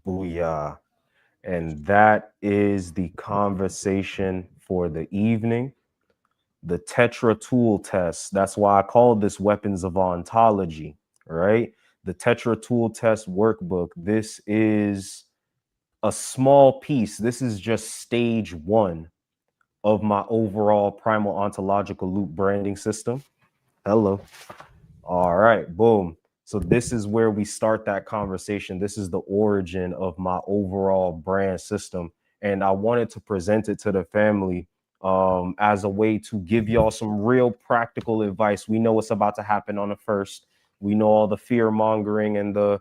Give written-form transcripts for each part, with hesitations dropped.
Booyah. And that is the conversation for the evening. The TetraTool test. That's why I call this weapons of ontology, right? The TetraTool test workbook. This is a small piece. This is just stage one of my overall primal ontological loop branding system. Hello. All right, boom. So this is where we start that conversation. This is the origin of my overall brand system, and I wanted to present it to the family as a way to give y'all some real practical advice. We know what's about to happen on the first. We know all the fear mongering and the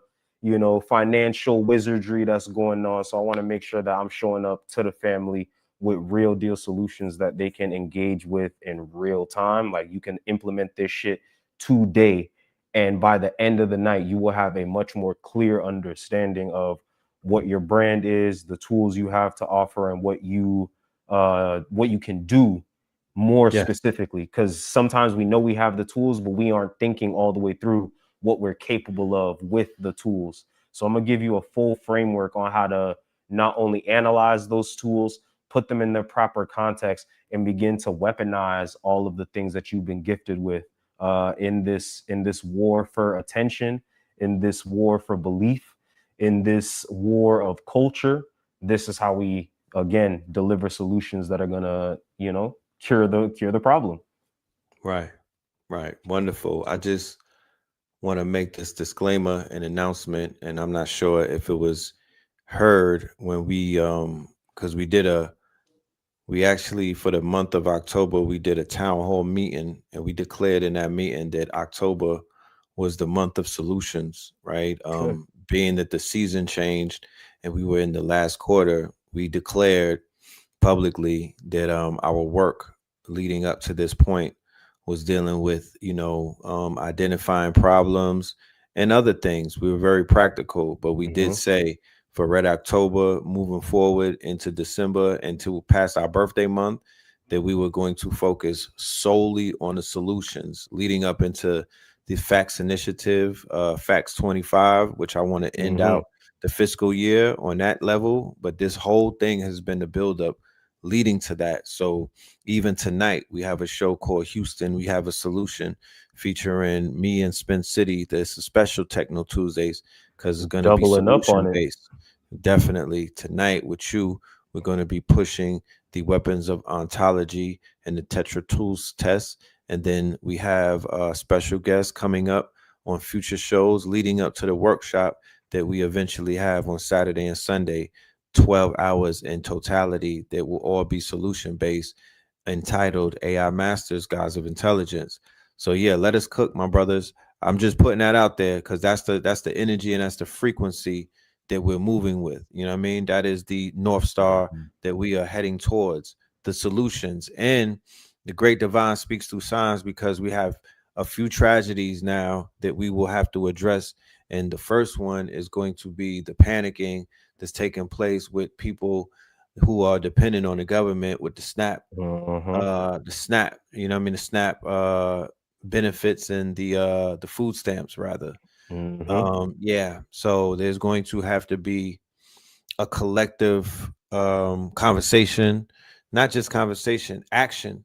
financial wizardry that's going on. So I want to make sure that I'm showing up to the family with real deal solutions that they can engage with in real time. Like you can implement this shit today, and by the end of the night you will have a much more clear understanding of what your brand is, the tools you have to offer, and what you can do more Yes. specifically, because sometimes we know we have the tools but we aren't thinking all the way through what we're capable of with the tools. So I'm going to give you a full framework on how to not only analyze those tools, put them in their proper context, and begin to weaponize all of the things that you've been gifted with in this war for attention, in this war for belief, in this war of culture. This is how we again deliver solutions that are gonna cure the problem. Right. Right. Wonderful. I just want to make this disclaimer and announcement, and I'm not sure if it was heard when because we actually, for the month of October, we did a town hall meeting, and we declared in that meeting that October was the month of solutions, right? Good. Being that the season changed and we were in the last quarter, we declared publicly that our work leading up to this point was dealing with, identifying problems and other things. We were very practical, but we did Mm-hmm. say for Red October, moving forward into December and to past our birthday month, that we were going to focus solely on the solutions leading up into the Facts Initiative, Facts 25, which I want to end Mm-hmm. out the fiscal year on that level. But this whole thing has been the buildup leading to that. So even tonight, we have a show called Houston. We have a solution featuring me and Spin City. There's a special Techno Tuesdays because it's going to be Doubling up on solution it. based. Definitely tonight with you, we're going to be pushing the weapons of ontology and the Tetra Tools test. And then we have special guests coming up on future shows leading up to the workshop that we eventually have on Saturday and Sunday, 12 hours in totality, that will all be solution based, entitled AI Masters, Gods of Intelligence. So yeah, let us cook, my brothers. I'm just putting that out there because that's the energy and that's the frequency that we're moving with. You know what I mean? That is the North Star Mhm. that we are heading towards, the solutions. And the great divine speaks through signs because we have a few tragedies now that we will have to address. And the first one is going to be the panicking that's taking place with people who are dependent on the government with Mhm. the SNAP, you know what I mean, the SNAP benefits and the food stamps rather. Mhm. Yeah, so there's going to have to be a collective conversation, not just conversation, action.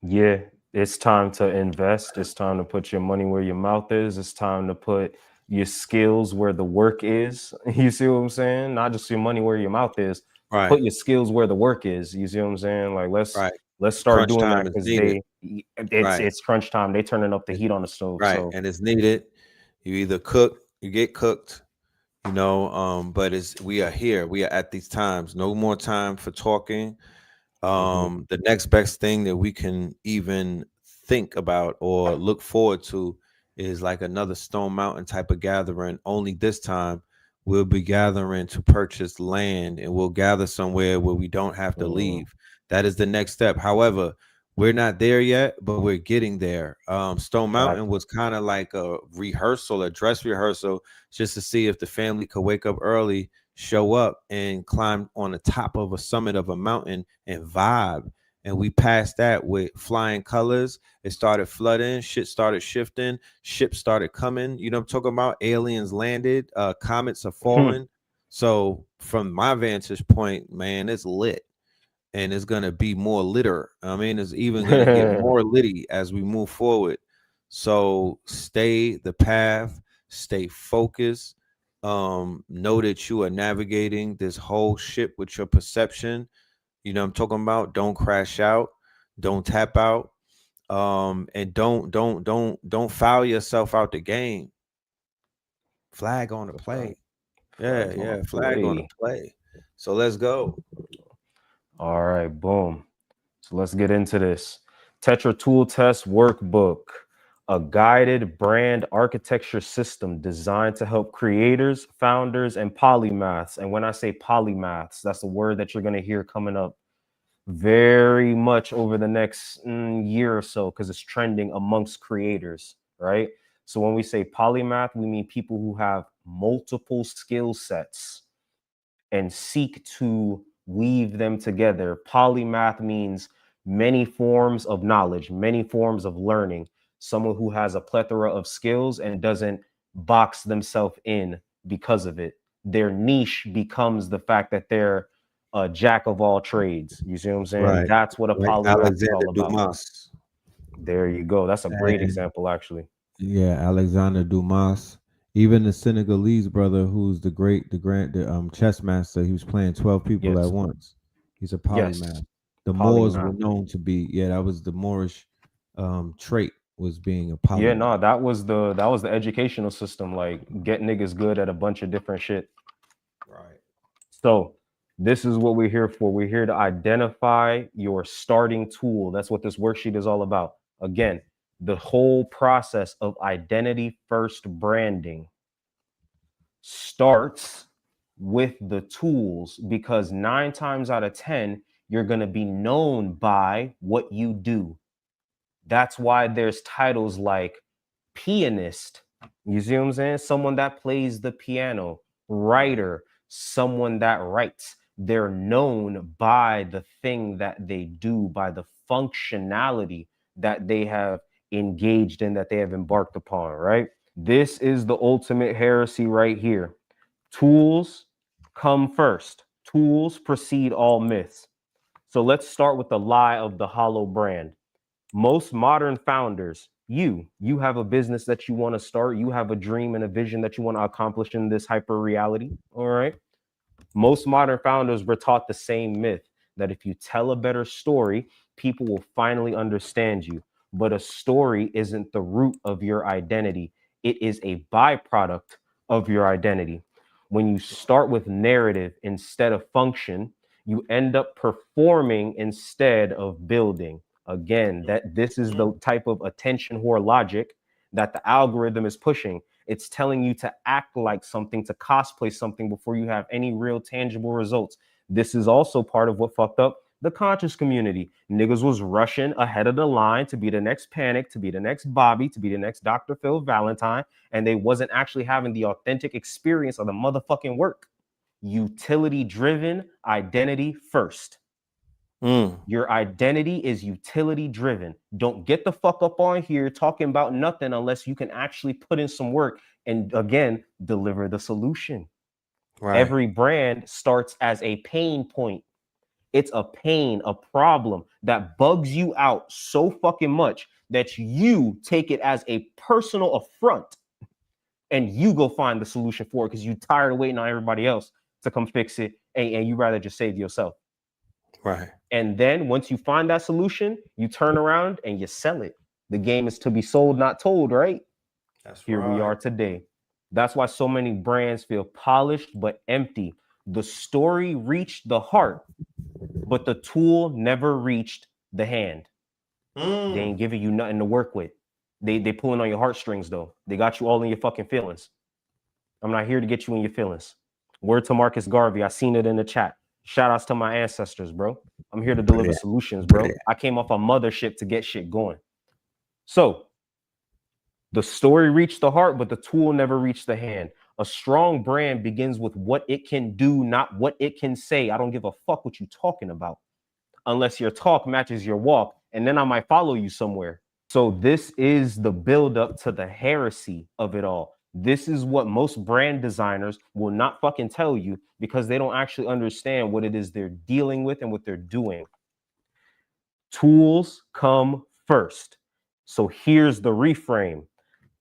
Yeah, it's time to invest. It's time to put your money where your mouth is. It's time to put your skills where the work is. You see what I'm saying? Not just your money where your mouth is. Right, Put your skills where the work is. You see what I'm saying? Like right. let's start Crunch doing time that is because needed. it's Right. it's crunch time. They turning up the It's, heat on the stove. right. So And it's needed. You either cook, you get cooked, but it's we are here. We are at these times. No more time for talking. mhm. The next best thing that we can even think about or look forward to is like another Stone Mountain type of gathering. Only this time we'll be gathering to purchase land and we'll gather somewhere where we don't have to Mhm. leave. That is the next step. However, we're not there yet, but we're getting there. Stone Fact. Mountain was kind of like a rehearsal, a dress rehearsal, just to see if the family could wake up early, show up, and climb on the top of a summit of a mountain and vibe. And we passed that with flying colors. It started flooding, shit started shifting, ships started coming. You know what I'm talking about? Aliens landed, comets are Hmm. falling. So from my vantage point, man, it's lit, and it's gonna be more litter. I mean, it's even gonna get more litty as we move forward. So stay the path, stay focused. Know that you are navigating this whole ship with your perception. You know what I'm talking about? Don't crash out, don't tap out, and don't foul yourself out the game. Flag on the That's a fact. play. Yeah, Flags on the yeah, flag on the play. play. So let's go. All right, boom. So let's get into this. TetraTool Test Workbook, a guided brand architecture system designed to help creators, founders, and polymaths. And when I say polymaths, that's a word that you're going to hear coming up very much over the next year or so because it's trending amongst creators, right? So when we say polymath, we mean people who have multiple skill sets and seek to weave them together. Polymath means many forms of knowledge, many forms of learning. Someone who has a plethora of skills and doesn't box themselves in because of it. Their niche becomes the fact that they're a jack of all trades. You see what I'm saying? Right. That's what a Like polymath is Alexander all about. Dumas. There you go. That's a great And example, actually. yeah, Alexander Dumas, even the Senegalese brother who's the chess master, he was playing 12 people at Yes. once. He's a Yes. polymath. The Moors were Polymath. known to be, yeah, that was the Moorish trait, was being a Yeah, polymath. no, that was the educational system, like get niggas good at a bunch of different shit. Right. So this is what we're here for. We're here to identify your starting tool. That's what this worksheet is all about. Again, the whole process of identity first branding starts with the tools because 9 times out of 10, you're going to be known by what you do. That's why there's titles like pianist. You see what I'm saying? Someone that plays the piano, writer, someone that writes. They're known by the thing that they do, by the functionality that they have engaged in, that they have embarked upon, right? This is the ultimate heresy right here. Tools come first, tools precede all myths. So let's start with the lie of the hollow brand. Most modern founders, you have a business that you want to start, you have a dream and a vision that you want to accomplish in this hyper reality, all right? Most modern founders were taught the same myth that if you tell a better story, people will finally understand you. But a story isn't the root of your identity, it is a byproduct of your identity. When you start with narrative instead of function, you end up performing instead of building. Again, that this is the type of attention whore logic that the algorithm is pushing. It's telling you to act like something, to cosplay something before you have any real tangible results. This is also part of what fucked up the conscious community. Niggas was rushing ahead of the line to be the next Panic, to be the next Bobby, to be the next Dr. Phil Valentine, and they wasn't actually having the authentic experience of the motherfucking work. Utility driven, identity first. Mm. Your identity is utility driven. Don't get the fuck up on here talking about nothing unless you can actually put in some work and again deliver the solution. Right. Every brand starts as a pain point. It's a pain, a problem that bugs you out so fucking much that you take it as a personal affront and you go find the solution for it because you're tired of waiting on everybody else to come fix it and you rather just save yourself. Right. And then once you find that solution, you turn around and you sell it. The game is to be sold, not told, right? That's Here we right. are today. That's why so many brands feel polished but empty. The story reached the heart, but the tool never reached the hand. They Mm. ain't giving you nothing to work with. They pulling on your heartstrings though. They got you all in your fucking feelings. I'm not here to get you in your feelings. Word to Marcus Garvey. I seen it in the chat. Shout outs to my ancestors, bro. I'm here to deliver Brilliant. solutions, bro. Brilliant. I came off a mothership to get shit going. So the story reached the heart, but the tool never reached the hand. A strong brand begins with what it can do, not what it can say. I don't give a fuck what you talking about unless your talk matches your walk, and then I might follow you somewhere. So this is the buildup to the heresy of it all. This is what most brand designers will not fucking tell you because they don't actually understand what it is they're dealing with and what they're doing. Tools come first. So here's the reframe.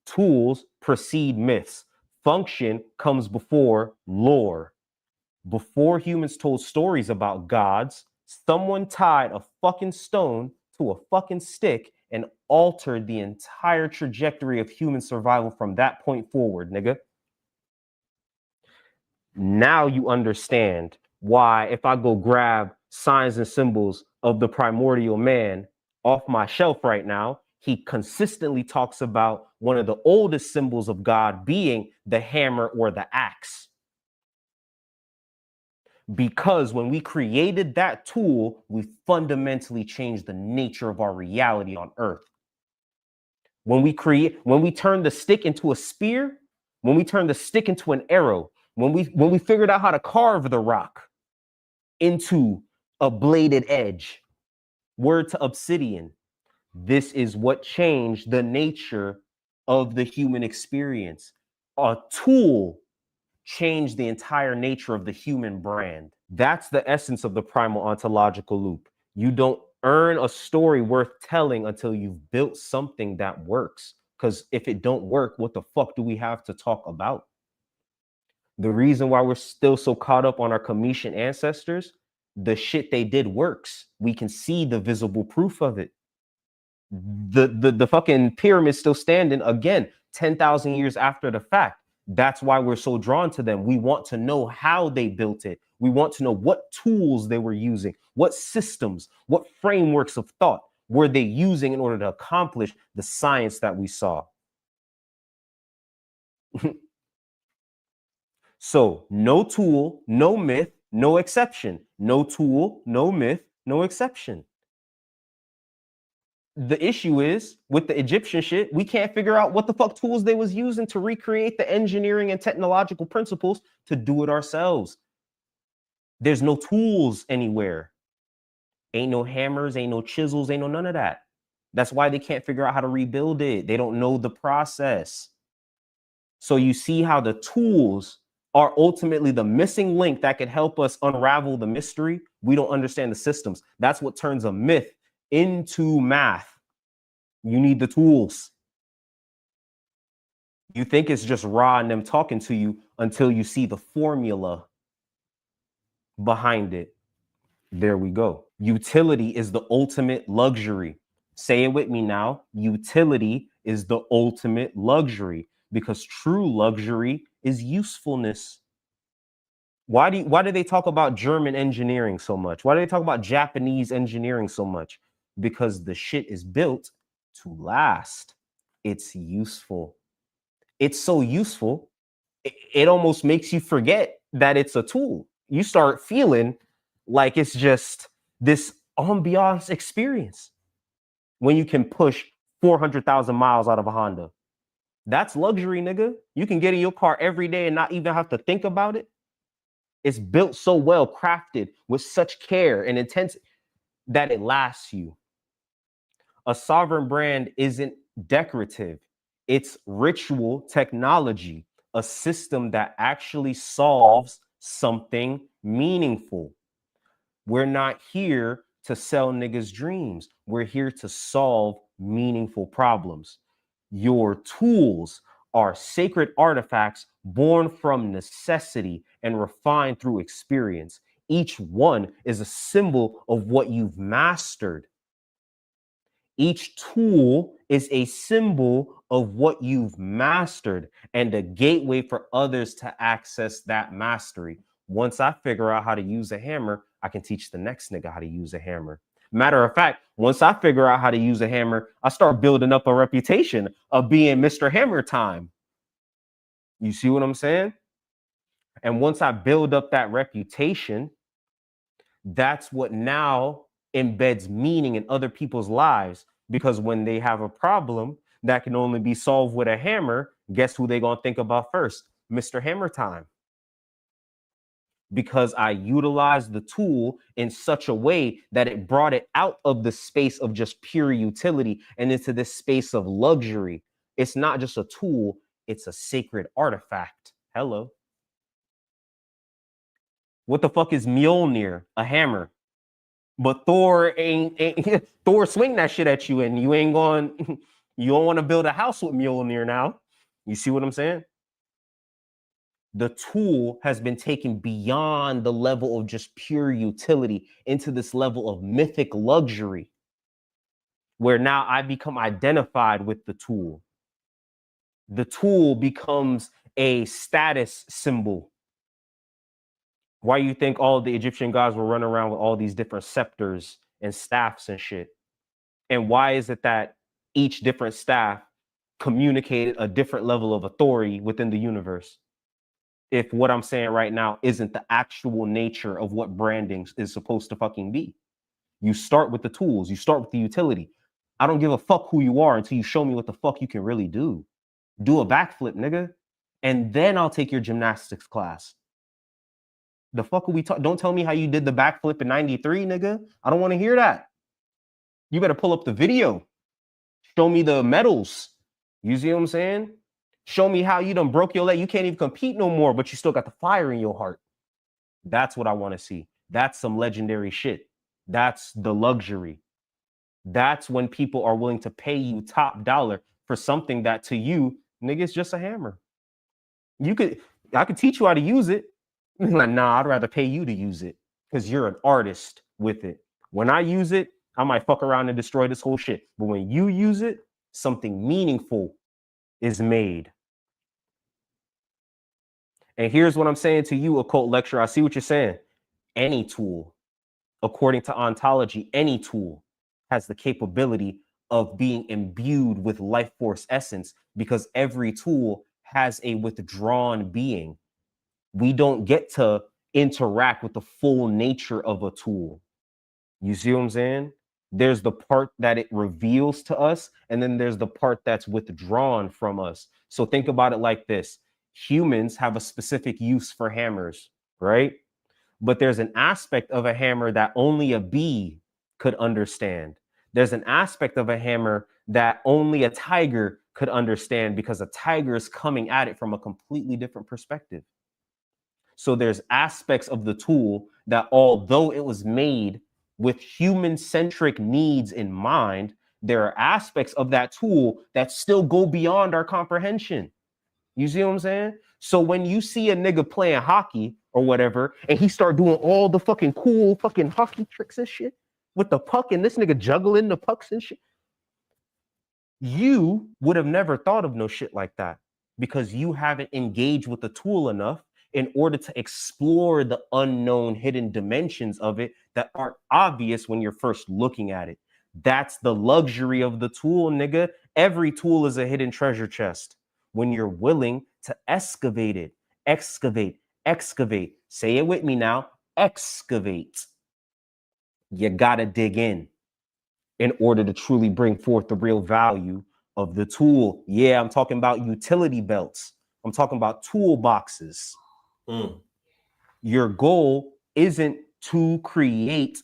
Tools precede myths. Function comes before lore. Before humans told stories about gods, someone tied a fucking stone to a fucking stick and altered the entire trajectory of human survival from that point forward, nigga. Now you understand why if I go grab signs and symbols of the primordial man off my shelf right now, he consistently talks about one of the oldest symbols of God being the hammer or the axe. Because when we created that tool, we fundamentally changed the nature of our reality on earth. When we turn the stick into a spear, when we turn the stick into an arrow, when we figured out how to carve the rock into a bladed edge, word to obsidian, this is what changed the nature of the human experience. A tool changed the entire nature of the human brand. That's the essence of the primal ontological loop. You don't earn a story worth telling until you've built something that works. Because if it don't work, what the fuck do we have to talk about? The reason why we're still so caught up on our Cometian ancestors, the shit they did works. We can see the visible proof of it. The fucking pyramid's still standing again 10,000 years after the fact. That's why we're so drawn to them. We want to know how they built it. We want to know what tools they were using, what systems, what frameworks of thought were they using in order to accomplish the science that we saw. So no tool, no myth, no exception. No tool, no myth, no exception. The issue is with the Egyptian shit, we can't figure out what the fuck tools they was using to recreate the engineering and technological principles to do it ourselves. There's no tools anywhere. Ain't no hammers, ain't no chisels, ain't no none of that. That's why they can't figure out how to rebuild it. They don't know the process. So you see how the tools are ultimately the missing link that could help us unravel the mystery. We don't understand the systems. That's what turns a myth into math. You need the tools. You think it's just Ra and them talking to you until you see the formula behind it. There we go. Utility is the ultimate luxury. Say it with me now. Utility is the ultimate luxury because true luxury is usefulness. Why do they talk about German engineering so much? Why do they talk about Japanese engineering so much? Because the shit is built to last. It's useful. It's so useful, it almost makes you forget that it's a tool. You start feeling like it's just this ambiance experience when you can push 400,000 miles out of a Honda. That's luxury, nigga. You can get in your car every day and not even have to think about it. It's built so well, crafted with such care and intensity that it lasts you. A sovereign brand isn't decorative. It's ritual technology, a system that actually solves something meaningful. We're not here to sell niggas' dreams. We're here to solve meaningful problems. Your tools are sacred artifacts born from necessity and refined through experience. Each one is a symbol of what you've mastered. Each tool is a symbol of what you've mastered and a gateway for others to access that mastery. Once I figure out how to use a hammer, I can teach the next nigga how to use a hammer. Matter of fact, once I figure out how to use a hammer, I start building up a reputation of being Mr. Hammer Time. You see what I'm saying? And once I build up that reputation, that's what now embeds meaning in other people's lives, because when they have a problem that can only be solved with a hammer, guess who they gonna think about first? Mr. Hammer Time. Because I utilized the tool in such a way that it brought it out of the space of just pure utility and into this space of luxury. It's not just a tool, It's a sacred artifact. Hello. What the fuck is Mjolnir? A hammer. But Thor ain't Thor swing that shit at you, and you ain't going. You don't want to build a house with Mjolnir now. You see what I'm saying? The tool has been taken beyond the level of just pure utility into this level of mythic luxury, where now I become identified with the tool. The tool becomes a status symbol. Why you think all the Egyptian gods were running around with all these different scepters and staffs and shit? And why is it that each different staff communicated a different level of authority within the universe? If what I'm saying right now isn't the actual nature of what branding is supposed to fucking be. You start with the tools, you start with the utility. I don't give a fuck who you are until you show me what the fuck you can really do. Do a backflip, nigga. And then I'll take your gymnastics class. The fuck are we talking? Don't tell me how you did the backflip in 93, nigga. I don't want to hear that. You better pull up the video. Show me the medals. You see what I'm saying? Show me how you done broke your leg. You can't even compete no more, but you still got the fire in your heart. That's what I want to see. That's some legendary shit. That's the luxury. That's when people are willing to pay you top dollar for something that to you, nigga, is just a hammer. I could teach you how to use it. Like, nah, I'd rather pay you to use it because you're an artist with it. When I use it, I might fuck around and destroy this whole shit. But when you use it, something meaningful is made. And here's what I'm saying to you, occult lecturer. I see what you're saying. Any tool, according to ontology, any tool has the capability of being imbued with life force essence because every tool has a withdrawn being. We don't get to interact with the full nature of a tool. You see what I'm saying? There's the part that it reveals to us, and then there's the part that's withdrawn from us. So think about it like this. Humans have a specific use for hammers, right? But there's an aspect of a hammer that only a bee could understand. There's an aspect of a hammer that only a tiger could understand because a tiger is coming at it from a completely different perspective. So there's aspects of the tool that, although it was made with human-centric needs in mind, there are aspects of that tool that still go beyond our comprehension. You see what I'm saying? So when you see a nigga playing hockey or whatever, and he start doing all the fucking cool fucking hockey tricks and shit with the puck, and this nigga juggling the pucks and shit, you would have never thought of no shit like that because you haven't engaged with the tool enough in order to explore the unknown hidden dimensions of it that aren't obvious when you're first looking at it. That's the luxury of the tool, nigga. Every tool is a hidden treasure chest when you're willing to excavate it. Excavate, excavate. Say it with me now. Excavate. You gotta dig in order to truly bring forth the real value of the tool. Yeah, I'm talking about utility belts. I'm talking about toolboxes. Your goal isn't to create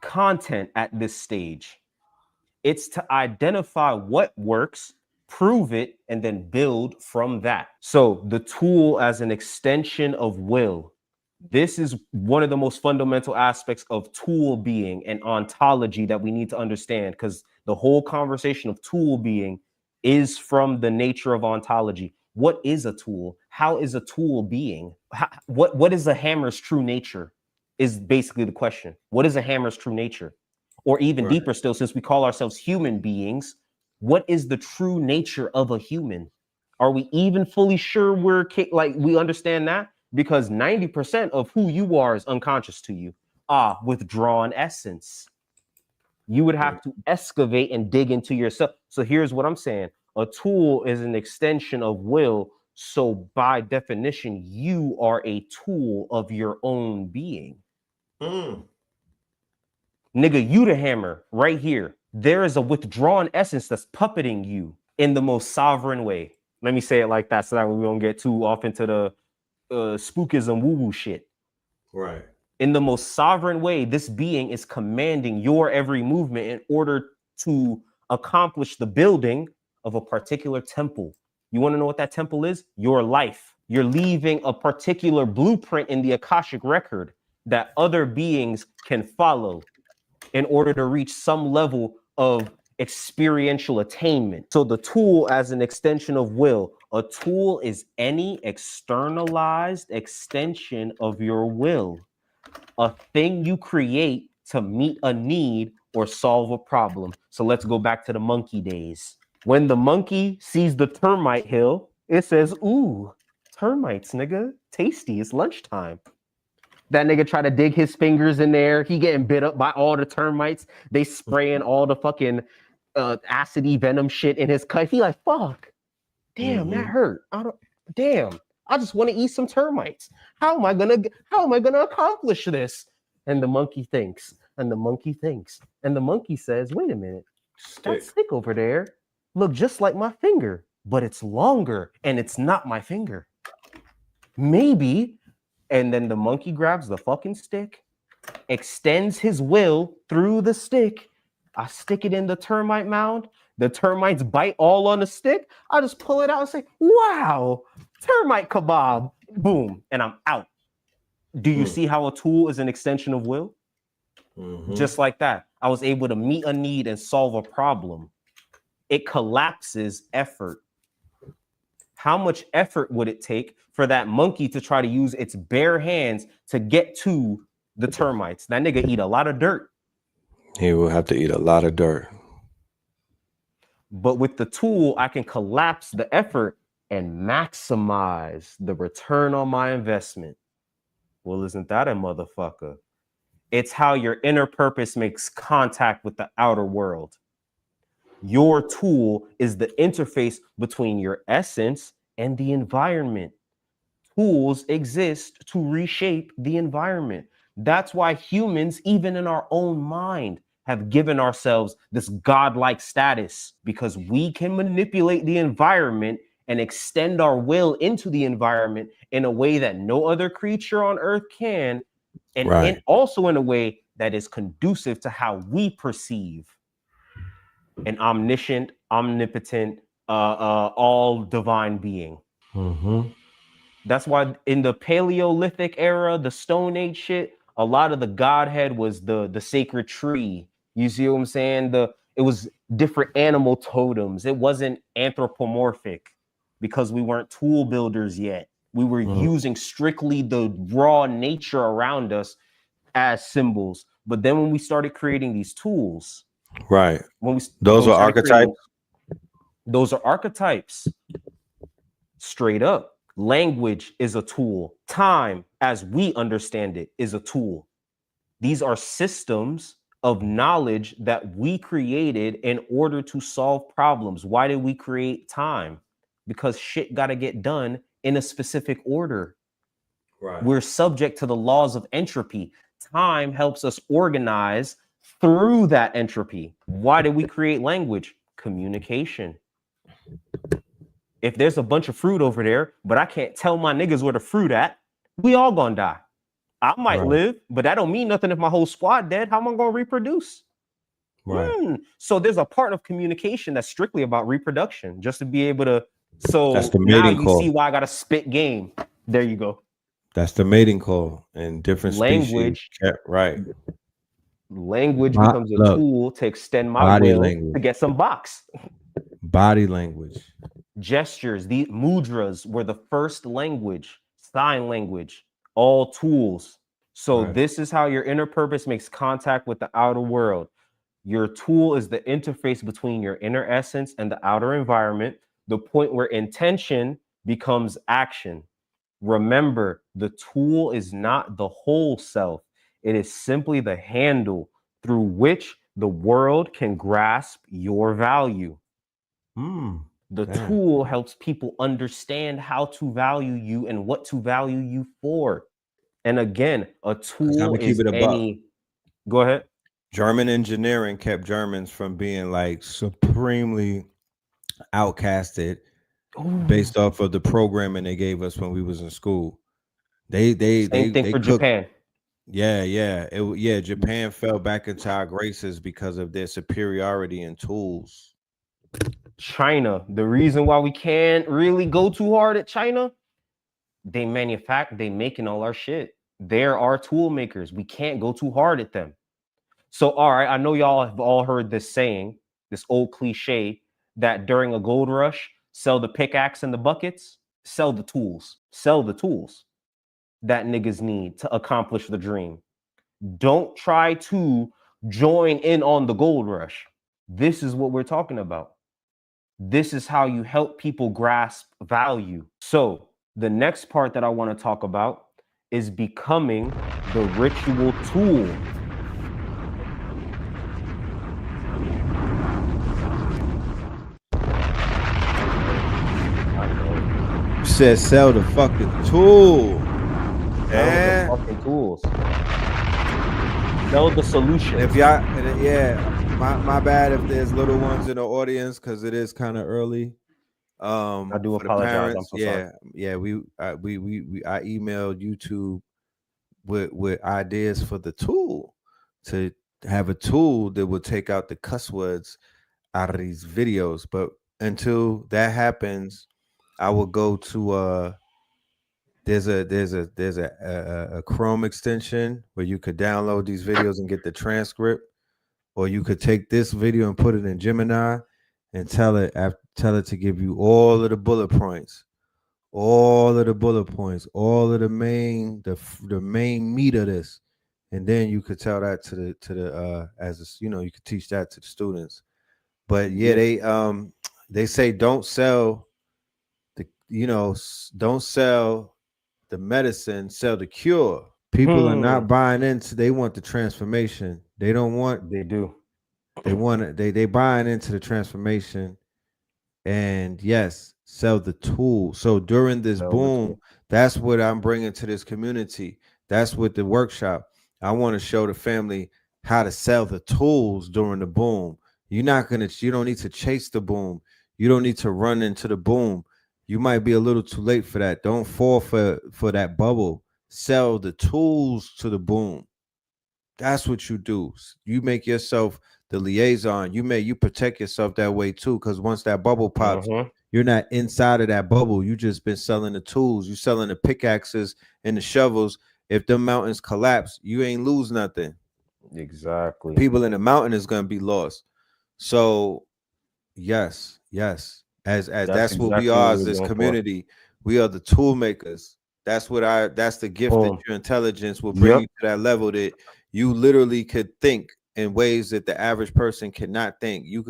content at this stage. It's to identify what works, prove it, and then build from that. So the tool as an extension of will. This is one of the most fundamental aspects of tool being and ontology that we need to understand, because the whole conversation of tool being is from the nature of ontology. What is a tool? How is a tool being? What is a hammer's true nature is basically the question. What is a hammer's true nature? Or even deeper still, since we call ourselves human beings, what is the true nature of a human? Are we even fully sure we understand that? Because 90% of who you are is unconscious to you. Withdrawn essence. You would have to excavate and dig into yourself. So here's what I'm saying. A tool is an extension of will. So by definition, you are a tool of your own being. Nigga, you the hammer right here. There is a withdrawn essence that's puppeting you in the most sovereign way. Let me say it like that so that we don't get too off into the spookism woo-woo shit. Right. In the most sovereign way, this being is commanding your every movement in order to accomplish the building of a particular temple. You want to know what that temple is? Your life. You're leaving a particular blueprint in the Akashic record that other beings can follow in order to reach some level of experiential attainment. So the tool as an extension of will, a tool is any externalized extension of your will, a thing you create to meet a need or solve a problem. So let's go back to the monkey days. When the monkey sees the termite hill, it says, ooh, termites, nigga, tasty, it's lunchtime. That nigga try to dig his fingers in there. He getting bit up by all the termites. They spraying all the fucking acidy venom shit in his cut. He like, fuck, damn, that hurt. Damn, I just want to eat some termites. How am I gonna accomplish this? And the monkey thinks, and the monkey thinks, and the monkey says, wait a minute, that stick over there look just like my finger, but it's longer and it's not my finger. Maybe. And then the monkey grabs the fucking stick, extends his will through the stick. I stick it in the termite mound. The termites bite all on the stick. I just pull it out and say, wow, termite kebab. Boom. And I'm out. Do you see how a tool is an extension of will? Just like that. I was able to meet a need and solve a problem. It collapses effort. How much effort would it take for that monkey to try to use its bare hands to get to the termites? That nigga eat a lot of dirt. He will have to eat a lot of dirt. But with the tool, I can collapse the effort and maximize the return on my investment. Well, isn't that a motherfucker? It's how your inner purpose makes contact with the outer world. Your tool is the interface between your essence and the environment. Tools exist to reshape the environment. That's why humans, even in our own mind, have given ourselves this godlike status, because we can manipulate the environment and extend our will into the environment in a way that no other creature on earth can, and also in a way that is conducive to how we perceive an omniscient, omnipotent, all divine being. That's why in the Paleolithic era, the Stone Age shit, a lot of the godhead was the sacred tree. You see what I'm saying? It was different animal totems. It wasn't anthropomorphic because we weren't tool builders yet. We were using strictly the raw nature around us as symbols. But then when we started creating these tools, those are archetypes. Those are archetypes. Straight up. Language is a tool. Time, as we understand it, is a tool. These are systems of knowledge that we created in order to solve problems. Why did we create time? Because shit got to get done in a specific order. We're subject to the laws of entropy. Time helps us organize through that entropy. Why did we create language? Communication. If there's a bunch of fruit over there, but I can't tell my niggas where the fruit at, we all gonna die. I might live, but that don't mean nothing if my whole squad dead. How am I gonna reproduce? So there's a part of communication that's strictly about reproduction, just to be able to. So that's the now mating you call. See why I gotta spit game. There you go. That's the mating call in different language. Species. Language becomes a tool to extend my will to get some box. Body language. Gestures, the mudras were the first language, sign language, all tools. So this is how your inner purpose makes contact with the outer world. Your tool is the interface between your inner essence and the outer environment, the point where intention becomes action. Remember, the tool is not the whole self. It is simply the handle through which the world can grasp your value. The tool helps people understand how to value you and what to value you for. And again, a tool is any... Go ahead. German engineering kept Germans from being like supremely outcasted based off of the programming they gave us when we was in school. Same thing for Japan. Japan fell back into our graces because of their superiority in tools. China, the reason why we can't really go too hard at China, they making all our shit. They're our tool makers. We can't go too hard at them. So, all right, I know y'all have all heard this saying, this old cliche, that during a gold rush, sell the pickaxe and the buckets, sell the tools. Sell the tools that niggas need to accomplish the dream. Don't try to join in on the gold rush. This is what we're talking about. This is how you help people grasp value. So, the next part that I want to talk about is becoming the ritual tool. You said sell the fucking tool. Sell the fucking tools. Sell the solution. If y'all, my bad if there's little ones in the audience because it is kind of early. I do For the apologize. parents, I'm so sorry. I emailed YouTube with ideas for the tool to have a tool that would take out the cuss words out of these videos. But until that happens, I will go to there's a Chrome extension where you could download these videos and get the transcript, or you could take this video and put it in Gemini and tell it to give you all of the bullet points, all of the main meat of this, and then you could tell that to the you could teach that to the students. But they say don't sell don't sell the medicine, sell the cure. People are not buying into. They want the transformation. They don't want. They do. They want it. They buying into the transformation, and yes, sell the tool. So during this boom, that's what I'm bringing to this community. That's what the workshop. I want to show the family how to sell the tools during the boom. You don't need to chase the boom. You don't need to run into the boom. You might be a little too late for that. Don't fall for that bubble. Sell the tools to the boom. That's what you do. You make yourself the liaison. You protect yourself that way too, because once that bubble pops, you're not inside of that bubble. You just been selling the tools. You selling the pickaxes and the shovels. If the mountains collapse, you ain't lose nothing. Exactly. People in the mountain is gonna be lost. So yes. As that's what we are as this community. We are the tool makers. That's the gift that your intelligence will bring you to that level that you literally could think in ways that the average person cannot think. You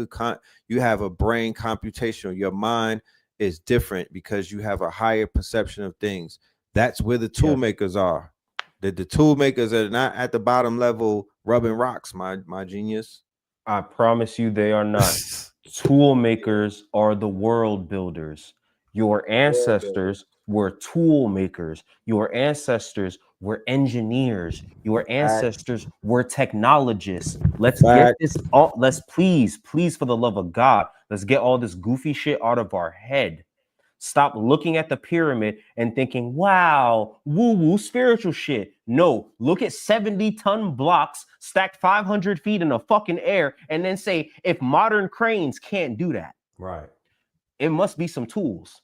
have a brain computational. Your mind is different because you have a higher perception of things. That's where the tool makers are. The tool makers are not at the bottom level rubbing rocks, my genius. I promise you they are not. Tool makers are the world builders. Your ancestors were tool makers. Your ancestors were engineers. Your ancestors were technologists. Let's get this all. Let's please, for the love of God, let's get all this goofy shit out of our head. Stop looking at the pyramid and thinking, wow, woo-woo spiritual shit. No, look at 70-ton blocks stacked 500 feet in the fucking air and then say, if modern cranes can't do that, right, it must be some tools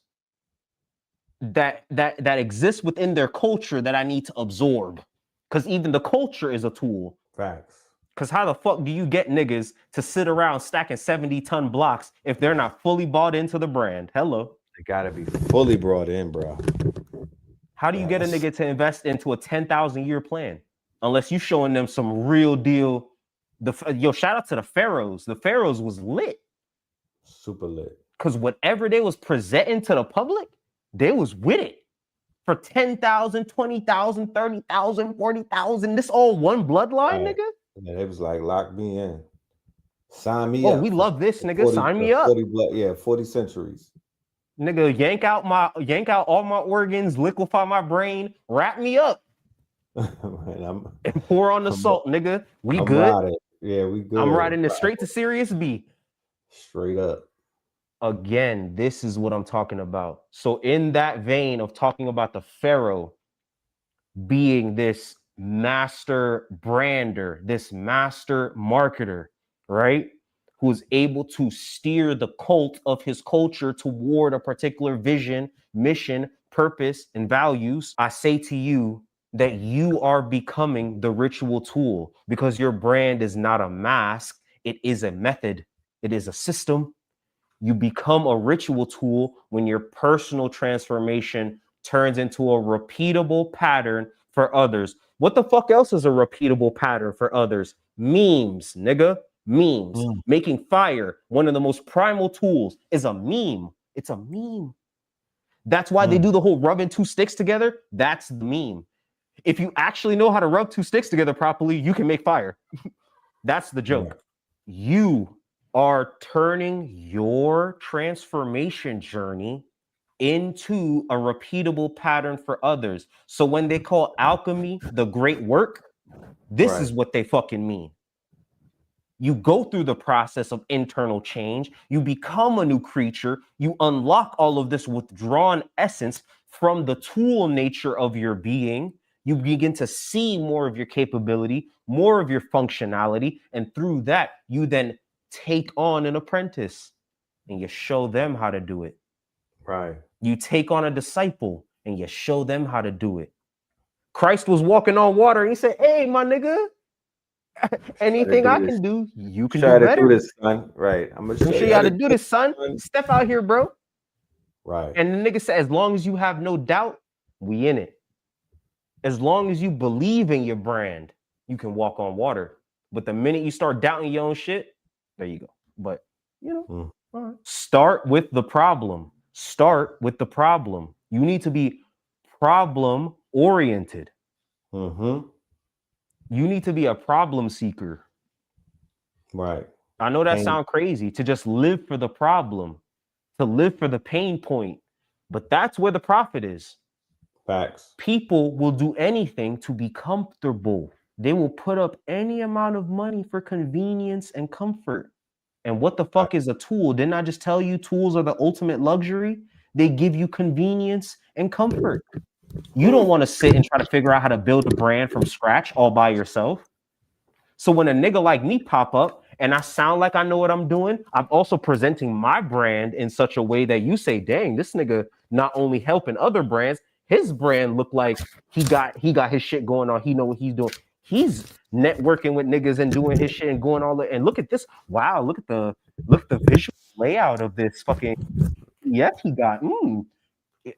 that exist within their culture that I need to absorb. Because even the culture is a tool. Facts. Because how the fuck do you get niggas to sit around stacking 70-ton blocks if they're not fully bought into the brand? Hello. They gotta be fully brought in, bro. How do you get a nigga to invest into a 10,000-year plan unless you showing them some real deal? Shout out to the pharaohs. The pharaohs was lit, super lit. Because whatever they was presenting to the public, they was with it for 10,000, 20,000, 30,000, 40,000. This all one bloodline, nigga. Yeah, they was like, lock me in, sign me up. Oh, we love this, nigga. 40, sign me up. 40 centuries. Nigga, yank out all my organs, liquefy my brain, wrap me up. Man, and pour on the salt, nigga. We I'm good. Riding. Yeah, we good. I'm riding it straight to Sirius B. Straight up. Again, this is what I'm talking about. So in that vein of talking about the pharaoh being this master brander, this master marketer, right? who is able to steer the cult of his culture toward a particular vision, mission, purpose, and values, I say to you that you are becoming the ritual tool, because your brand is not a mask, it is a method, it is a system. You become a ritual tool when your personal transformation turns into a repeatable pattern for others. What the fuck else is a repeatable pattern for others? Memes, nigga. Memes. Mm. Making fire, one of the most primal tools, is a meme. It's a meme. That's why they do the whole rubbing two sticks together. That's the meme. If you actually know how to rub two sticks together properly, you can make fire. That's the joke. You are turning your transformation journey into a repeatable pattern for others. So when they call alchemy the great work, this is what they fucking mean. You go through the process of internal change, you become a new creature, you unlock all of this withdrawn essence from the tool nature of your being. You begin to see more of your capability, more of your functionality, and through that, you then take on an apprentice and you show them how to do it. Right. You take on a disciple and you show them how to do it. Christ was walking on water and he said, "Hey, my nigga, anything I can do, you can do Try to do better. this, son. Right. I'm gonna Let me show you how to do this, son. Step out here, bro." Right. And the nigga said, as long as you have no doubt, we in it. As long as you believe in your brand, you can walk on water. But the minute you start doubting your own shit, there you go. But, you know, all right. Start with the problem. Start with the problem. You need to be problem oriented. Mm-hmm. You need to be a problem seeker. Right. I know that sounds crazy, to just live for the problem, to live for the pain point, but that's where the profit is. Facts. People will do anything to be comfortable. They will put up any amount of money for convenience and comfort. And what the fuck is a tool? Didn't I just tell you tools are the ultimate luxury? They give you convenience and comfort. You don't want to sit and try to figure out how to build a brand from scratch all by yourself. So when a nigga like me pop up and I sound like I know what I'm doing, I'm also presenting my brand in such a way that you say, dang, this nigga not only helping other brands, his brand look like he got his shit going on. He know what he's doing. He's networking with niggas and doing his shit and going all the, and look at this. Wow, look at the visual layout of this fucking yes, he got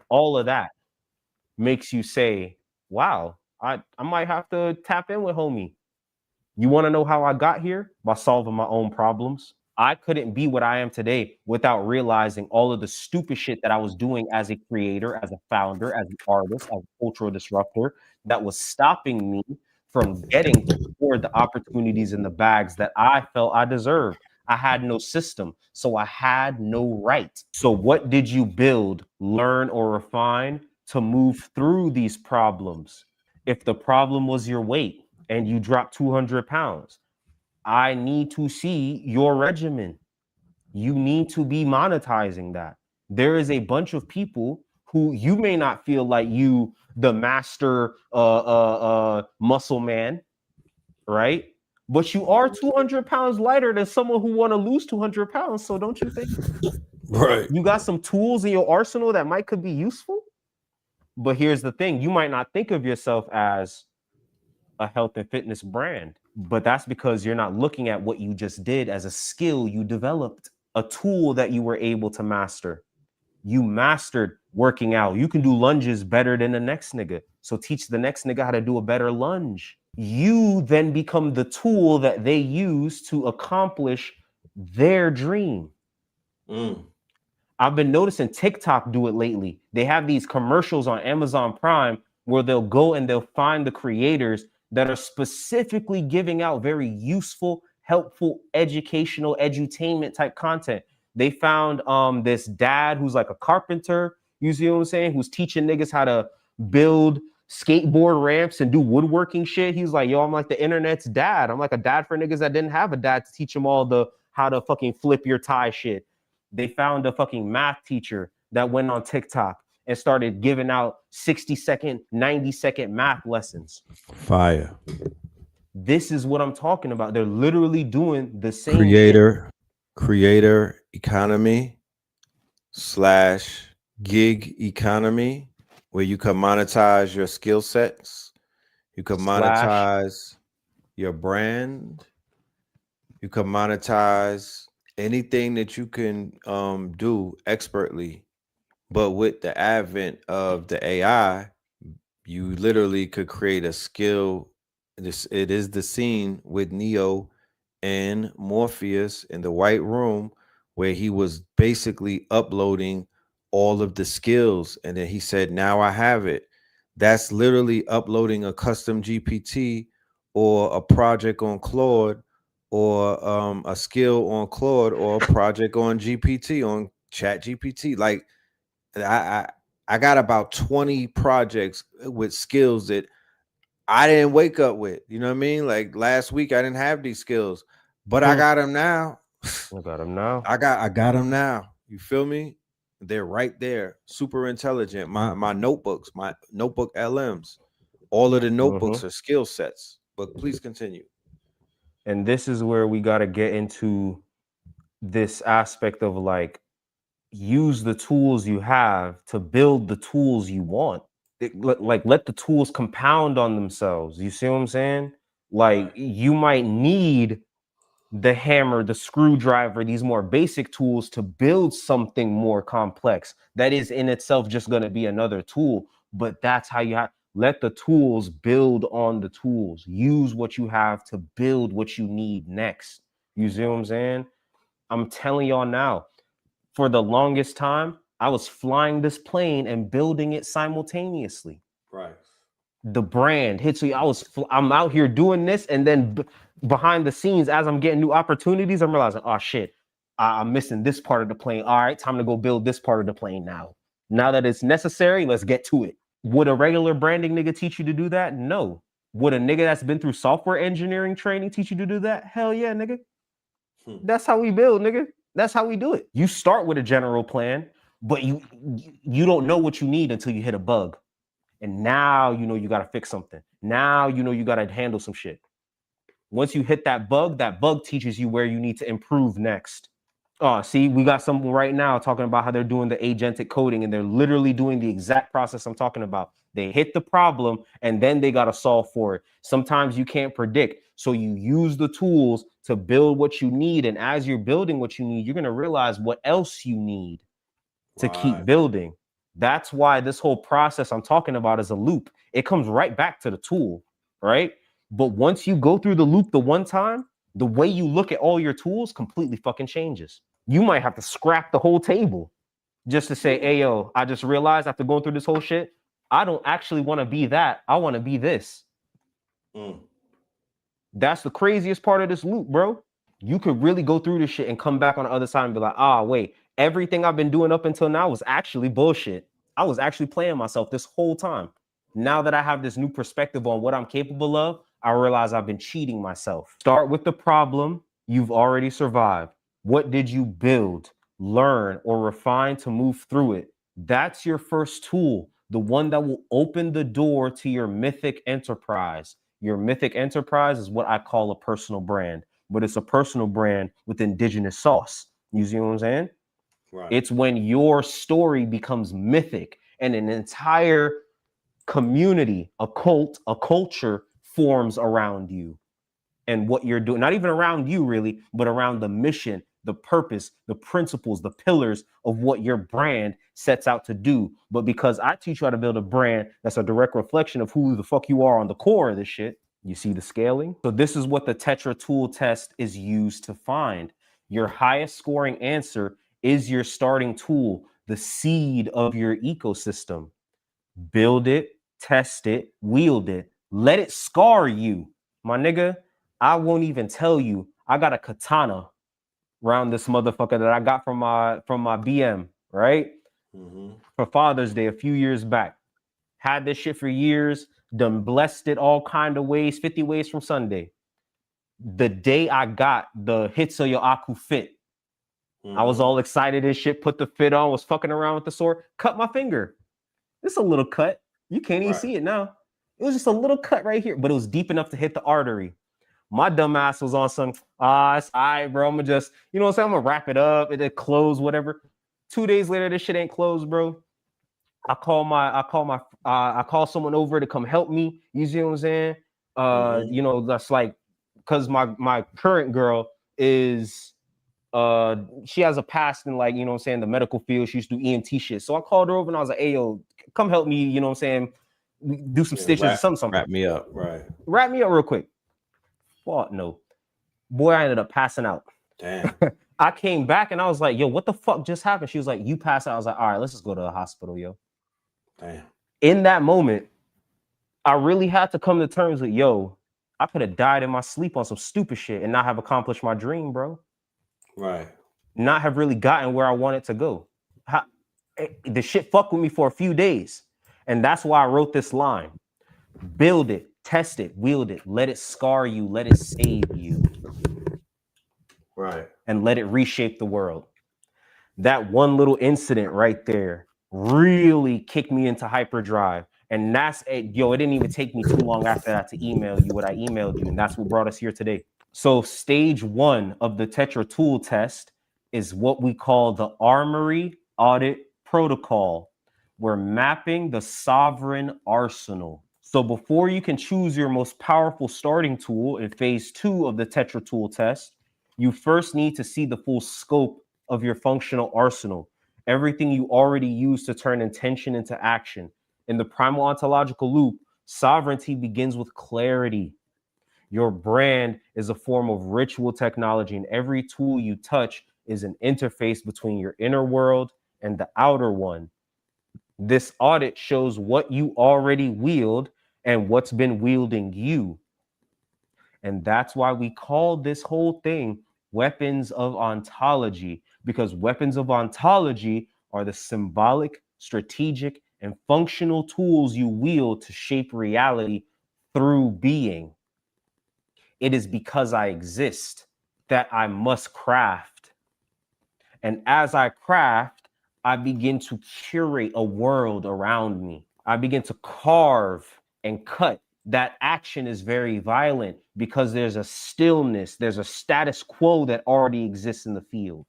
all of that makes you say, wow, I might have to tap in with homie. You want to know how I got here? By solving my own problems. I couldn't be what I am today without realizing all of the stupid shit that I was doing as a creator, as a founder, as an artist, as a cultural disruptor that was stopping me from getting toward the opportunities and the bags that I felt I deserved. I had no system, so I had no right. So what did you build, learn, or refine to move through these problems? If the problem was your weight, and you drop 200 pounds, I need to see your regimen. You need to be monetizing that. There is a bunch of people who you may not feel like you, the master muscle man, right? But you are 200 pounds lighter than someone who want to lose 200 pounds. So don't you think? Right. You got some tools in your arsenal that could be useful. But here's the thing. You might not think of yourself as a health and fitness brand, but that's because you're not looking at what you just did as a skill you developed, a tool that you were able to master. You mastered working out. You can do lunges better than the next nigga. So teach the next nigga how to do a better lunge. You then become the tool that they use to accomplish their dream. I've been noticing TikTok do it lately. They have these commercials on Amazon Prime where they'll go and they'll find the creators that are specifically giving out very useful, helpful, educational, edutainment type content. They found this dad who's like a carpenter, you see what I'm saying, who's teaching niggas how to build skateboard ramps and do woodworking shit. He's like, yo, I'm like the internet's dad. I'm like a dad for niggas that didn't have a dad to teach them all the how to fucking flip your tie shit. They found a fucking math teacher that went on TikTok and started giving out 60-second, 90-second math lessons. Fire. This is what I'm talking about. They're literally doing the same Creator shit. creator economy / gig economy, where you can monetize your skill sets, you can Slash. monetize your brand, you can monetize anything that you can do expertly. But with the advent of the AI, you literally could create a skill. It is the scene with Neo and Morpheus in the White Room, where he was basically uploading all of the skills, and then he said, "Now I have it." That's literally uploading a custom GPT or a project on Claude, or a skill on Claude, or a project on GPT, on Chat GPT. Like I, I I got about 20 projects with skills that I didn't wake up with. You know what I mean? Like last week, I didn't have these skills, but I Hmm. got them now. I got him now. I got them now. You feel me? They're right there. Super intelligent. My notebooks, my notebook LMs, all of the Hmm. notebooks are skill sets. But please continue. And this is where we got to get into this aspect of like, use the tools you have to build the tools you want. Like, let the tools compound on themselves. You see what I'm saying? Like, Right. you might need the hammer, the screwdriver, these more basic tools to build something more complex. That is in itself just going to be another tool, but that's how you have, let the tools build on the tools. Use what you have to build what you need next. You see what I'm saying? I'm telling y'all now, for the longest time, I was flying this plane and building it simultaneously. Right. The brand hits me. I'm out here doing this, and then behind the scenes, as I'm getting new opportunities, I'm realizing, oh shit, I'm missing this part of the plane. All right, time to go build this part of the plane now. Now that it's necessary, let's get to it. Would a regular branding nigga teach you to do that? No. Would a nigga that's been through software engineering training teach you to do that? Hell yeah, nigga. Hmm. That's how we build, nigga. That's how we do it. You start with a general plan, but you don't know what you need until you hit a bug. And now you know you got to fix something. Now you know you got to handle some shit. Once you hit that bug teaches you where you need to improve next. Oh, see, we got someone right now talking about how they're doing the agentic coding and they're literally doing the exact process I'm talking about. They hit the problem and then they got to solve for it. Sometimes you can't predict. So you use the tools to build what you need. And as you're building what you need, you're going to realize what else you need to keep Right. building. That's why this whole process I'm talking about is a loop. It comes right back to the tool, right? But once you go through the loop the one time, the way you look at all your tools completely fucking changes. You might have to scrap the whole table just to say, hey, yo, I just realized after going through this whole shit, I don't actually want to be that. I want to be this. Mm. That's the craziest part of this loop, bro. You could really go through this shit and come back on the other side and be like, wait, everything I've been doing up until now was actually bullshit. I was actually playing myself this whole time. Now that I have this new perspective on what I'm capable of, I realize I've been cheating myself. Start with the problem you've already survived. What did you build, learn, or refine to move through it? That's your first tool, the one that will open the door to your mythic enterprise. Your mythic enterprise is what I call a personal brand, but it's a personal brand with indigenous sauce. You see what I'm saying? Right. It's when your story becomes mythic and an entire community, a cult, a culture forms around you and what you're doing. Not even around you, really, but around the mission, the purpose, the principles, the pillars of what your brand sets out to do. But because I teach you how to build a brand that's a direct reflection of who the fuck you are on the core of this shit, you see the scaling? So this is what the TetraTool test is used to find. Your highest scoring answer is your starting tool, the seed of your ecosystem. Build it, test it, wield it, let it scar you. My nigga, I won't even tell you. I got a katana around this motherfucker that I got from my BM, right? Mm-hmm. For Father's Day a few years back. Had this shit for years, done blessed it all kind of ways, 50 ways from Sunday. The day I got the Hitsuyo Aku fit, I was Mm-hmm. all excited and shit, put the fit on, was fucking around with the sword, cut my finger. It's a little cut. You can't even Right. see it now. It was just a little cut right here, but it was deep enough to hit the artery. My dumb ass was on some, it's all right, bro. I'm gonna just, you know what I'm saying? I'm gonna wrap it up, it close, whatever. 2 days later, this shit ain't closed, bro. I call someone over to come help me. You see what I'm saying? You know, that's like, cause my current girl is she has a past in, like, you know what I'm saying, the medical field. She used to do ENT shit. So I called her over and I was like, hey yo, come help me, you know what I'm saying? Do some stitches or something. Wrap me up, right? Wrap me up real quick. Fuck no. Boy, I ended up passing out. Damn. I came back and I was like, yo, what the fuck just happened? She was like, you passed out. I was like, all right, let's just go to the hospital, yo. Damn. In that moment, I really had to come to terms with, yo, I could have died in my sleep on some stupid shit and not have accomplished my dream, bro. Right. Not have really gotten where I wanted to go. The shit fucked with me for a few days. And that's why I wrote this line. Build it, test it, wield it, let it scar you, let it save you. Right. And let it reshape the world. That one little incident right there really kicked me into hyperdrive. And that's it. Yo, it didn't even take me too long after that to email you what I emailed you. And that's what brought us here today. So stage 1 of the TetraTool test is what we call the Armory Audit Protocol. We're mapping the sovereign arsenal. So before you can choose your most powerful starting tool in phase 2 of the TetraTool test, you first need to see the full scope of your functional arsenal, everything you already use to turn intention into action. In the primal ontological loop, sovereignty begins with clarity. Your brand is a form of ritual technology, and every tool you touch is an interface between your inner world and the outer one. This audit shows what you already wield and what's been wielding you. And that's why we call this whole thing weapons of ontology, because weapons of ontology are the symbolic, strategic, and functional tools you wield to shape reality through being. It is because I exist that I must craft. And as I craft, I begin to curate a world around me. I begin to carve and cut. That action is very violent because there's a stillness, there's a status quo that already exists in the field.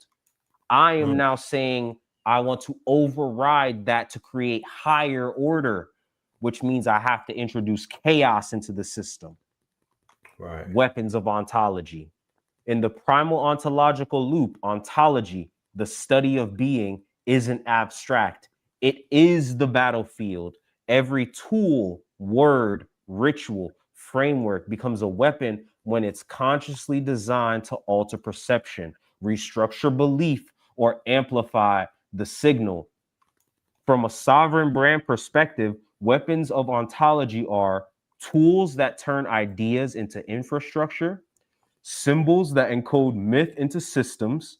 I am now saying I want to override that to create higher order, which means I have to introduce chaos into the system. Right. Weapons of ontology. In the primal ontological loop, ontology, the study of being, isn't abstract. It is the battlefield. Every tool, word, ritual, framework becomes a weapon when it's consciously designed to alter perception, restructure belief, or amplify the signal. From a sovereign brand perspective, weapons of ontology are tools that turn ideas into infrastructure, symbols that encode myth into systems,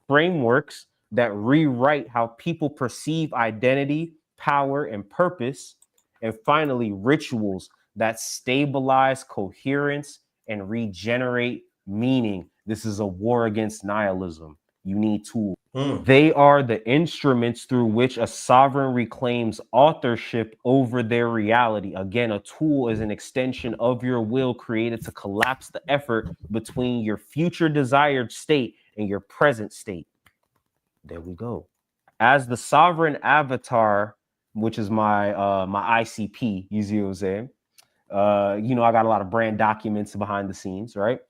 frameworks that rewrite how people perceive identity, power, and purpose, and finally, rituals that stabilize coherence and regenerate meaning. This is a war against nihilism. You need tools. They are the instruments through which a sovereign reclaims authorship over their reality. Again, a tool is an extension of your will created to collapse the effort between your future desired state and your present state. There we go. As the sovereign avatar, which is my ICP, you see what I'm saying? You know, I got a lot of brand documents behind the scenes, right?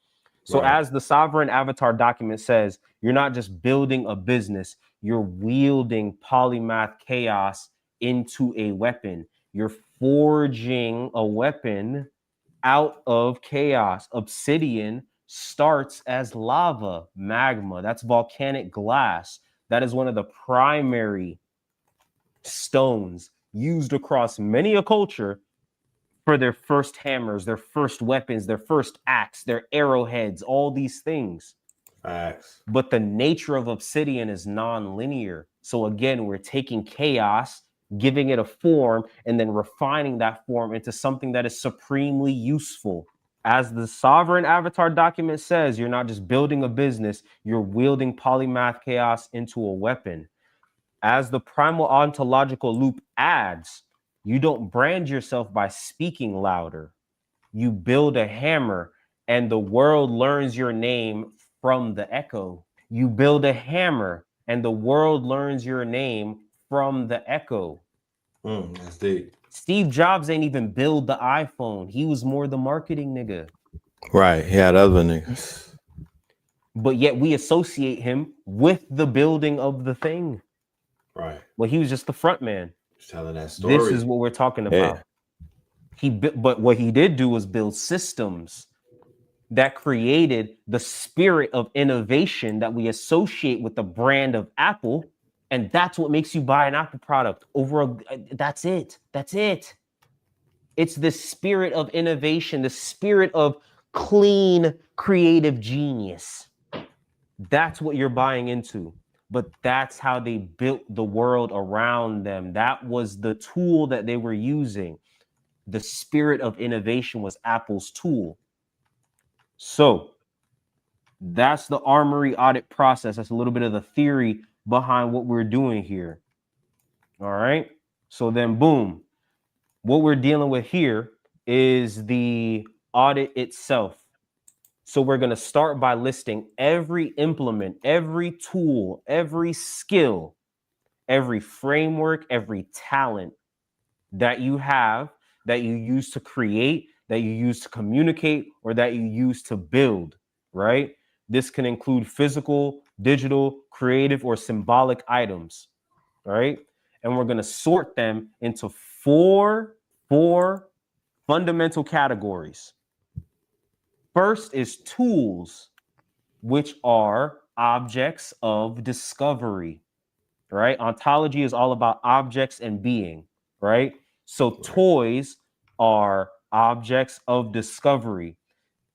So as the sovereign avatar document says, you're not just building a business, you're wielding polymath chaos into a weapon. You're forging a weapon out of chaos. Obsidian starts as lava, magma. That's volcanic glass. That is one of the primary stones used across many a culture for their first hammers, their first weapons, their first axe, their arrowheads, all these things. Facts. But the nature of obsidian is non-linear. So again, we're taking chaos, giving it a form, and then refining that form into something that is supremely useful. As the sovereign avatar document says, you're not just building a business, you're wielding polymath chaos into a weapon. As the primal ontological loop adds, you don't brand yourself by speaking louder. You build a hammer and the world learns your name from the echo. You build a hammer, and the world learns your name from the echo. That's deep. Steve Jobs ain't even build the iPhone. He was more the marketing nigga. Right. He had other niggas. But yet we associate him with the building of the thing. Right. Well, he was just the front man. Just telling that story. This is what we're talking about. But what he did do was build systems that created the spirit of innovation that we associate with the brand of Apple. And that's what makes you buy an Apple product that's it. That's it. It's the spirit of innovation, the spirit of clean, creative genius. That's what you're buying into. But that's how they built the world around them. That was the tool that they were using. The spirit of innovation was Apple's tool. So that's the Armory audit process. That's a little bit of the theory behind what we're doing here. All right. So then, boom, what we're dealing with here is the audit itself. So we're going to start by listing every implement, every tool, every skill, every framework, every talent that you have, that you use to create, that you use to communicate, or that you use to build, right? This can include physical, digital, creative, or symbolic items, right? And we're going to sort them into four fundamental categories. First is tools, which are objects of discovery, right? Ontology is all about objects and being, right? So toys are objects of discovery.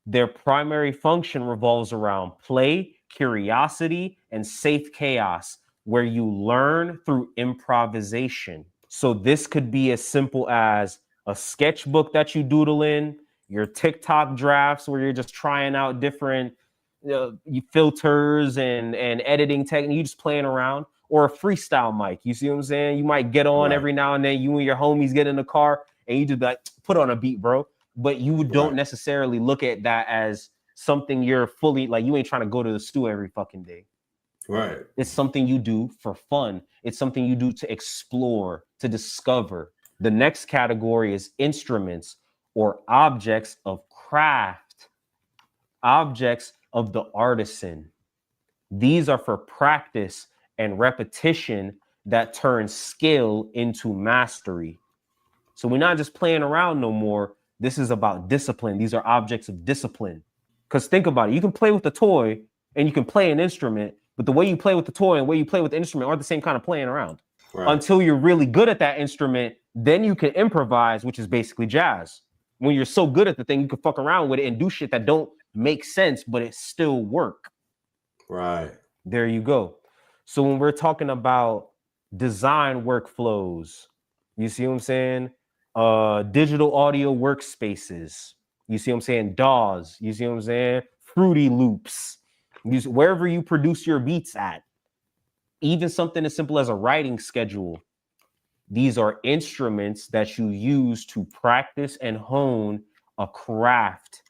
Their primary function revolves around play, curiosity, and safe chaos, where you learn through improvisation. So this could be as simple as a sketchbook that you doodle in, your TikTok drafts where you're just trying out different filters and editing techniques, you just playing around, or a freestyle mic. You see what I'm saying? You might get on every now and then, you and your homies get in the car and you just like, put on a beat, bro. But you don't necessarily look at that as something you're fully, like, you ain't trying to go to the stew every fucking day. Right. It's something you do for fun. It's something you do to explore, to discover. The next category is instruments or objects of craft, objects of the artisan. These are for practice and repetition that turn skill into mastery. So we're not just playing around no more. This is about discipline. These are objects of discipline. Because think about it. You can play with a toy and you can play an instrument, but the way you play with the toy and the way you play with the instrument aren't the same kind of playing around. Right. Until you're really good at that instrument, then you can improvise, which is basically jazz. When you're so good at the thing, you can fuck around with it and do shit that don't make sense, but it still work. Right. There you go. So when we're talking about design workflows, you see what I'm saying? Digital audio workspaces. You see what I'm saying? DAWs. You see what I'm saying? Fruity Loops. Wherever you produce your beats at. Even something as simple as a writing schedule. These are instruments that you use to practice and hone a craft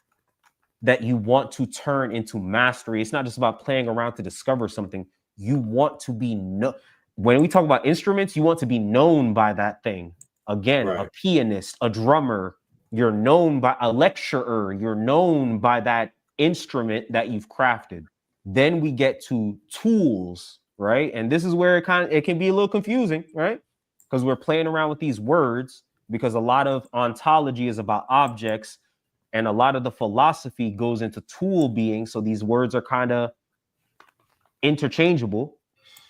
that you want to turn into mastery. It's not just about playing around to discover something. You want to be when we talk about instruments, you want to be known by that thing. Again, a pianist, a drummer, you're known by a lecturer, you're known by that instrument that you've crafted. Then we get to tools, right? And this is where it can be a little confusing, right? Because we're playing around with these words, because a lot of ontology is about objects and a lot of the philosophy goes into tool being. So these words are kind of interchangeable,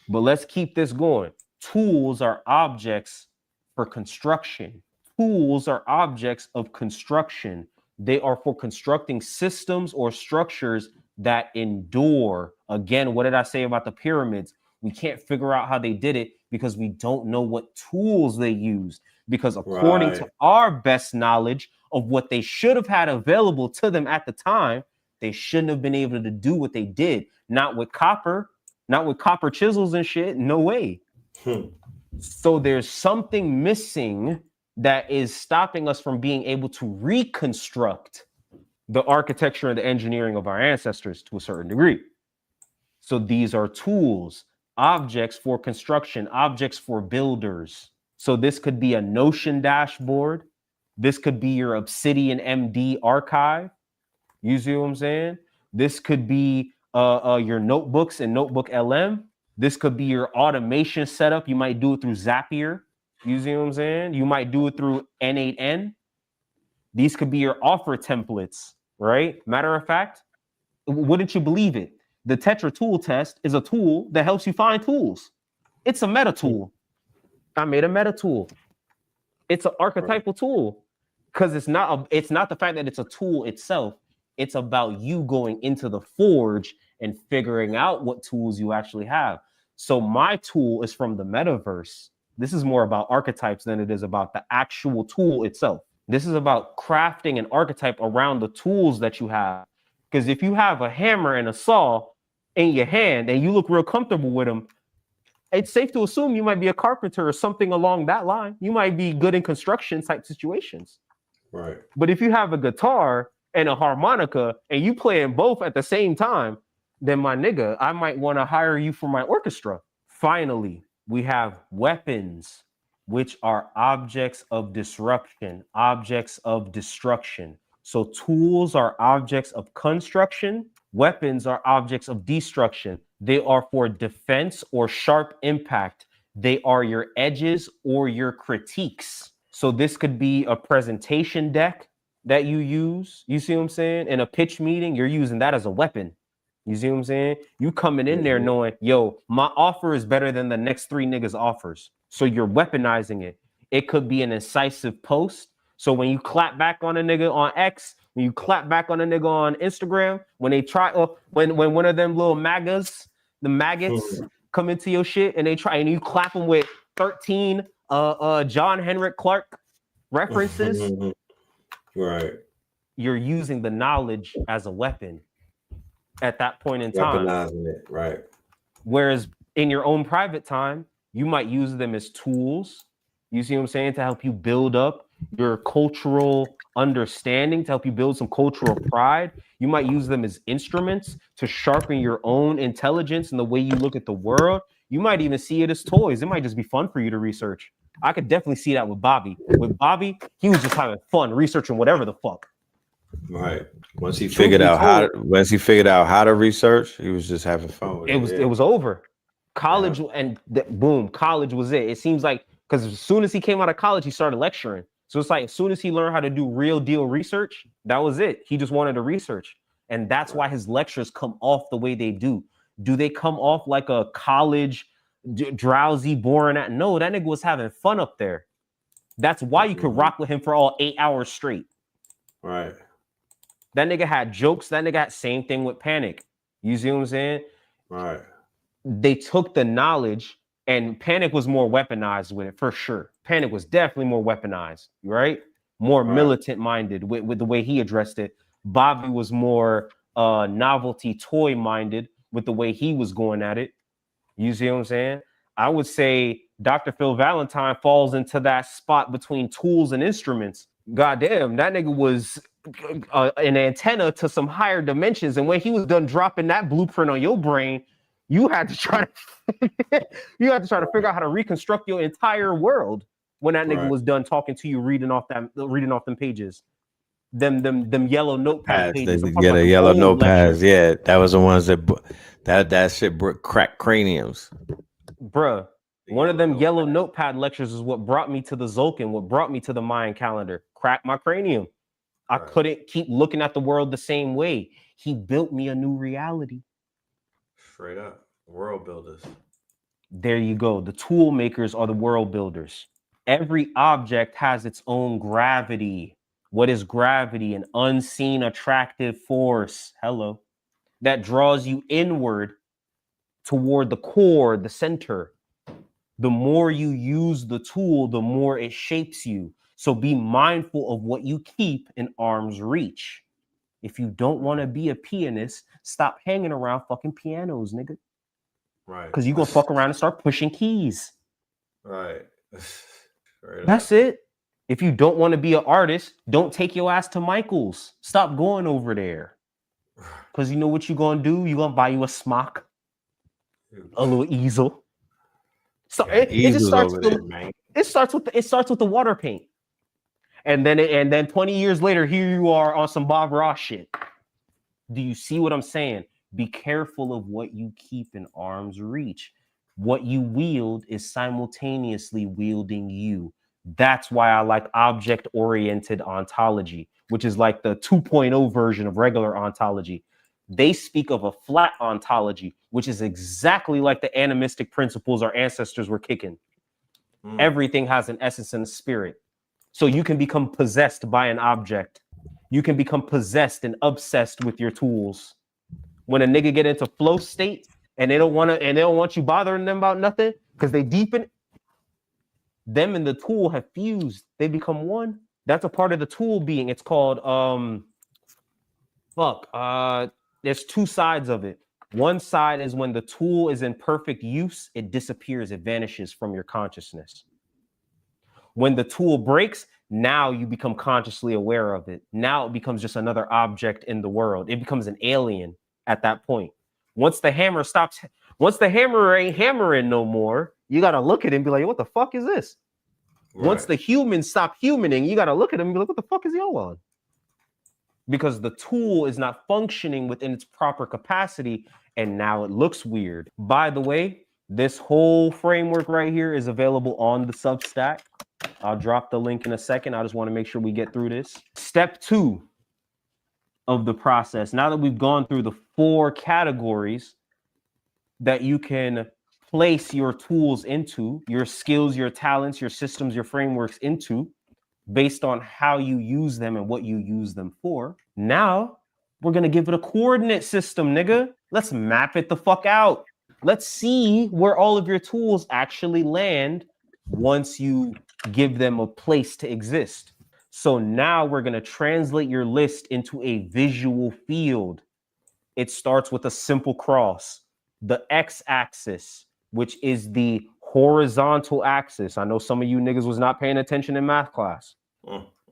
but let's keep this going. Tools are objects for construction. Tools are objects of construction. They are for constructing systems or structures that endure. Again, what did I say about the pyramids? We can't figure out how they did it because we don't know what tools they used. Because according to our best knowledge of what they should have had available to them at the time, they shouldn't have been able to do what they did. Not with copper chisels and shit. No way. So there's something missing that is stopping us from being able to reconstruct the architecture and the engineering of our ancestors to a certain degree. So these are tools, objects for construction, objects for builders. So this could be a Notion dashboard. This could be your Obsidian MD archive. You see what I'm saying? This could be your notebooks and Notebook LM. This could be your automation setup. You might do it through Zapier. You see what I'm saying? You might do it through N8N. These could be your offer templates, right? Matter of fact, wouldn't you believe it? The TetraTool test is a tool that helps you find tools. It's a meta tool. I made a meta tool. It's an archetypal tool because it's not the fact that it's a tool itself. It's about you going into the forge and figuring out what tools you actually have. So my tool is from the metaverse. This is more about archetypes than it is about the actual tool itself. This is about crafting an archetype around the tools that you have. Because if you have a hammer and a saw in your hand and you look real comfortable with them, it's safe to assume you might be a carpenter or something along that line. You might be good in construction type situations. Right. But if you have a guitar and a harmonica and you playing both at the same time, then my nigga, I might want to hire you for my orchestra. Finally, we have weapons, which are objects of disruption, objects of destruction. So tools are objects of construction. Weapons are objects of destruction. They are for defense or sharp impact. They are your edges or your critiques. So this could be a presentation deck that you use. You see what I'm saying? In a pitch meeting, you're using that as a weapon. You see what I'm saying? You coming in there knowing, yo, my offer is better than the next 3 niggas' offers. So you're weaponizing it. It could be an incisive post. So when you clap back on a nigga on X, when you clap back on a nigga on Instagram, when they try, when one of them little maggots, the maggots come into your shit and they try and you clap them with 13 John Henrik Clark references, right? You're using the knowledge as a weapon at that point in time. Weaponizing it, right? Whereas in your own private time, you might use them as tools. You see what I'm saying? To help you build up your cultural understanding, to help you build some cultural pride. You might use them as instruments to sharpen your own intelligence and the way you look at the world. You might even see it as toys. It might just be fun for you to research. I could definitely see that with Bobby. With Bobby, he was just having fun researching whatever the fuck. Right. Once he figured out how to research, he was just having fun with it. It was over. College and boom, college was it. It seems like because as soon as he came out of college, he started lecturing. So it's like as soon as he learned how to do real deal research, that was it. He just wanted to research. And that's why his lectures come off the way they do. Do they come off like a college drowsy, boring? No, that nigga was having fun up there. That's why you could rock with him for all 8 hours straight. Right. That nigga had jokes. That nigga had same thing with Panic. You see what I'm saying? Right. They took the knowledge and Panic was more weaponized with it for sure. Panic was definitely more weaponized, right? More militant minded with the way he addressed it. Bobby was more novelty toy minded with the way he was going at it. You see what I'm saying? I would say Dr. Phil Valentine falls into that spot between tools and instruments. Goddamn, that nigga was an antenna to some higher dimensions. And when he was done dropping that blueprint on your brain, you had to try to figure out how to reconstruct your entire world when that nigga was done talking to you, reading off them pages. Them yellow notepad pages. The yellow notepads. Yeah, that was the ones that shit cracked craniums. Bruh, one of them yellow notepad lectures is what brought me to the Zolkin, what brought me to the Mayan calendar. Cracked my cranium. I couldn't keep looking at the world the same way. He built me a new reality. Straight up. World builders. There you go. The tool makers are the world builders. Every object has its own gravity. What is gravity? An unseen attractive force. Hello. That draws you inward toward the core, the center. The more you use the tool, the more it shapes you. So be mindful of what you keep in arm's reach. If you don't want to be a pianist, stop hanging around fucking pianos, nigga. Right. Because you're going to fuck around and start pushing keys. Right. That's it. If you don't want to be an artist, don't take your ass to Michael's. Stop going over there. Because you know what you're going to do? You're going to buy you a smock, a little easel. So it just Easels starts over with there, man. it starts with the water paint. And then 20 years later, here you are on some Bob Ross shit. Do you see what I'm saying? Be careful of what you keep in arm's reach. What you wield is simultaneously wielding you. That's why I like object-oriented ontology, which is like the 2.0 version of regular ontology. They speak of a flat ontology, which is exactly like the animistic principles our ancestors were kicking. Everything has an essence and a spirit. So you can become possessed by an object. You can become possessed and obsessed with your tools. When a nigga get into flow state and they don't want you bothering them about nothing because they deepen, them and the tool have fused. They become one. That's a part of the tool being. It's called there's two sides of it. One side is when the tool is in perfect use, it disappears, it vanishes from your consciousness. When the tool breaks, now you become consciously aware of it. Now it becomes just another object in the world. It becomes an alien at that point. Once the hammer ain't hammering no more, you got to look at it and be like, what the fuck is this? Right. Once the humans stop humaning, you got to look at them and be like, what the fuck is y'all on? Because the tool is not functioning within its proper capacity, and now it looks weird. By the way, this whole framework right here is available on the Substack. I'll drop the link in a second. I just want to make sure we get through this. Step 2 of the process. Now that we've gone through the 4 categories that you can place your tools into, your skills, your talents, your systems, your frameworks into, based on how you use them and what you use them for. Now we're going to give it a coordinate system, nigga. Let's map it the fuck out. Let's see where all of your tools actually land once you give them a place to exist. So now we're going to translate your list into a visual field. It starts with a simple cross. The x-axis, which is the horizontal axis. I know some of you niggas was not paying attention in math class.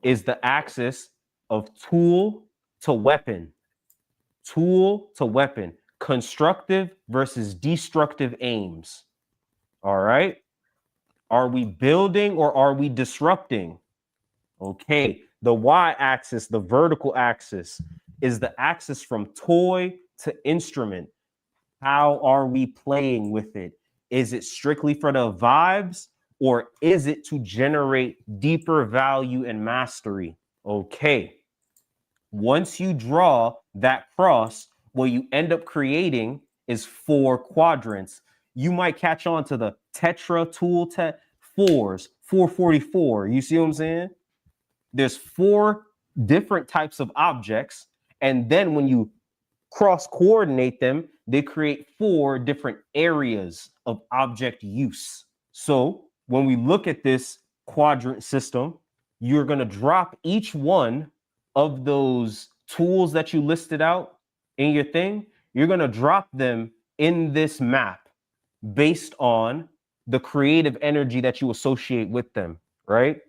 Is the axis of tool to weapon. Tool to weapon. Constructive versus destructive aims. All right? Are we building or are we disrupting? Okay, the y-axis, the vertical axis, is the axis from toy to instrument. How are we playing with it? Is it strictly for the vibes, or is it to generate deeper value and mastery? Okay, once you draw that cross, what you end up creating is 4 quadrants. You might catch on to the TetraTool 4s, 444. You see what I'm saying? There's 4 different types of objects, and then when you cross coordinate them, they create 4 different areas of object use. So when we look at this quadrant system, you're going to drop each one of those tools that you listed out in your thing. You're going to drop them in this map based on the creative energy that you associate with them, right?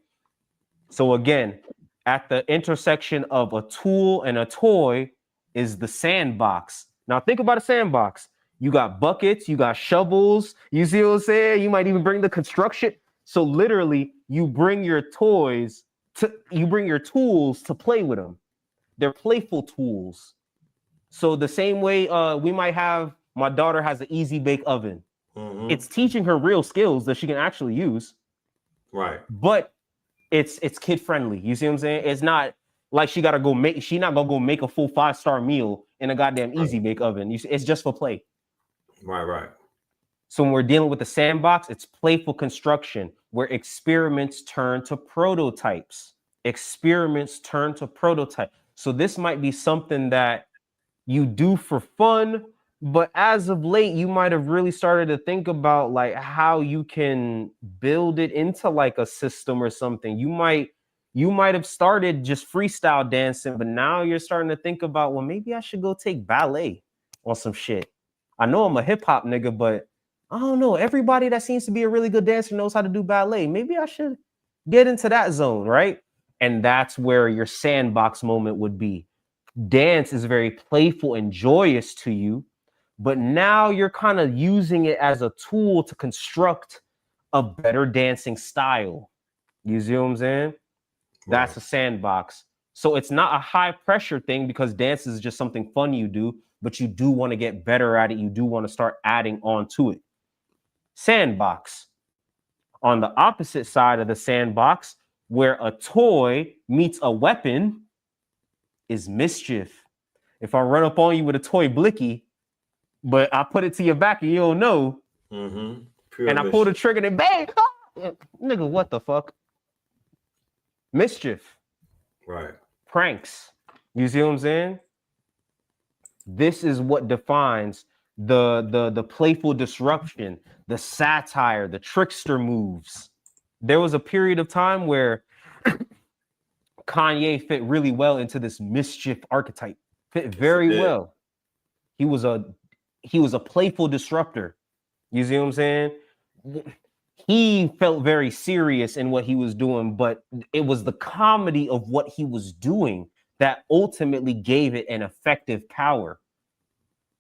So again, at the intersection of a tool and a toy is the sandbox. Now think about a sandbox. You got buckets, you got shovels, you see what I'm saying? You might even bring the construction. So literally, you bring your tools to play with them. They're playful tools. So the same way we might have, my daughter has an easy bake oven. Mm-hmm. It's teaching her real skills that she can actually use. Right. But it's kid friendly. You see what I'm saying? It's not like she's not gonna go make a full 5-star meal in a goddamn easy bake oven. It's just for play. Right. So when we're dealing with the sandbox, it's playful construction where experiments turn to prototypes. So this might be something that you do for fun, but as of late, you might have really started to think about like how you can build it into like a system or something. You might have started just freestyle dancing, but now you're starting to think about, well, maybe I should go take ballet on some shit. I know I'm a hip hop nigga, but I don't know. Everybody that seems to be a really good dancer knows how to do ballet. Maybe I should Get into that zone, right? And that's where your sandbox moment would be. Dance is very playful and joyous to you, but now you're kind of using it as a tool to construct a better dancing style. You see what I'm saying? Right. That's a sandbox. So it's not a high pressure thing because dance is just something fun you do, but you do want to get better at it. You do want to start adding on to it. Sandbox. On the opposite side of the sandbox, where a toy meets a weapon, is mischief. If I run up on you with a toy blicky, but I put it to your back and you don't know, Mm-hmm. Pure and I pull the mischief. trigger and bang, nigga, what the fuck? Mischief, Right. pranks. You see what I'm saying? This is what defines the playful disruption, the satire, the trickster moves. There was a period of time where Kanye fit really well into this mischief archetype. Fit Yes, it very did. well. He was a he was a playful disruptor. You see what I'm saying? He felt very serious in what he was doing, but it was the comedy of what he was doing that ultimately gave it an effective power.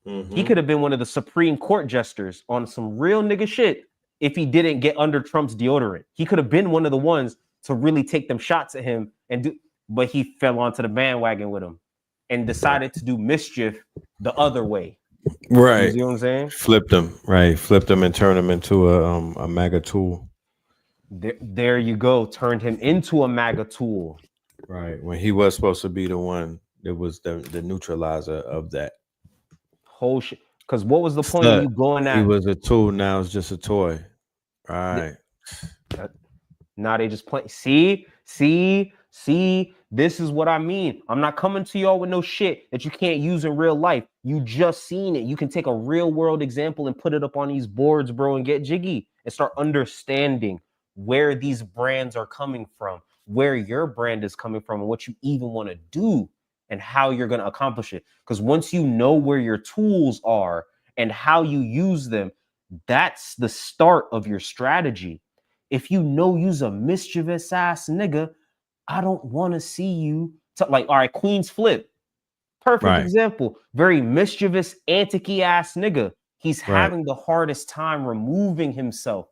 He Mm-hmm. could have been one of the Supreme Court jesters on some real nigga shit if he didn't get under Trump's deodorant. He could have been one of the ones to really take them shots at him and do, but he fell onto the bandwagon with him and decided to do mischief the other way. You Right. see what I'm saying? Flipped them. Right. Flipped them and turned them into a MAGA tool. There you go. Turned him into a MAGA tool. Right. When he was supposed to be the one that was the neutralizer of that. Whole shit. Because what was the point of Slut. you going He at? was a tool. Now it's just a toy. Right. Now they just play. See. This is what I mean. I'm not coming to y'all with no shit that you can't use in real life. You just seen it. You can take a real world example and put it up on these boards, bro, and get jiggy and start understanding where these brands are coming from, where your brand is coming from, and what you even want to do and how you're going to accomplish it. Because once you know where your tools are and how you use them, that's the start of your strategy. If you know you's a mischievous ass nigga, I don't want to see you. Like, all right, Queen's Flip, perfect Right. example. Very mischievous, anticky ass nigga. He's Right. having the hardest time removing himself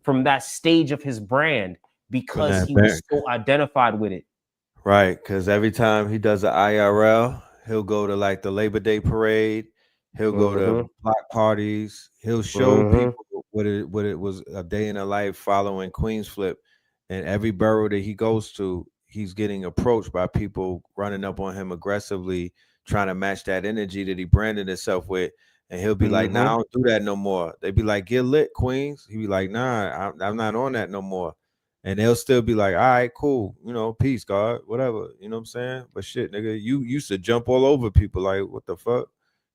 from that stage of his brand From because that he back. was so identified with it. Right. Because every time he does an IRL, he'll go to like the Labor Day parade. He'll go to Mm-hmm. block parties. He'll show Mm-hmm. people what it was a day in a life following Queens Flip. And every borough that he goes to, he's getting approached by people running up on him aggressively, trying to match that energy that he branded himself with. And he'll be like, "Nah, I Mm-hmm. don't do that no more." They be like, "Get lit, Queens." He be like, "Nah, I'm not on that no more." And they'll still be like, "All right, cool, peace, God, whatever." You know what I'm saying? But shit, nigga, you used to jump all over people. Like, what the fuck?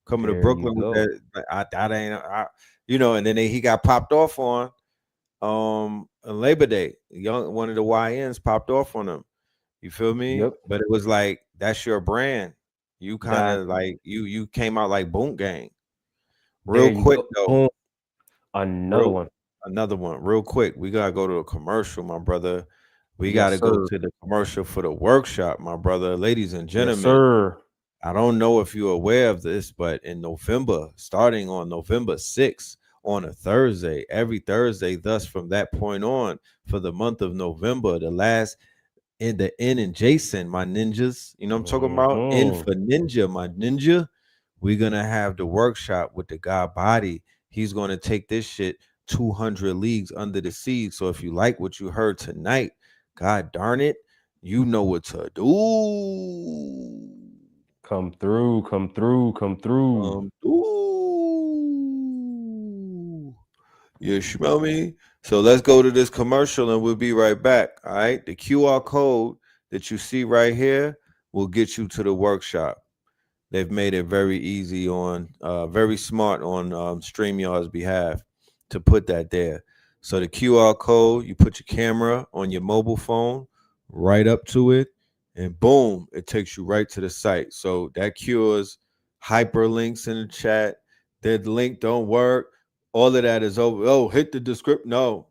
Coming to There you Brooklyn with go. that, like, that ain't, and then he got popped off on Labor Day. Young one of the YNs popped off on him. You feel me? Yep. But it was like that's your brand. You kind That of like you came out like Boom Gang. there Real you quick go. though, Boom. Another real one. another one, real quick. We gotta go to a commercial, my brother. We Yes, gotta go sir. to the commercial for the workshop, my brother. Ladies and Yes, gentlemen, sir. I don't know if you're aware of this, but in November, starting on November 6th, on a Thursday, every Thursday, thus from that point on, for the month of November, the last in the N and Jason, my ninjas. You know what I'm talking about? N Mm-hmm. for ninja, my ninja. We're gonna have the workshop with the guy body. He's gonna take this shit 200 leagues under the sea. So if you like what you heard tonight, god darn it, you know what to do. Come through. Come through. Come through. Ooh. You smell me? So let's go to this commercial and we'll be right back. All right. The QR code that you see right here will get you to the workshop. They've made it very easy very smart on StreamYard's behalf to put that there. So the QR code, you put your camera on your mobile phone right up to it, and boom, it takes you right to the site. So that cures hyperlinks in the chat. That link don't work. All of that is over. Oh, hit the description. No,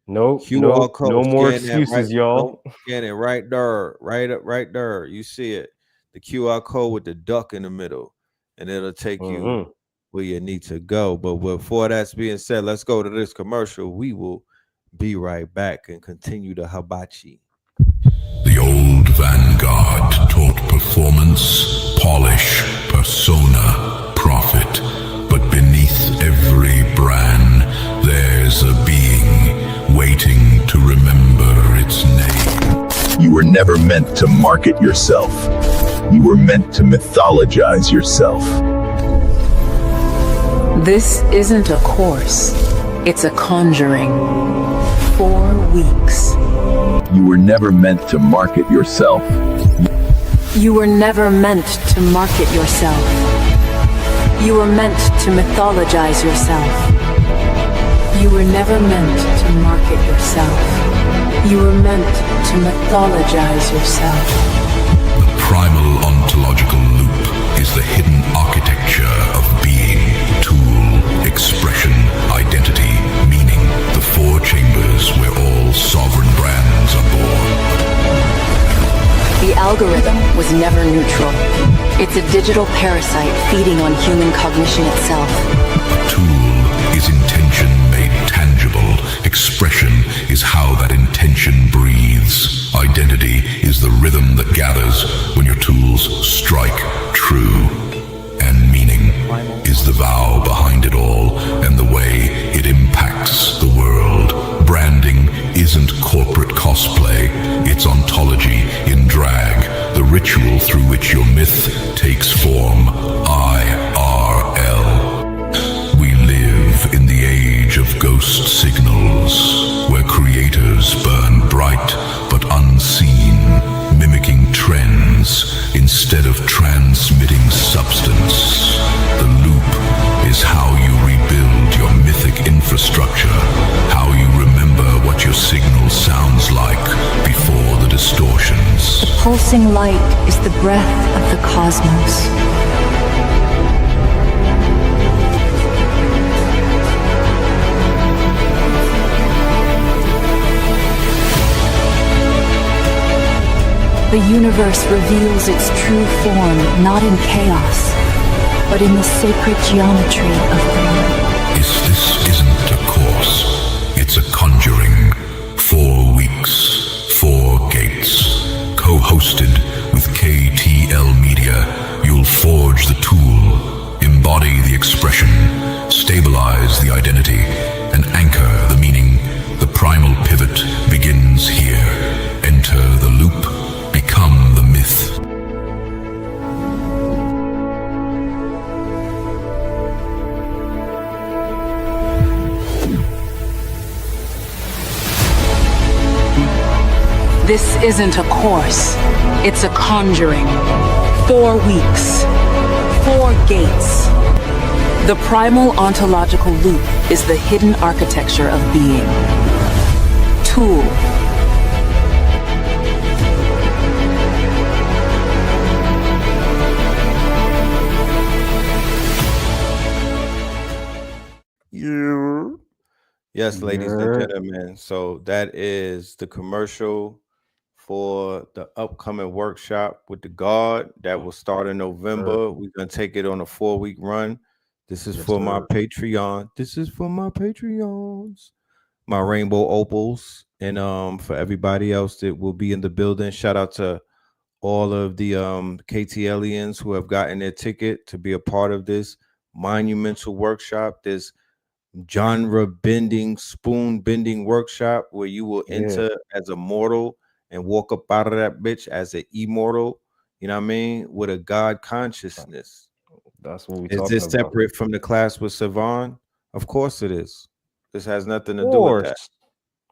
Nope, QR nope, code. no more Scan that right. excuses, Nope. y'all. Scan it right there, right up, right there. You see it. The QR code with the duck in the middle, and it'll take you Hmm. where you need to go. But before that's being said, let's go to this commercial. We will be right back and continue the hibachi. The old vanguard taught performance, polish, persona, profit. But beneath every brand, there's a being waiting to remember its name. You were never meant to market yourself. You were meant to mythologize yourself. This isn't a course, it's a conjuring. 4 weeks. You were never meant to market yourself. You were never meant to market yourself. You were meant to mythologize yourself. You were never meant to market yourself. You were meant to mythologize yourself. The primal ontological loop is the hidden architecture of being, tool, expression, identity, meaning, the 4 chambers where all sovereign brands are born. The algorithm was never neutral. It's a digital parasite feeding on human cognition itself. A tool is intention made tangible. Expression is how that intention breathes. Identity is the rhythm that gathers when your tools strike true. And meaning is the vow behind it all and the way it impacts the world. Branding isn't corporate cosplay, it's ontology in drag, the ritual through which your myth takes form. IRL. We live in the age of ghost signals, where creators burn bright but unseen, mimicking trends instead of transmitting substance. The loop is how you rebuild your mythic infrastructure, how you remember what your signal sounds like before the distortions. The pulsing light is the breath of the cosmos. The universe reveals its true form not in chaos, but in the sacred geometry of being. This isn't a course, it's a conjuring. 4 weeks, 4 gates. Co-hosted with KTL Media, you'll forge the tool, embody the expression, stabilize the identity, and anchor the meaning. The primal pivot begins here. Enter the loop, become the myth. This isn't a course, it's a conjuring. 4 weeks, 4 gates. The primal ontological loop is the hidden architecture of being. Tool. Yes, ladies and Yeah. gentlemen. So that is the commercial for the upcoming workshop with the guard that will start in November. We're gonna take it on a 4-week run. This is Yes, for my sir. Patreon. This is for my Patreons, my rainbow opals, and for everybody else that will be in the building. Shout out to all of the KTLians who have gotten their ticket to be a part of this monumental workshop. This genre bending, spoon bending workshop where you will Yeah. enter as a mortal and walk up out of that bitch as an immortal, you know what I mean, with a God consciousness. That's what we Is talking this about. separate from the class with Savon? Of course it is. This has nothing to Of do with that. course.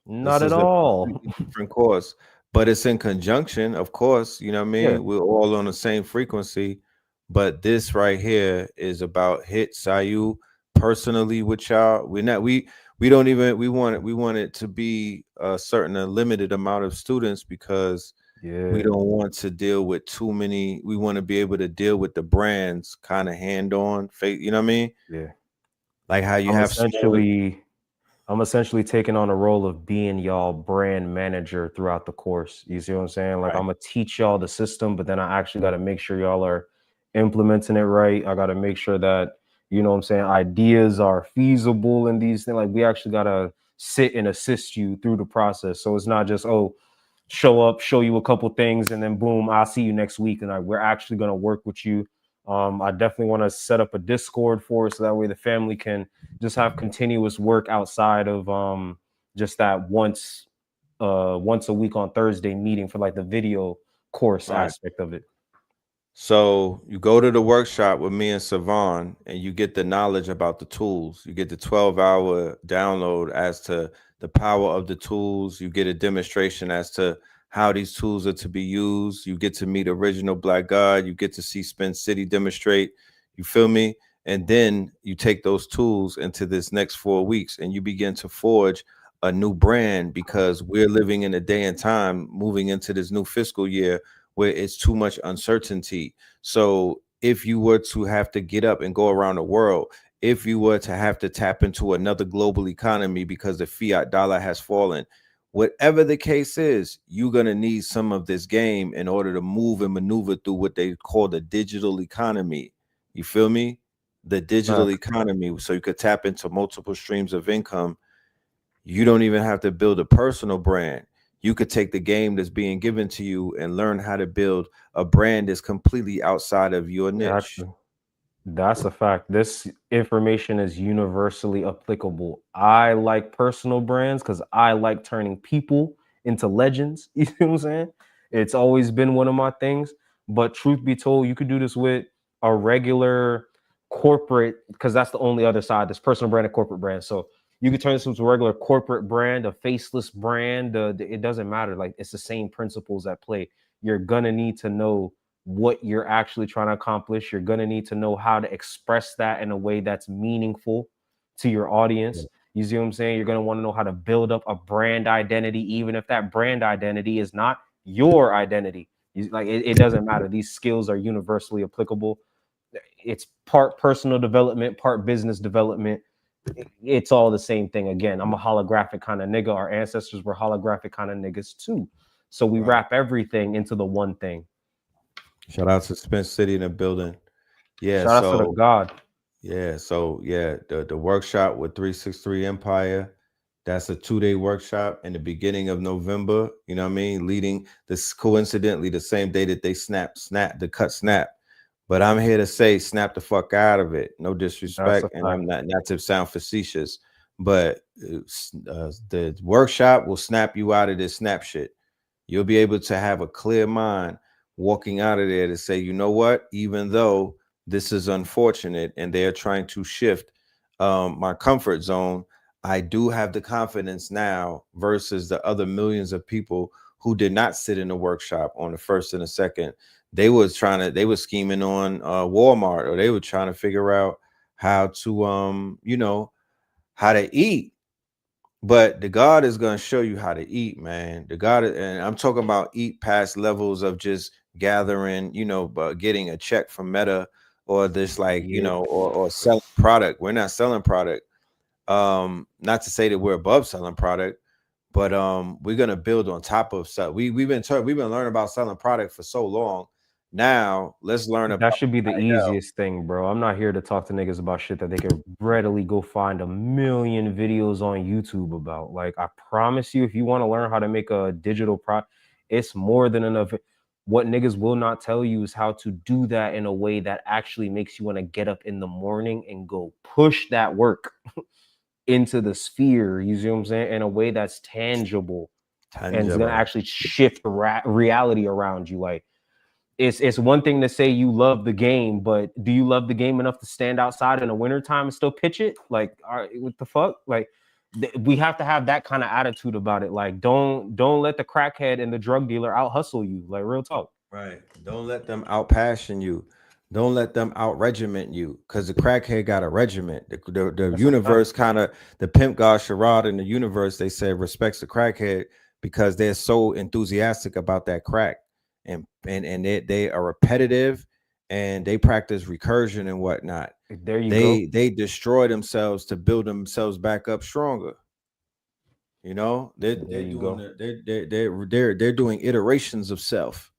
Not This at is a all. completely different course, but it's in conjunction, of course. You know what I Yeah. mean? We're all on the same frequency, but this right here is about hit Sayu personally with y'all. We're not we don't even we want it to be a limited amount of students because we Yeah. don't want to deal with too many. We want to be able to deal with the brands kind of hand on face. You know what I mean? Yeah. Like how you I'm have smaller. essentially I'm essentially taking on a role of being y'all brand manager throughout the course. You see what I'm saying? Like Right. I'm gonna teach y'all the system, but then I actually got to make sure y'all are implementing it right. I got to make sure that you know what I'm saying ideas are feasible in these things. Like we actually got to sit and assist you through the process. So it's not just show up, show you a couple things, and then boom, I'll see you next week. And we're actually gonna work with you. I definitely want to set up a Discord for us so that way the family can just have continuous work outside of just that once a week on Thursday meeting for like the video course Right. aspect of it. So you go to the workshop with me and Savon, and you get the knowledge about the tools. You get the 12-hour download as to the power of the tools. You get a demonstration as to how these tools are to be used. You get to meet original Black God. You get to see Spin City demonstrate. You feel me? And then you take those tools into this next 4 weeks and you begin to forge a new brand, because we're living in a day and time moving into this new fiscal year where it's too much uncertainty. So if you were to have to get up and go around the world, if you were to have to tap into another global economy because the fiat dollar has fallen, whatever the case is, you're going to need some of this game in order to move and maneuver through what they call the digital economy. You feel me? The digital Facts. economy. So you could tap into multiple streams of income. You don't even have to build a personal brand. You could take the game that's being given to you and learn how to build a brand that's completely outside of your niche. Actually, that's a fact. This information is universally applicable. I like personal brands because I like turning people into legends. You know what I'm saying? It's always been one of my things. But truth be told, you could do this with a regular corporate, because that's the only other side. This personal brand and corporate brand. So you could turn this into a regular corporate brand, a faceless brand. It doesn't matter. Like it's the same principles at play. You're gonna need to know what you're actually trying to accomplish. You're going to need to know how to express that in a way that's meaningful to your audience. You see what I'm saying? You're going to want to know how to build up a brand identity, even if that brand identity is not your identity. It doesn't matter. These skills are universally applicable. It's part personal development, part business development. It's all the same thing. Again, I'm a holographic kind of nigga. Our ancestors were holographic kind of niggas too. So we Right. wrap everything into the one thing. Shout out to Spence City in the building. Yeah, Shout out to the so God. the workshop with 363 Empire. That's a 2-day workshop in the beginning of November. You know what I mean? Leading this coincidentally the same day that they snap the cut snap. But I'm here to say snap the fuck out of it. No That's a disrespect, and fact. I'm not to sound facetious, but the workshop will snap you out of this snap shit. You'll be able to have a clear mind walking out of there to say, you know what, even though this is unfortunate and they're trying to shift my comfort zone, I do have the confidence now versus the other millions of people who did not sit in the workshop on the first and the second. They were scheming on Walmart, or they were trying to figure out how to how to eat. But the God is going to show you how to eat, man. And I'm talking about eat past levels of just gathering, but getting a check from Meta, or this like, Yeah. or selling product. We're not selling product. Not to say that we're above selling product, but we're gonna build on top of stuff. We've been learning about selling product for so long. Now let's learn That about should be the NIL. easiest thing, bro. I'm not here to talk to niggas about shit that they could readily go find a million videos on YouTube about. Like, I promise you, if you want to learn how to make a digital product, it's more than enough. What niggas will not tell you is how to do that in a way that actually makes you want to get up in the morning and go push that work into the sphere. You see what I'm saying? In a way that's tangible and it's gonna Tangible. actually shift reality around you. Like, it's one thing to say you love the game, but do you love the game enough to stand outside in the wintertime and still pitch it? Like, all right, what the fuck? Like, we have to have that kind of attitude about it. Like, don't let the crackhead and the drug dealer out hustle you. Like, real talk. Right. Don't let them out passion you. Don't let them out regiment you, because the crackhead got a regiment. The That's a fact. universe kind of, the pimp god Sherrod in the universe, they say respects the crackhead because they're so enthusiastic about that crack, and they are repetitive, and they practice recursion and whatnot. There you go. They destroy themselves to build themselves back up stronger. You know, they're There they're you doing go. they're doing iterations of self.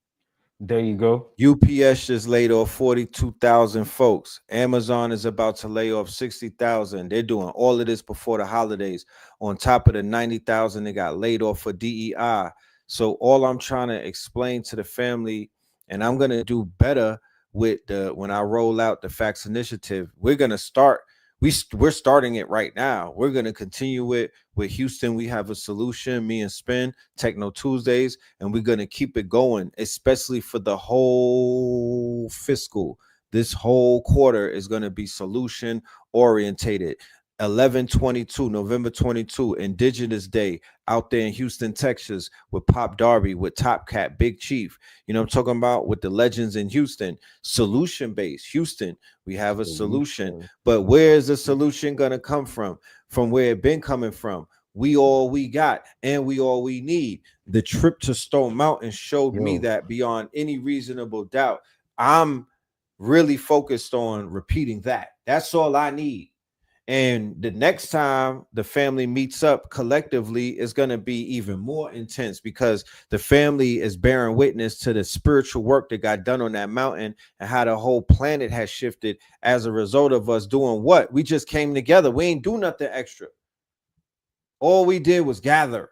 There you go. UPS just laid off 42,000 folks. Amazon is about to lay off 60,000. They're doing all of this before the holidays. On top of the 90,000 they got laid off for DEI. So all I'm trying to explain to the family, and I'm gonna do better with the when I roll out the Facts Initiative. We're gonna start. We're starting it right now. We're gonna continue it with Houston. We have a solution. Me and Spin Techno Tuesdays, and we're going to keep it going, especially for the whole fiscal. This whole quarter is going to be solution orientated. 11/22, November 22, Indigenous Day out there in Houston, Texas, with Pop Darby, with Top Cat, Big Chief. You know what I'm talking about? With the legends in Houston. Solution based. Houston, we have a solution. Solution. But where is the solution going to come from? From where it been coming from. We all we got and we all we need. The trip to Stone Mountain showed me Yo, that beyond any reasonable doubt. I'm really focused on repeating that. That's all I need. And the next time the family meets up collectively is going to be even more intense because the family is bearing witness to the spiritual work that got done on that mountain and how the whole planet has shifted as a result of us doing what? We just came together. We ain't do nothing extra. All we did was gather.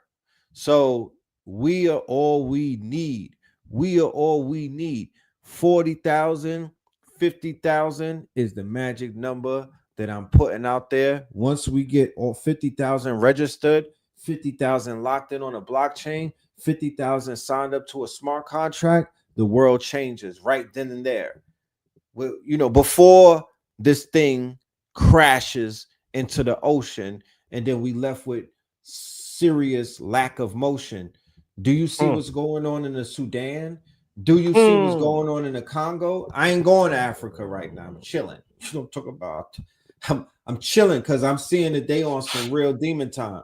So we are all we need. We are all we need. 40,000, 50,000 is the magic number that I'm putting out there. Once we get all 50,000 registered, 50,000 locked in on a blockchain, 50,000 signed up to a smart contract, the world changes right then and there. Well, you know, before this thing crashes into the ocean and then we left with serious lack of motion. Do you see what's going on in the Sudan? Do you see what's going on in the Congo? I ain't going to Africa right now. I'm chilling. You don't talk about. I'm chilling because I'm seeing that they on some real demon time.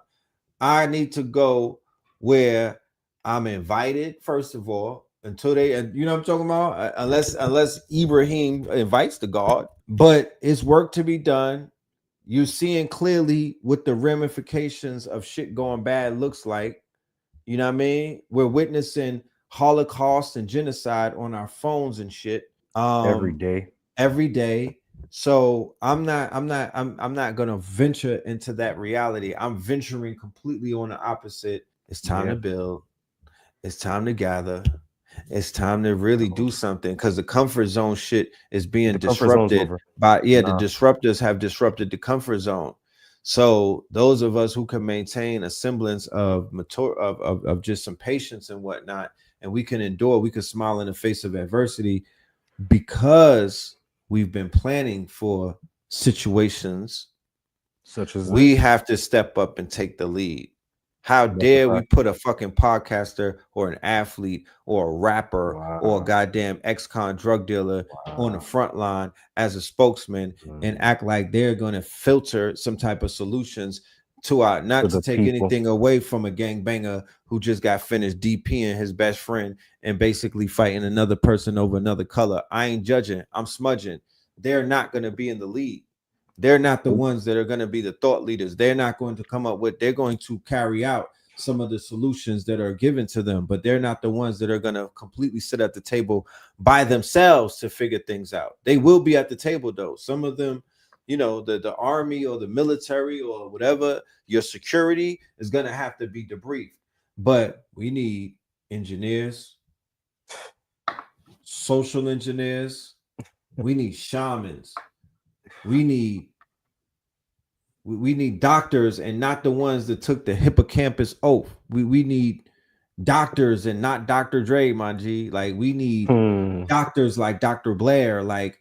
I need to go where I'm invited, first of all, until they, and you know what I'm talking about? Unless Ibrahim invites the God, but it's work to be done. You're seeing clearly what the ramifications of shit going bad looks like. You know what I mean? We're witnessing Holocaust and genocide on our phones and shit. every day. Every day. So I'm not gonna venture into that reality. I'm venturing completely on the opposite. It's time to build. It's time to gather. It's time to really do something because the comfort zone shit is being The comfort zone's disrupted over. by the Nah, disruptors have disrupted the comfort zone. So those of us who can maintain a semblance of of just some patience and whatnot, and we can endure, we can smile in the face of adversity because we've been planning for situations. such as We this. have to step up and take the lead. How That's a dare we fact. put a fucking podcaster or an athlete or a rapper or a Wow. goddamn ex-con drug dealer on the front line as a spokesman and act like they're going to filter some type of solutions to our, To not to the take people. anything away from a gangbanger who just got finished DPing his best friend and basically fighting another person over another color. I ain't judging. I'm smudging. They're not going to be in the lead. They're not the ones that are going to be the thought leaders. They're not going to come up with, they're going to carry out some of the solutions that are given to them, but they're not the ones that are going to completely sit at the table by themselves to figure things out. They will be at the table though. Some of them, you know, the army or the military or whatever, your security is going to have to be debriefed. But we need engineers, social engineers, we need shamans, we need doctors and not the ones that took the hippocampus oath. We need doctors and not Dr. Dre, my G. Like we need doctors like Dr. Blair, like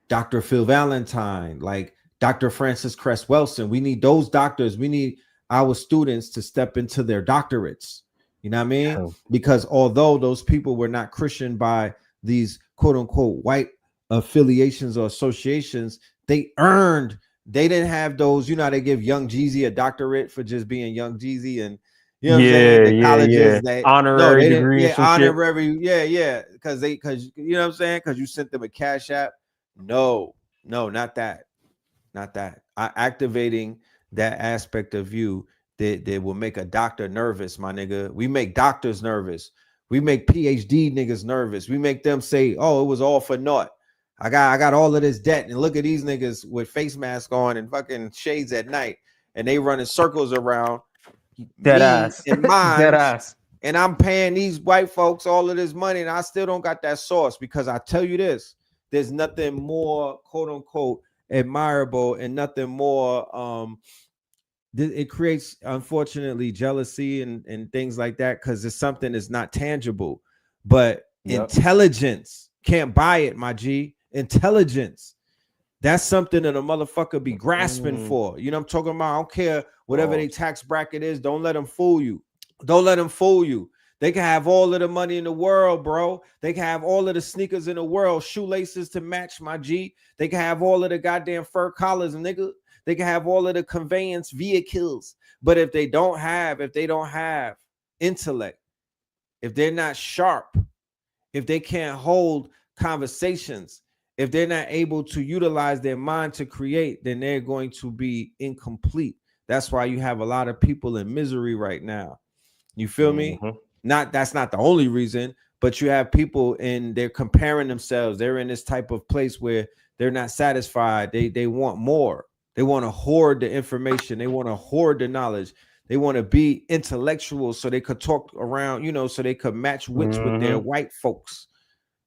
Dr. Phil Valentine, like Dr. Francis Cress Welsing. We need those doctors. We need our students to step into their doctorates. You know what I mean? Because although those people were not christened by these quote unquote white affiliations or associations, they didn't have those, you know how they give Young Jeezy a doctorate for just being Young Jeezy, and you know what I'm saying? The colleges that no, Honorary they didn't, degree and yeah, some shit. honorary, yeah, because you know what I'm saying? Because you sent them a cash app. No, not that. Not that. Activating that aspect of you that will make a doctor nervous, my nigga. We make doctors nervous. We make PhD niggas nervous. We make them say, "Oh, it was all for naught. I got all of this debt, and look at these niggas with face masks on and fucking shades at night, and they running circles around Dead me ass. and Dead mine, ass. and I'm paying these white folks all of this money, and I still don't got that sauce because I tell you this, there's nothing more quote unquote admirable and nothing more it creates unfortunately jealousy and things like that because it's something that's not tangible, but intelligence can't buy it, my G. Intelligence, that's something that a motherfucker be grasping for. You know what I'm talking about? I don't care whatever their tax bracket is. Don't let them fool you. Don't let them fool you. They can have all of the money in the world, bro. They can have all of the sneakers in the world, shoelaces to match, my G. They can have all of the goddamn fur collars, nigga. They can have all of the conveyance vehicles. But if they don't have intellect, if they're not sharp, if they can't hold conversations, if they're not able to utilize their mind to create, then they're going to be incomplete. That's why you have a lot of people in misery right now. You feel me? That's not the only reason, but you have people and they're comparing themselves. They're in this type of place where they're not satisfied. They want more. They want to hoard the information. They want to hoard the knowledge. They want to be intellectual so they could talk around, you know, so they could match wits with their white folks.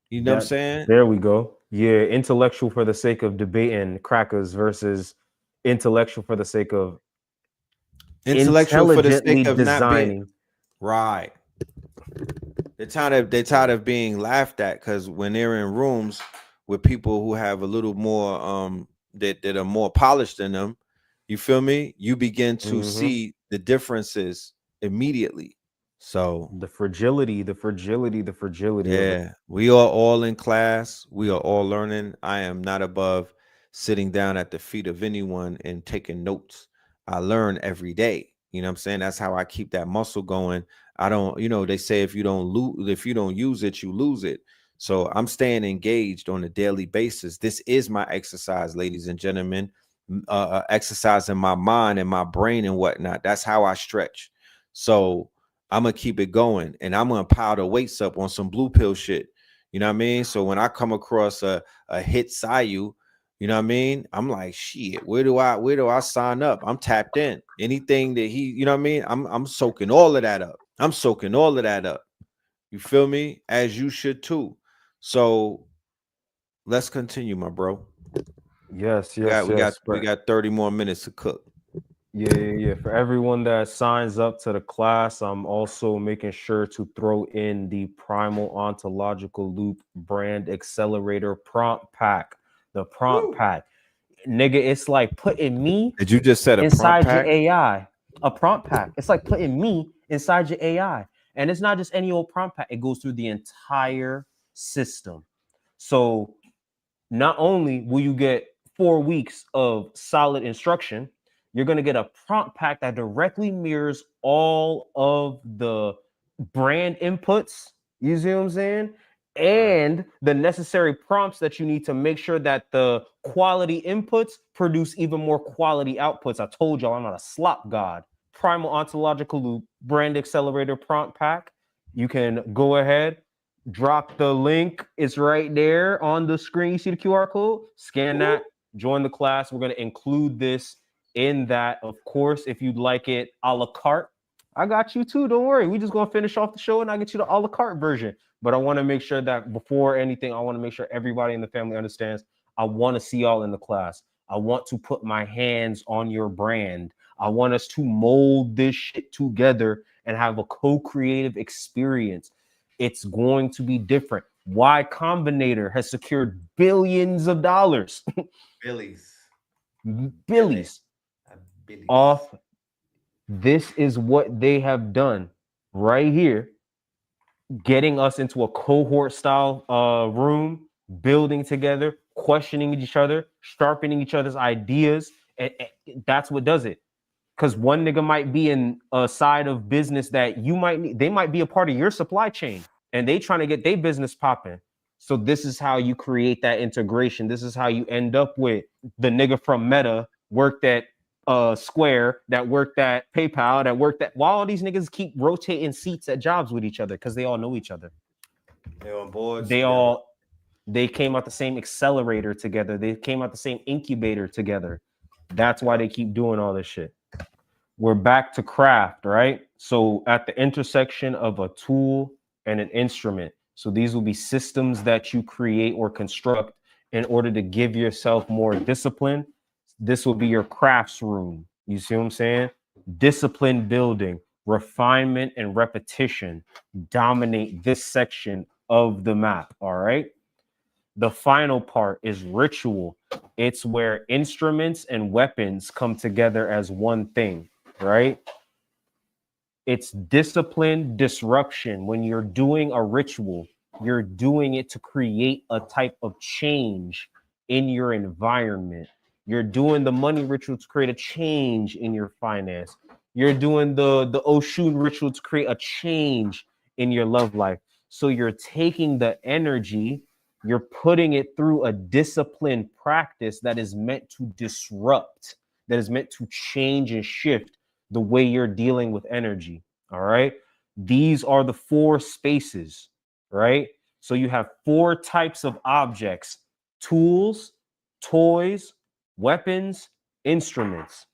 You know what I'm saying? There we go. Yeah, intellectual for the sake of debating crackers versus intellectual for the sake of intellectual for the sake of designing. Not being right. They're tired of being laughed at because when they're in rooms with people who have a little more that are more polished than them, you feel me? You begin to see the differences immediately. So the fragility. Yeah, we are all in class. We are all learning. I am not above sitting down at the feet of anyone and taking notes. I learn every day. You know what I'm saying? That's how I keep that muscle going. I don't, you know, they say if you don't use it, you lose it. So I'm staying engaged on a daily basis. This is my exercise, ladies and gentlemen. Exercising my mind and my brain and whatnot. That's how I stretch. So I'm gonna keep it going, and I'm gonna pile the weights up on some blue pill shit. You know what I mean? So when I come across a hit Sayu, you know what I mean? I'm like, shit, where do I sign up? I'm tapped in. Anything that he, you know what I mean? I'm soaking all of that up. You feel me? As you should too. So let's continue, my bro. Yes. We got 30 more minutes to cook. Yeah. For everyone that signs up to the class, I'm also making sure to throw in the Primal Ontological Loop Brand Accelerator Prompt Pack. The prompt pack. Nigga, it's like putting me Did you just set a inside prompt your pack? AI. A prompt pack. It's like putting me inside your AI. And it's not just any old prompt pack. It goes through the entire system. So not only will you get 4 weeks of solid instruction, you're going to get a prompt pack that directly mirrors all of the brand inputs. You see what I'm saying? And the necessary prompts that you need to make sure that the quality inputs produce even more quality outputs. I told y'all I'm not a slop god. Primal Ontological Loop Brand Accelerator Prompt Pack. You can go ahead, drop the link. It's right there on the screen. You see the QR code? Scan that, join the class. We're going to include this in that. Of course, if you'd like it a la carte, I got you too. Don't worry. We're just going to finish off the show and I'll get you the a la carte version. But I want to make sure that before anything, I want to make sure everybody in the family understands. I want to see y'all in the class. I want to put my hands on your brand. I want us to mold this shit together and have a co-creative experience. It's going to be different. Y Combinator has secured billions of dollars. Billies. Off. This is what they have done right here. Getting us into a cohort style room, building together, questioning each other, sharpening each other's ideas. And that's what does it. Because one nigga might be in a side of business that you might need. They might be a part of your supply chain and they trying to get their business popping. So this is how you create that integration. This is how you end up with the nigga from Meta worked at Square, that worked at PayPal, that worked at, why all these niggas keep rotating seats at jobs with each other? Because they all know each other. They're on board. They came out the same accelerator together. They came out the same incubator together. That's why they keep doing all this shit. We're back to craft, right? So at the intersection of a tool and an instrument. So these will be systems that you create or construct in order to give yourself more discipline. This will be your crafts room. You see what I'm saying? Discipline building, refinement, and repetition dominate this section of the map. All right. The final part is ritual. It's where instruments and weapons come together as one thing, right? It's discipline, disruption. When you're doing a ritual, you're doing it to create a type of change in your environment. You're doing the money ritual to create a change in your finance. You're doing the Oshun ritual to create a change in your love life. So you're taking the energy, you're putting it through a disciplined practice that is meant to disrupt, that is meant to change and shift the way you're dealing with energy. All right. These are the 4 spaces, right? So you have 4 types of objects: tools, toys, weapons, instruments.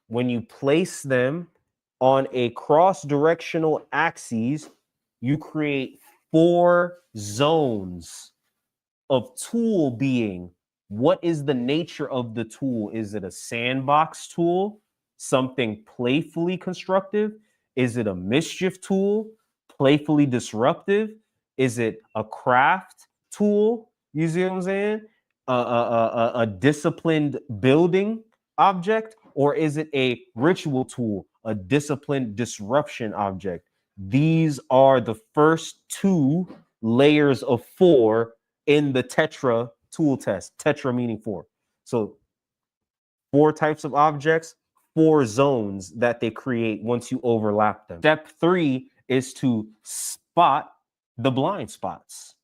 When you place them on a cross-directional axis, you create 4 zones of tool being. What is the nature of the tool? Is it a sandbox tool? Something playfully constructive? Is it a mischief tool? Playfully disruptive? Is it a craft tool? You see what I'm saying? A disciplined building object? Or is it a ritual tool, a disciplined disruption object? These are the first 2 layers of 4 in the Tetra tool test. Tetra meaning 4. So 4 types of objects, 4 zones that they create once you overlap them. Step 3 is to spot the blind spots.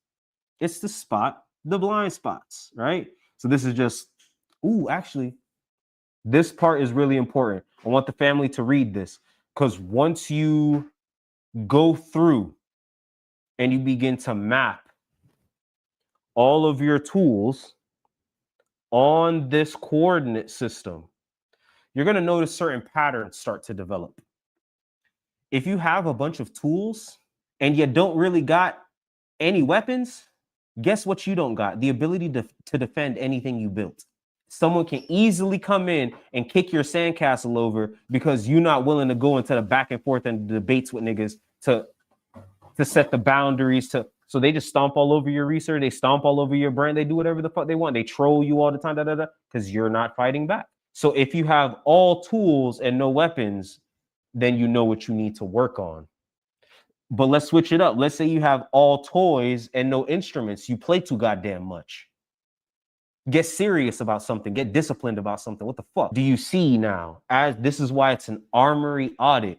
It's to spot the blind spots, right? So this is just, actually, this part is really important. I want the family to read this, because once you go through and you begin to map all of your tools on this coordinate system, you're going to notice certain patterns start to develop. If you have a bunch of tools and you don't really got any weapons, guess what you don't got? The ability to defend anything you built. Someone can easily come in and kick your sandcastle over because you're not willing to go into the back and forth and debates with niggas to set the boundaries. So they just stomp all over your research. They stomp all over your brand. They do whatever the fuck they want. They troll you all the time, because you're not fighting back. So if you have all tools and no weapons, then you know what you need to work on. But let's switch it up. Let's say you have all toys and no instruments. You play too goddamn much. Get serious about something. Get disciplined about something. What the fuck do you see now? As this is why it's an armory audit.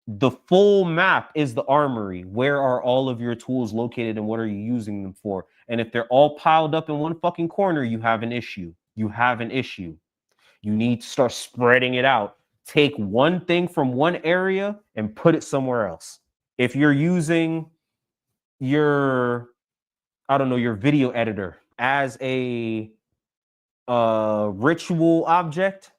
The full map is the armory. Where are all of your tools located and what are you using them for? And if they're all piled up in one fucking corner, you have an issue. You have an issue. You need to start spreading it out. Take one thing from one area and put it somewhere else. If you're using your video editor as a ritual object,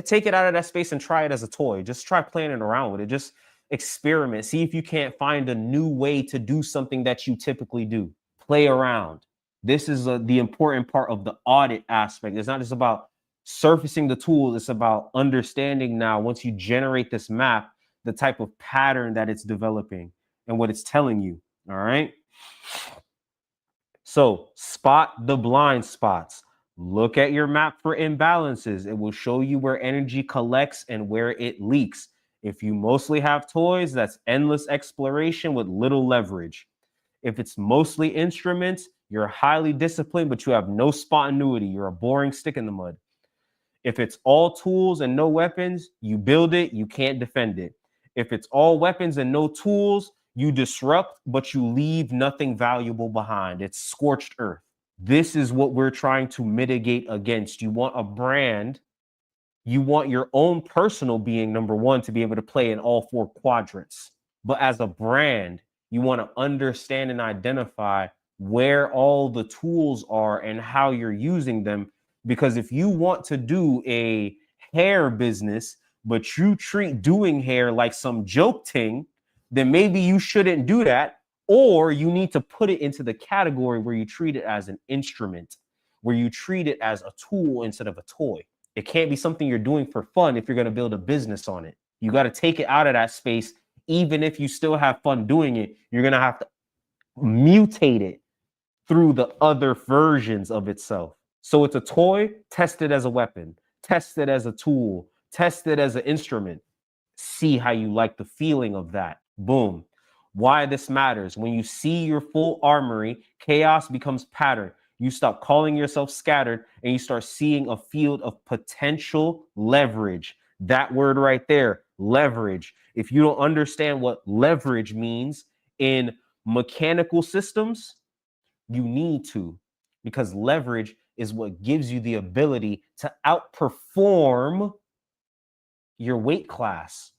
take it out of that space and try it as a toy. Just try playing it around with it. Just experiment. See if you can't find a new way to do something that you typically do. Play around. This is the important part of the audit aspect. It's not just about surfacing the tools. It's about understanding now, once you generate this map, the type of pattern that it's developing and what it's telling you. All right. So spot the blind spots. Look at your map for imbalances. It will show you where energy collects and where it leaks. If you mostly have toys, that's endless exploration with little leverage. If it's mostly instruments, you're highly disciplined, but you have no spontaneity. You're a boring stick in the mud. If it's all tools and no weapons, you build it, you can't defend it. If it's all weapons and no tools, you disrupt, but you leave nothing valuable behind. It's scorched earth. This is what we're trying to mitigate against. You want a brand You want your own personal being, number one, to be able to play in all four quadrants. But as a brand, you want to understand and identify where all the tools are and how you're using them. Because if you want to do a hair business, but you treat doing hair like some joke thing, then maybe you shouldn't do that. Or you need to put it into the category where you treat it as an instrument, where you treat it as a tool instead of a toy. It can't be something you're doing for fun if you're going to build a business on it. You got to take it out of that space. Even if you still have fun doing it, you're going to have to mutate it through the other versions of itself. So it's a toy, test it as a weapon, test it as a tool, test it as an instrument. See how you like the feeling of that. Boom. Why this matters. When you see your full armory, chaos becomes pattern. You stop calling yourself scattered and you start seeing a field of potential leverage. That word right there, leverage. If you don't understand what leverage means in mechanical systems, you need to, because leverage is what gives you the ability to outperform your weight class.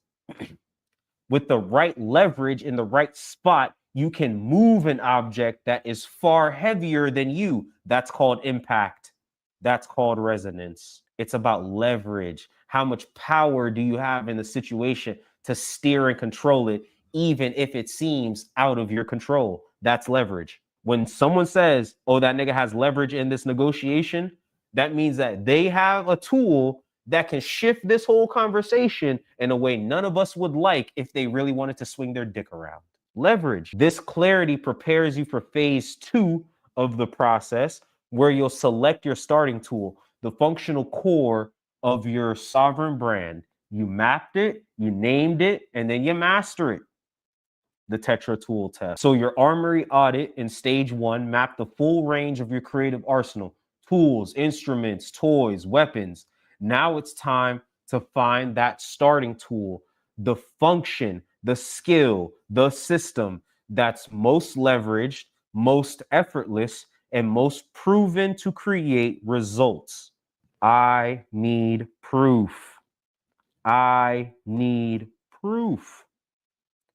With the right leverage in the right spot, you can move an object that is far heavier than you. That's called impact. That's called resonance. It's about leverage. How much power do you have in the situation to steer and control it, even if it seems out of your control? That's leverage. When someone says, oh, that nigga has leverage in this negotiation, that means that they have a tool that can shift this whole conversation in a way none of us would like if they really wanted to swing their dick around. Leverage. This clarity prepares you for phase 2 of the process, where you'll select your starting tool, the functional core of your sovereign brand. You mapped it, you named it, and then you master it. The TetraTool test. So your armory audit in stage 1 mapped the full range of your creative arsenal: tools, instruments, toys, weapons. Now it's time to find that starting tool, the function, the skill, the system that's most leveraged, most effortless, and most proven to create results. I need proof. I need proof.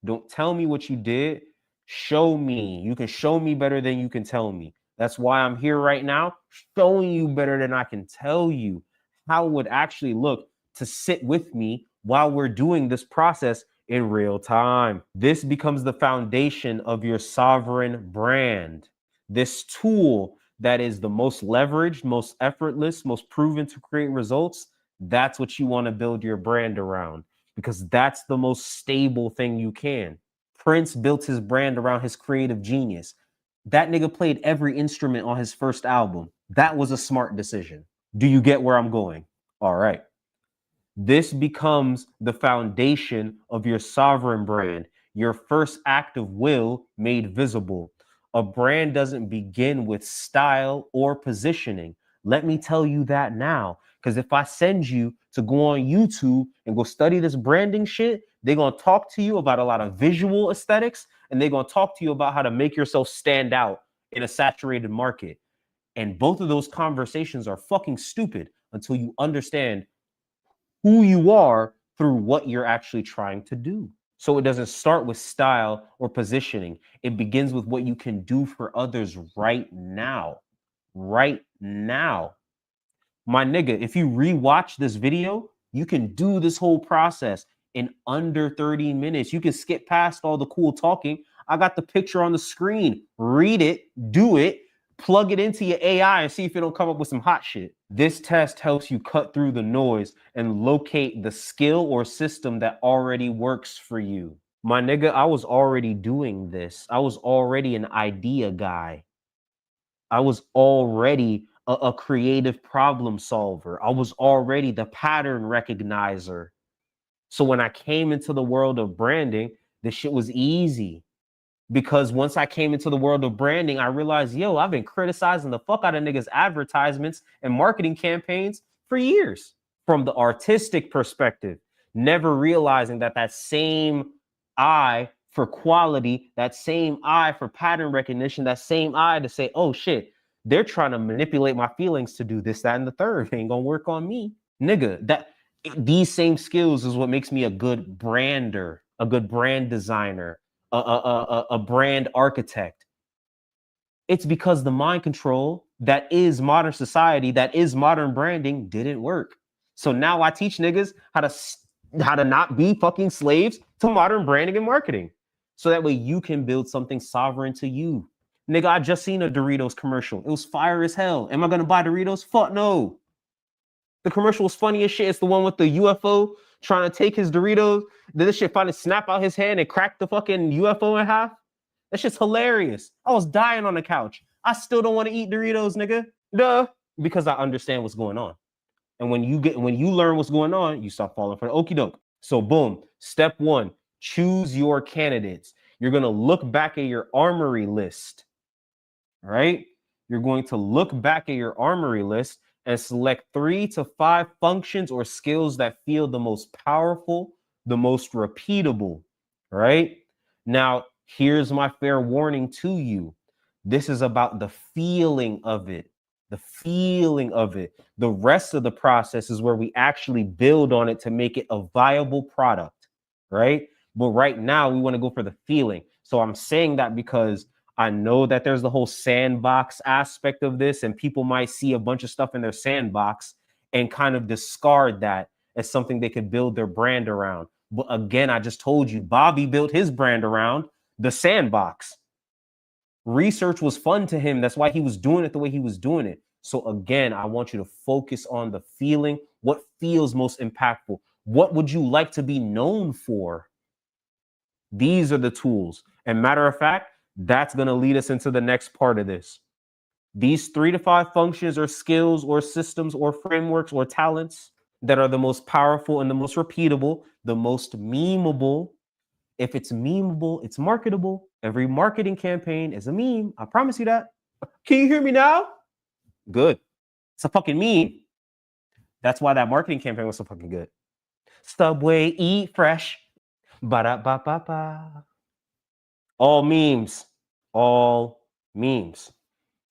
Don't tell me what you did. Show me. You can show me better than you can tell me. That's why I'm here right now, showing you better than I can tell you how it would actually look to sit with me while we're doing this process in real time. This becomes the foundation of your sovereign brand. This tool that is the most leveraged, most effortless, most proven to create results, that's what you want to build your brand around, because that's the most stable thing you can. Prince built his brand around his creative genius. That nigga played every instrument on his first album. That was a smart decision. Do you get where I'm going? All right. This becomes the foundation of your sovereign brand, your first act of will made visible. A brand doesn't begin with style or positioning. Let me tell you that now, because if I send you to go on YouTube and go study this branding shit, they're going to talk to you about a lot of visual aesthetics, and they're going to talk to you about how to make yourself stand out in a saturated market. And both of those conversations are fucking stupid until you understand who you are through what you're actually trying to do. So it doesn't start with style or positioning. It begins with what you can do for others right now. Right now. My nigga, if you rewatch this video, you can do this whole process in under 30 minutes. You can skip past all the cool talking. I got the picture on the screen. Read it, do it, plug it into your AI and see if it'll come up with some hot shit. This test helps you cut through the noise and locate the skill or system that already works for you. My nigga, I was already doing this. I was already an idea guy. I was already a creative problem solver. I was already the pattern recognizer. So when I came into the world of branding, this shit was easy. Because once I came into the world of branding, I realized, yo, I've been criticizing the fuck out of niggas' advertisements and marketing campaigns for years. From the artistic perspective, never realizing that that same eye for quality, that same eye for pattern recognition, that same eye to say, oh shit, they're trying to manipulate my feelings to do this, that, and the third. It ain't gonna work on me. Nigga, These same skills is what makes me a good brander, a good brand designer, a brand architect. It's because the mind control that is modern society, that is modern branding, didn't work. So now I teach niggas how to not be fucking slaves to modern branding and marketing. So that way you can build something sovereign to you. Nigga, I just seen a Doritos commercial. It was fire as hell. Am I gonna buy Doritos? Fuck no. The commercial was funny as shit. It's the one with the UFO trying to take his Doritos. Then this shit finally snap out his hand and crack the fucking UFO in half. That shit's hilarious. I was dying on the couch. I still don't want to eat Doritos, nigga. Duh. Because I understand what's going on. And when you learn what's going on, you stop falling for the okie doke. So boom, step one, choose your candidates. You're gonna look back at your armory list. All right? You're going to look back at your armory list and select 3 to 5 functions or skills that feel the most powerful, the most repeatable. Right? Now, here's my fair warning to you. This is about the feeling of it. The feeling of it. The rest of the process is where we actually build on it to make it a viable product, right? But right now we want to go for the feeling. So I'm saying that because I know that there's the whole sandbox aspect of this, and people might see a bunch of stuff in their sandbox and kind of discard that as something they could build their brand around. But again, I just told you, Bobby built his brand around the sandbox. Research was fun to him. That's why he was doing it the way he was doing it. So again, I want you to focus on the feeling. What feels most impactful? What would you like to be known for? These are the tools. And matter of fact, that's going to lead us into the next part of this. These 3 to 5 functions or skills or systems or frameworks or talents that are the most powerful and the most repeatable, the most memeable. If it's memeable, it's marketable. Every marketing campaign is a meme. I promise you that. Can you hear me now? Good. It's a fucking meme. That's why that marketing campaign was so fucking good. Subway, eat fresh. Ba-da-ba-ba-ba. All memes. All memes.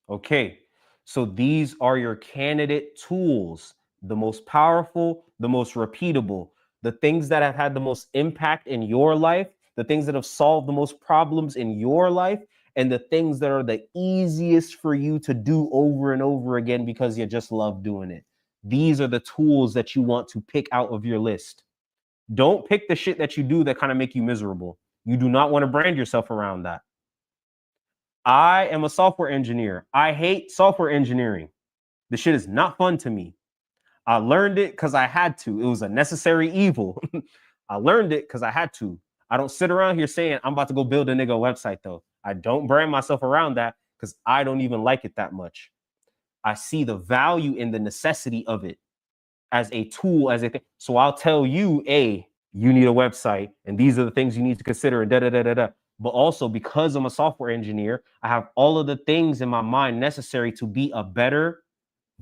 Okay. So these are your candidate tools. The most powerful, the most repeatable. The things that have had the most impact in your life, the things that have solved the most problems in your life, and the things that are the easiest for you to do over and over again because you just love doing it. These are the tools that you want to pick out of your list. Don't pick the shit that you do that kind of make you miserable. You do not want to brand yourself around that. I am a software engineer. I hate software engineering. The shit is not fun to me. I learned it because I had to. It was a necessary evil. I learned it because I had to. I don't sit around here saying I'm about to go build a nigga website though. I don't brand myself around that because I don't even like it that much. I see the value in the necessity of it as a tool, as a thing. So I'll tell you, you need a website and these are the things you need to consider and da-da-da-da-da. But also because I'm a software engineer, I have all of the things in my mind necessary to be a better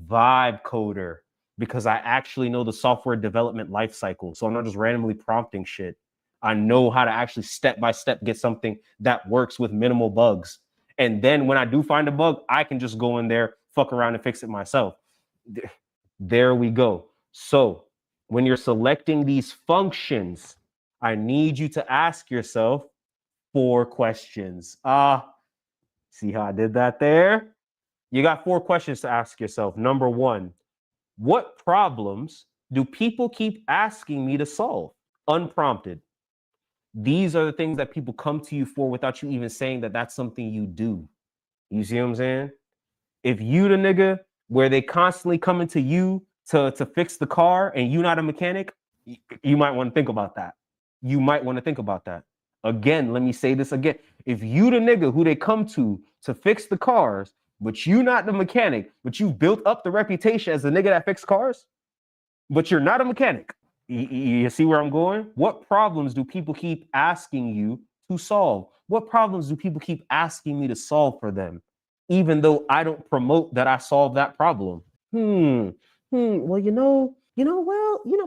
vibe coder because I actually know the software development life cycle. So I'm not just randomly prompting shit. I know how to actually step by step get something that works with minimal bugs. And then when I do find a bug, I can just go in there, fuck around and fix it myself. There we go. So when you're selecting these functions, I need you to ask yourself 4 questions. See how I did that there? You got 4 questions to ask yourself. Number 1, what problems do people keep asking me to solve? Unprompted. These are the things that people come to you for without you even saying that that's something you do. You see what I'm saying? If you the nigga where they constantly coming to you to fix the car and you not a mechanic, you might want to think about that. You might want to think about that. Again, let me say this again. If you the nigga who they come to fix the cars, but you not the mechanic, but you built up the reputation as the nigga that fixed cars, but you're not a mechanic. You see where I'm going? What problems do people keep asking you to solve? What problems do people keep asking me to solve for them? Even though I don't promote that I solve that problem. Well,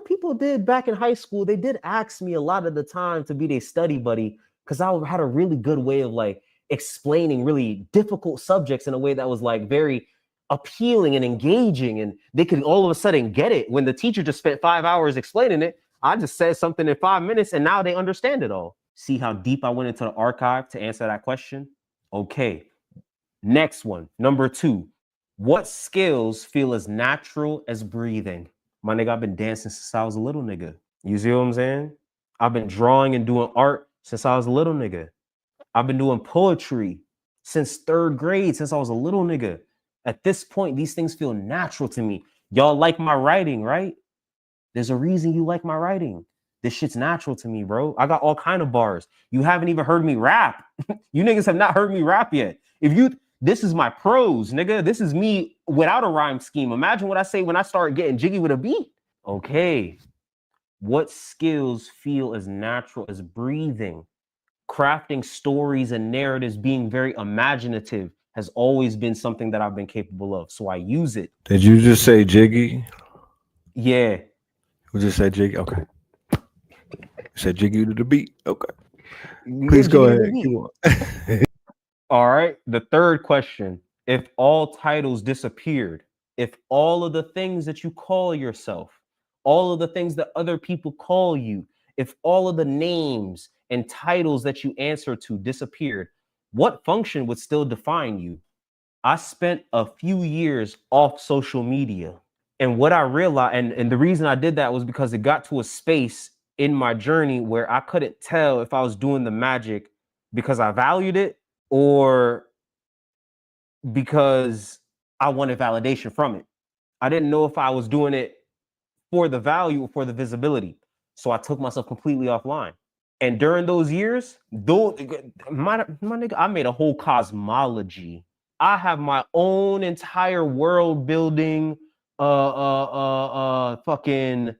people did back in high school. They did ask me a lot of the time to be their study buddy because I had a really good way of like explaining really difficult subjects in a way that was like very appealing and engaging, and they could all of a sudden get it when the teacher just spent 5 hours explaining it. I just said something in 5 minutes and now they understand it all. See how deep I went into the archive to answer that question? Okay. Next one, number 2. What skills feel as natural as breathing? My nigga, I've been dancing since I was a little nigga. You see what I'm saying? I've been drawing and doing art since I was a little nigga. I've been doing poetry since 3rd grade, since I was a little nigga. At this point, these things feel natural to me. Y'all like my writing, right? There's a reason you like my writing. This shit's natural to me, bro. I got all kind of bars. You haven't even heard me rap. You niggas have not heard me rap yet. This is my prose, nigga. This is me without a rhyme scheme. Imagine what I say when I start getting jiggy with a beat. Okay. What skills feel as natural as breathing? Crafting stories and narratives, being very imaginative has always been something that I've been capable of. So I use it. Did you just say Jiggy? Yeah. Who just said Jiggy? Okay. Said Jiggy to the beat. Okay. You Please get go jiggy with ahead. the Keep beat. on. All right. The third question. If all titles disappeared, if all of the things that you call yourself, all of the things that other people call you, if all of the names and titles that you answer to disappeared, what function would still define you? I spent a few years off social media. And what I realized, and the reason I did that was because it got to a space in my journey where I couldn't tell if I was doing the magic because I valued it or because I wanted validation from it. I didn't know if I was doing it for the value or for the visibility. So I took myself completely offline. And during those years, my nigga, I made a whole cosmology. I have my own entire world building fucking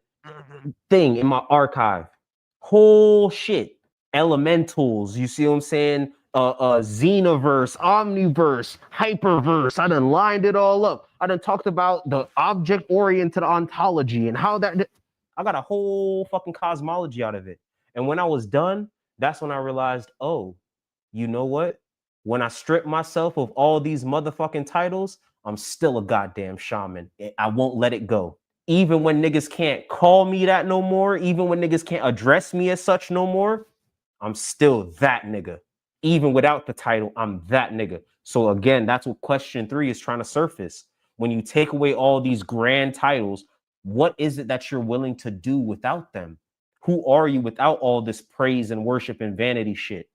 thing in my archive. Whole shit. Elementals, you see what I'm saying? Xenoverse, Omniverse, Hyperverse. I done lined it all up. I done talked about the object-oriented ontology and how that. I got a whole fucking cosmology out of it. And when I was done, that's when I realized, oh, you know what? When I strip myself of all these motherfucking titles, I'm still a goddamn shaman. I won't let it go. Even when niggas can't call me that no more, even when niggas can't address me as such no more, I'm still that nigga. Even without the title, I'm that nigga. So again, that's what question 3 is trying to surface. When you take away all these grand titles, what is it that you're willing to do without them? Who are you without all this praise and worship and vanity shit?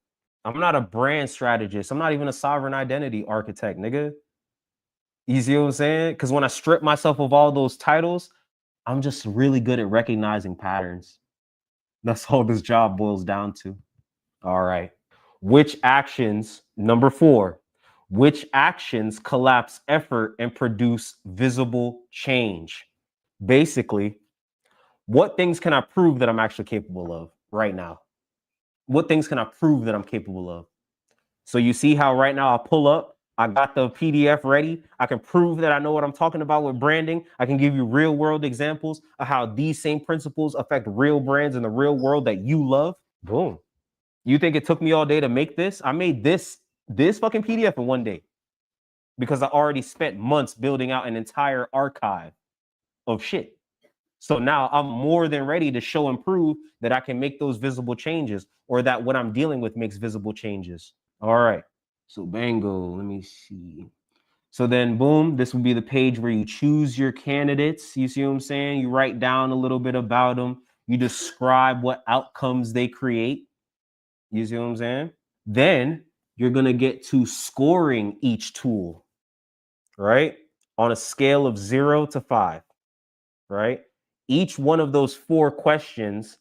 I'm not a brand strategist. I'm not even a sovereign identity architect, nigga. You see what I'm saying? Because when I strip myself of all those titles, I'm just really good at recognizing patterns. That's all this job boils down to. All right. Which actions, number 4, which actions collapse effort and produce visible change? Basically, what things can I prove that I'm actually capable of right now? What things can I prove that I'm capable of? So you see how right now I pull up, I got the PDF ready. I can prove that I know what I'm talking about with branding. I can give you real world examples of how these same principles affect real brands in the real world that you love. Boom. You think it took me all day to make this? I made this fucking PDF in one day because I already spent months building out an entire archive of shit. So now I'm more than ready to show and prove that I can make those visible changes or that what I'm dealing with makes visible changes. All right. So bango, let me see. So then boom, this will be the page where you choose your candidates. You see what I'm saying? You write down a little bit about them. You describe what outcomes they create. You see what I'm saying? Then you're going to get to scoring each tool, right? On a scale of 0 to 5, right? Each one of those 4 questions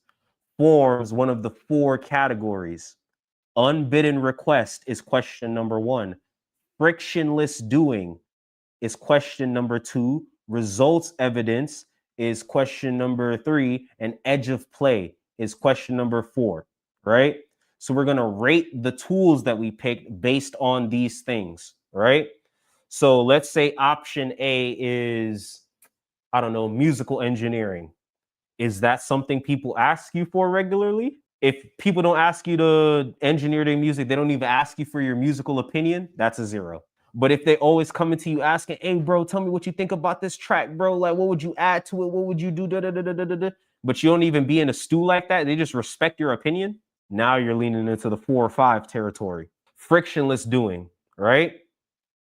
forms one of the 4 categories. Unbidden request is question number 1. Frictionless doing is question number 2. Results evidence is question number 3. And edge of play is question number 4, right? So we're going to rate the tools that we picked based on these things, right? So let's say option A is, I don't know, musical engineering. Is that something people ask you for regularly? If people don't ask you to engineer their music, they don't even ask you for your musical opinion, that's a 0. But if they always coming to you asking, hey, bro, tell me what you think about this track, bro. Like, what would you add to it? What would you do? Da, da, da, da, da, da, da. But you don't even be in a stew like that. They just respect your opinion. Now you're leaning into the 4 or 5 territory. Frictionless doing, right?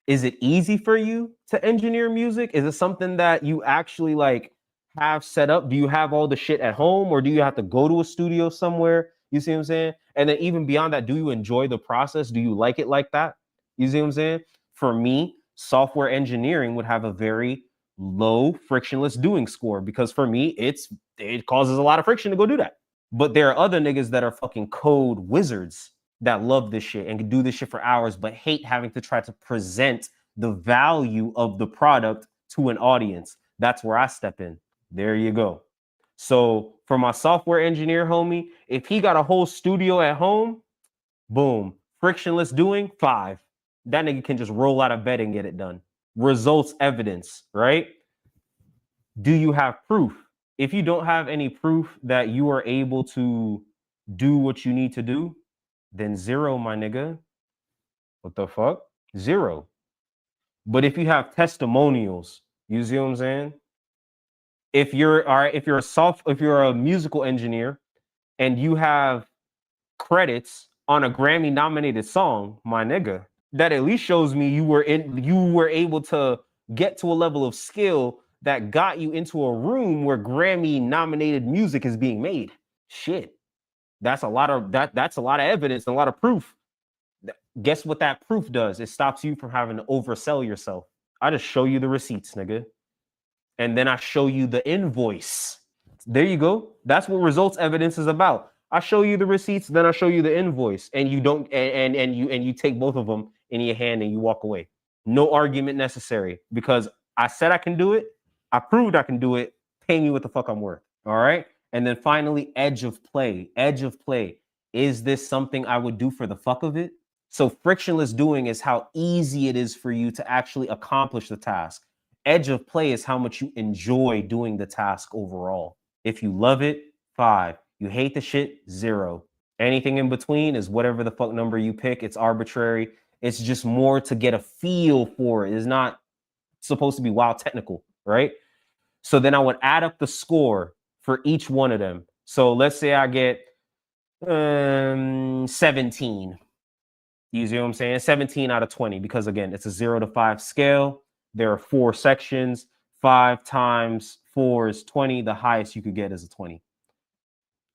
Is it easy for you to engineer music? Is it something that you actually like have set up? Do you have all the shit at home, or do you have to go to a studio somewhere? You see what I'm saying? And then even beyond that, do you enjoy the process? Do you like it like that? You see what I'm saying? For me, software engineering would have a very low frictionless doing score, because for me, it causes a lot of friction to go do that. But there are other niggas that are fucking code wizards that love this shit and can do this shit for hours, but hate having to try to present the value of the product to an audience. That's where I step in. There you go. So for my software engineer homie, if he got a whole studio at home, boom, frictionless doing 5. That nigga can just roll out of bed and get it done. Results, evidence, right? Do you have proof? If you don't have any proof that you are able to do what you need to do, then 0, my nigga. What the fuck? 0. But if you have testimonials, you see what I'm saying? If you're all right, if you're a musical engineer and you have credits on a Grammy nominated song, my nigga, that at least shows me you were able to get to a level of skill that got you into a room where Grammy nominated music is being made. Shit. That's a lot of evidence and a lot of proof. Guess what that proof does? It stops you from having to oversell yourself. I just show you the receipts, nigga. And then I show you the invoice. There you go. That's what results evidence is about. I show you the receipts, then I show you the invoice, and you don't and you take both of them in your hand and you walk away. No argument necessary, because I said I can do it. I proved I can do it. Pay me what the fuck I'm worth. All right. And then finally, edge of play. Edge of play. Is this something I would do for the fuck of it? So frictionless doing is how easy it is for you to actually accomplish the task. Edge of play is how much you enjoy doing the task overall. If you love it, 5. You hate the shit, 0. Anything in between is whatever the fuck number you pick. It's arbitrary. It's just more to get a feel for it. It's not supposed to be wild technical, right? So then I would add up the score for each one of them. So let's say I get 17. You see what I'm saying? 17 out of 20, because again, it's a 0 to 5 scale. There are 4 sections. 5 times 4 is 20. The highest you could get is a 20.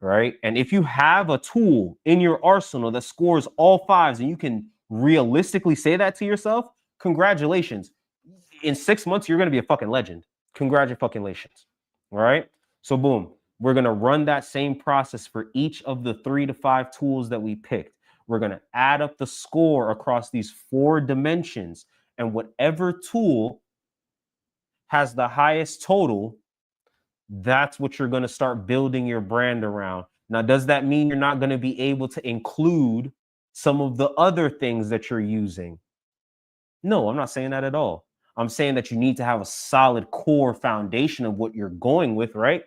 Right? And if you have a tool in your arsenal that scores all 5s and you can realistically say that to yourself, congratulations. In 6 months, you're going to be a fucking legend. Congratulations. All right? So boom, we're going to run that same process for each of the 3 to 5 tools that we picked. We're going to add up the score across these 4 dimensions, and whatever tool has the highest total, that's what you're going to start building your brand around. Now, does that mean you're not going to be able to include some of the other things that you're using? No, I'm not saying that at all. I'm saying that you need to have a solid core foundation of what you're going with, right?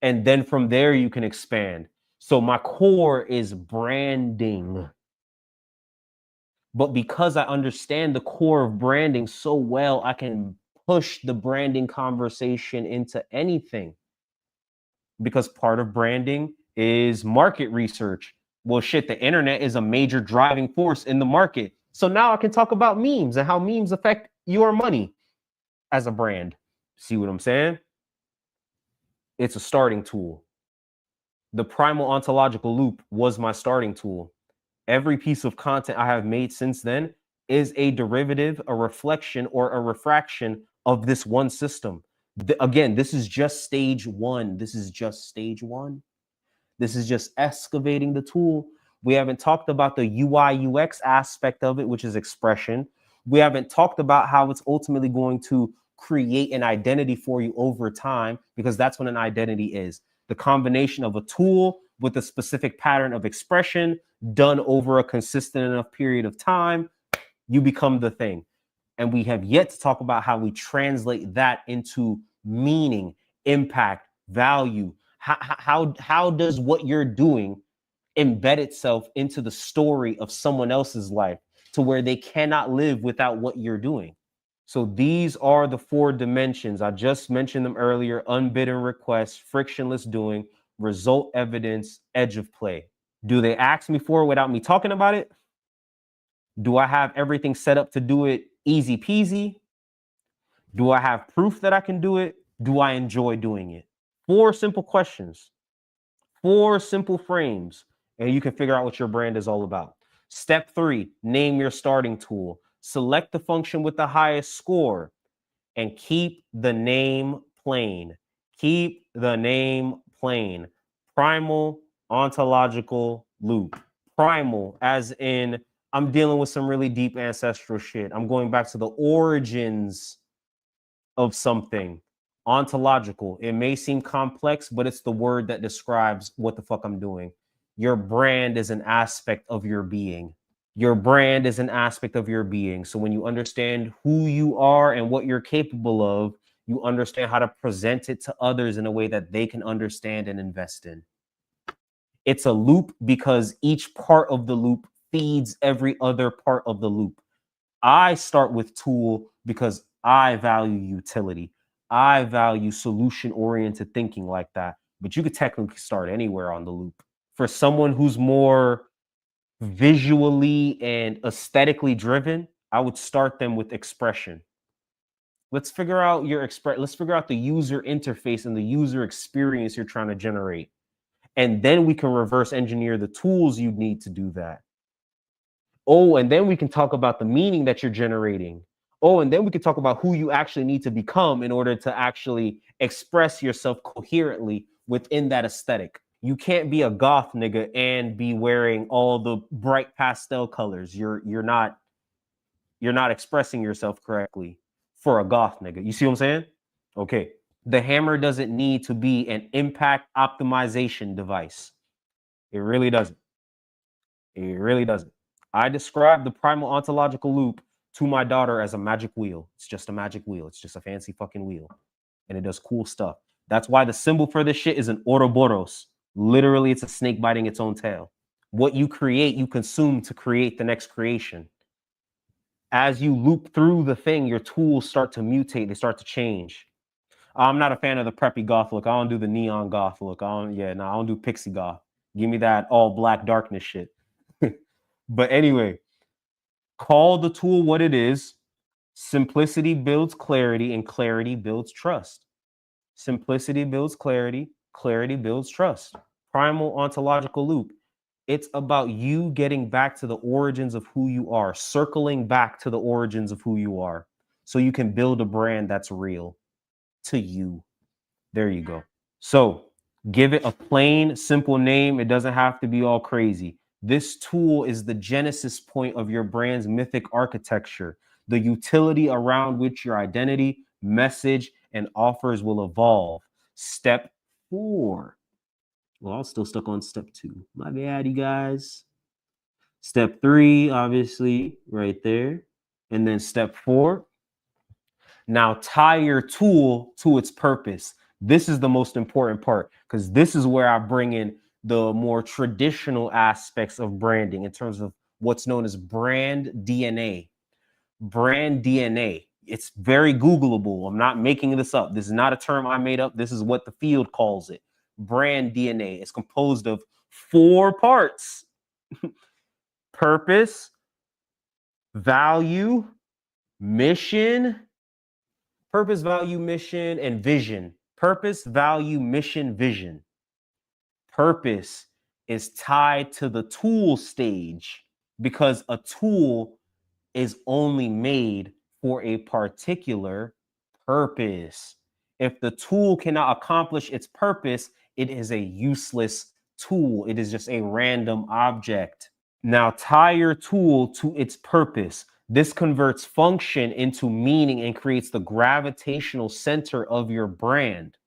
And then from there, you can expand. So my core is branding. But because I understand the core of branding so well, I can push the branding conversation into anything. Because part of branding is market research. Well, shit, the internet is a major driving force in the market. So now I can talk about memes and how memes affect your money as a brand. See what I'm saying? It's a starting tool. The primal ontological loop was my starting tool. Every piece of content I have made since then is a derivative, a reflection, or a refraction of this one system. Again, this is just stage 1. This is just stage 1. This is just excavating the tool. We haven't talked about the UI UX aspect of it, which is expression. We haven't talked about how it's ultimately going to create an identity for you over time, because that's what an identity is. The combination of a tool with a specific pattern of expression done over a consistent enough period of time, you become the thing. And we have yet to talk about how we translate that into meaning, impact, value. How does what you're doing embed itself into the story of someone else's life? to where they cannot live without what you're doing. So these are the 4 dimensions. I just mentioned them earlier: unbidden request, frictionless doing, result evidence, edge of play. Do they ask me for it without me talking about it? Do I have everything set up to do it easy peasy? Do I have proof that I can do it? Do I enjoy doing it? 4 simple questions, 4 simple frames, and you can figure out what your brand is all about. Step 3, name your starting tool. Select the function with the highest score and keep the name plain. Keep the name plain. Primal ontological loop. Primal, as in, I'm dealing with some really deep ancestral shit. I'm going back to the origins of something. Ontological. It may seem complex, but it's the word that describes what the fuck I'm doing. Your brand is an aspect of your being. Your brand is an aspect of your being. So when you understand who you are and what you're capable of, you understand how to present it to others in a way that they can understand and invest in. It's a loop because each part of the loop feeds every other part of the loop. I start with tool because I value utility. I value solution-oriented thinking like that. But you could technically start anywhere on the loop. For someone who's more visually and aesthetically driven, I would start them with expression. Let's figure out let's figure out the user interface and the user experience you're trying to generate. And then we can reverse engineer the tools you need to do that. Oh, and then we can talk about the meaning that you're generating. Oh, and then we can talk about who you actually need to become in order to actually express yourself coherently within that aesthetic. You can't be a goth nigga and be wearing all the bright pastel colors. You're not expressing yourself correctly for a goth nigga. You see what I'm saying? Okay. The hammer doesn't need to be an impact optimization device. It really doesn't. It really doesn't. I describe the primal ontological loop to my daughter as a magic wheel. It's just a magic wheel. It's just a fancy fucking wheel. And it does cool stuff. That's why the symbol for this shit is an Ouroboros. Literally, it's a snake biting its own tail. What you create, you consume to create the next creation. As you loop through the thing, your tools start to mutate. They start to change. I'm not a fan of the preppy goth look. I don't do the neon goth look. I don't do pixie goth. Give me that all black darkness shit. But anyway, call the tool what it is. Simplicity builds clarity, and clarity builds trust. Simplicity builds clarity, clarity builds trust. Primal ontological loop. It's about you getting back to the origins of who you are, circling back to the origins of who you are, so you can build a brand that's real to you. There you go. So give it a plain, simple name. It doesn't have to be all crazy. This tool is the genesis point of your brand's mythic architecture, the utility around which your identity, message, and offers will evolve. Step 4. Well, I'm still stuck on step 2. My bad, you guys. Step 3, obviously, right there. And then step 4. Now tie your tool to its purpose. This is the most important part, because this is where I bring in the more traditional aspects of branding in terms of what's known as brand DNA. Brand DNA. It's very Googleable. I'm not making this up. This is not a term I made up. This is what the field calls it. Brand DNA. It's composed of 4 parts: purpose, value, mission, purpose, value, mission, and vision. Purpose, value, mission, vision. Purpose is tied to the tool stage because a tool is only made for a particular purpose. If the tool cannot accomplish its purpose, it is a useless tool. It is just a random object. Now tie your tool to its purpose. This converts function into meaning and creates the gravitational center of your brand.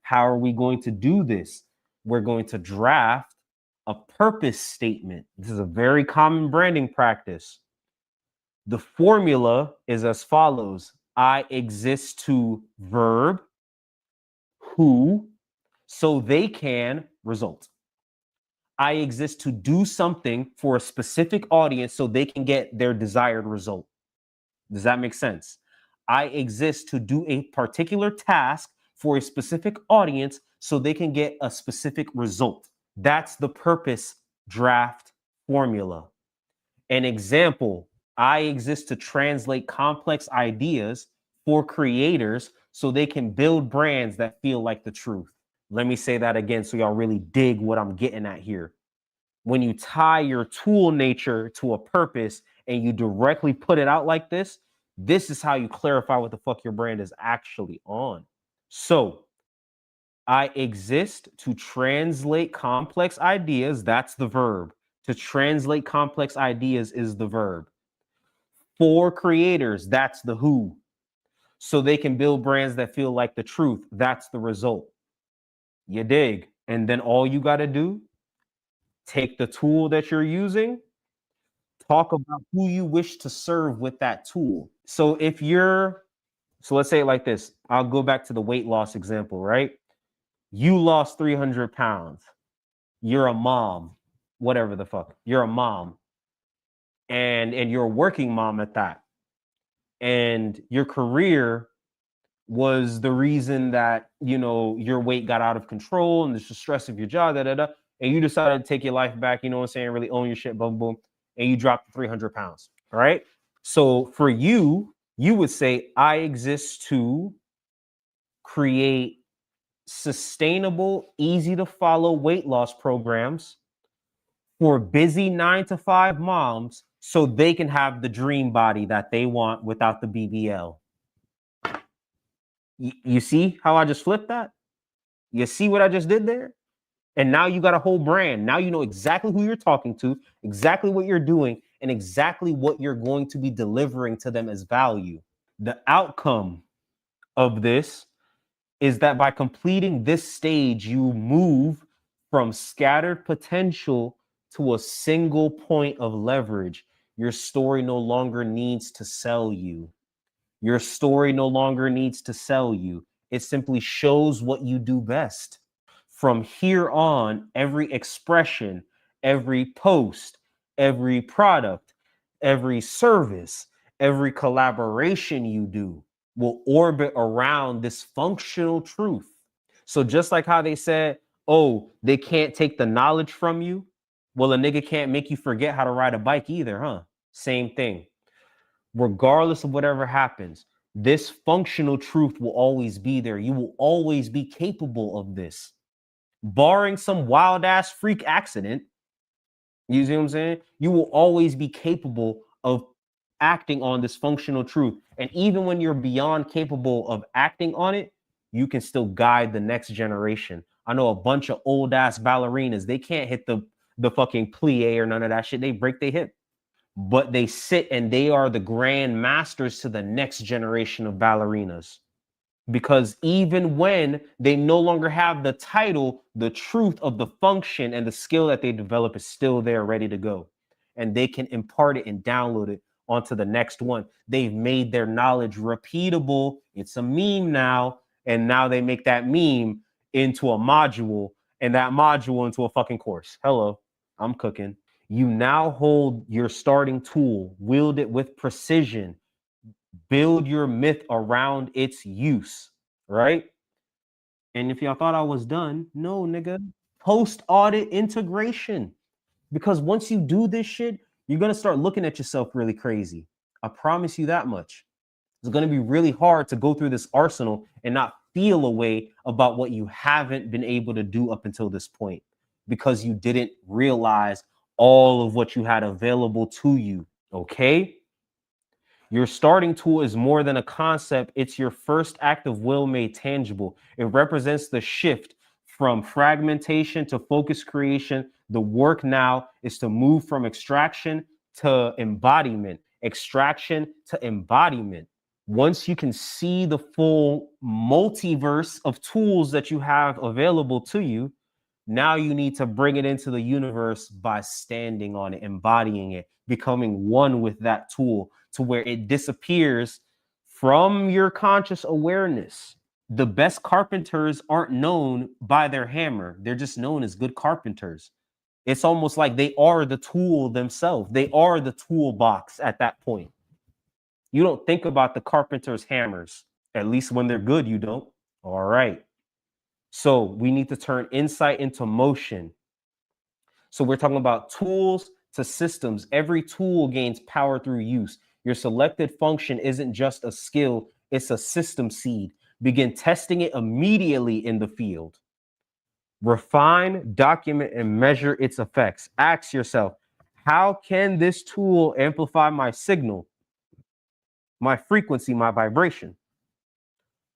How are we going to do this? We're going to draft a purpose statement. This is a very common branding practice. The formula is as follows: I exist to verb, who, so they can result. I exist to do something for a specific audience so they can get their desired result. Does that make sense? I exist to do a particular task for a specific audience so they can get a specific result. That's the purpose draft formula. An example, I exist to translate complex ideas for creators so they can build brands that feel like the truth. Let me say that again so y'all really dig what I'm getting at here. When you tie your tool nature to a purpose and you directly put it out like this is how you clarify what the fuck your brand is actually on. So, I exist to translate complex ideas. That's the verb. To translate complex ideas is the verb. For creators, that's the who. So they can build brands that feel like the truth. That's the result. You dig? And then all you got to do, take the tool that you're using, talk about who you wish to serve with that tool. So let's say it like this. I'll go back to the weight loss example, right? You lost 300 pounds. You're a mom, whatever the fuck. You're a mom. And you're a working mom at that. And your career was the reason that, your weight got out of control and the stress of your job, and you decided to take your life back, you know what I'm saying, really own your shit, boom, boom, and you dropped 300 pounds, all right? So for you, you would say, I exist to create sustainable, easy to follow weight loss programs for busy 9-to-5 moms so they can have the dream body that they want without the BBL. You see how I just flipped that? You see what I just did there? And now you got a whole brand. Now you know exactly who you're talking to, exactly what you're doing, and exactly what you're going to be delivering to them as value. The outcome of this is that by completing this stage, you move from scattered potential to a single point of leverage. Your story no longer needs to sell you. Your story no longer needs to sell you. It simply shows what you do best. From here on, every expression, every post, every product, every service, every collaboration you do will orbit around this functional truth. So just like how they said, oh, they can't take the knowledge from you. Well, a nigga can't make you forget how to ride a bike either, huh? Same thing. Regardless of whatever happens, this functional truth will always be there. You will always be capable of this. Barring some wild ass freak accident, you see what I'm saying? You will always be capable of acting on this functional truth. And even when you're beyond capable of acting on it, you can still guide the next generation. I know a bunch of old ass ballerinas, they can't hit the fucking plie or none of that shit. They break their hip. But they sit and they are the grand masters to the next generation of ballerinas. Because even when they no longer have the title, the truth of the function and the skill that they develop is still there, ready to go. And they can impart it and download it onto the next one. They've made their knowledge repeatable. It's a meme now. And now they make that meme into a module and that module into a fucking course. Hello, I'm cooking. You now hold your starting tool, wield it with precision, build your myth around its use, right? And if y'all thought I was done, no, nigga. Post-audit integration. Because once you do this shit, you're going to start looking at yourself really crazy. I promise you that much. It's going to be really hard to go through this arsenal and not feel a way about what you haven't been able to do up until this point because you didn't realize all of what you had available to you, okay? Your starting tool is more than a concept. It's your first act of will made tangible. It represents the shift from fragmentation to focus creation. The work now is to move from extraction to embodiment, extraction to embodiment. Once you can see the full multiverse of tools that you have available to you, now you need to bring it into the universe by standing on it, embodying it, becoming one with that tool to where it disappears from your conscious awareness. The best carpenters aren't known by their hammer. They're just known as good carpenters. It's almost like they are the tool themselves. They are the toolbox at that point. You don't think about the carpenter's hammers. At least when they're good, you don't. All right. So we need to turn insight into motion. So we're talking about tools to systems. Every tool gains power through use. Your selected function isn't just a skill, it's a system seed. Begin testing it immediately in the field. Refine, document, and measure its effects. Ask yourself, how can this tool amplify my signal, my frequency, my vibration?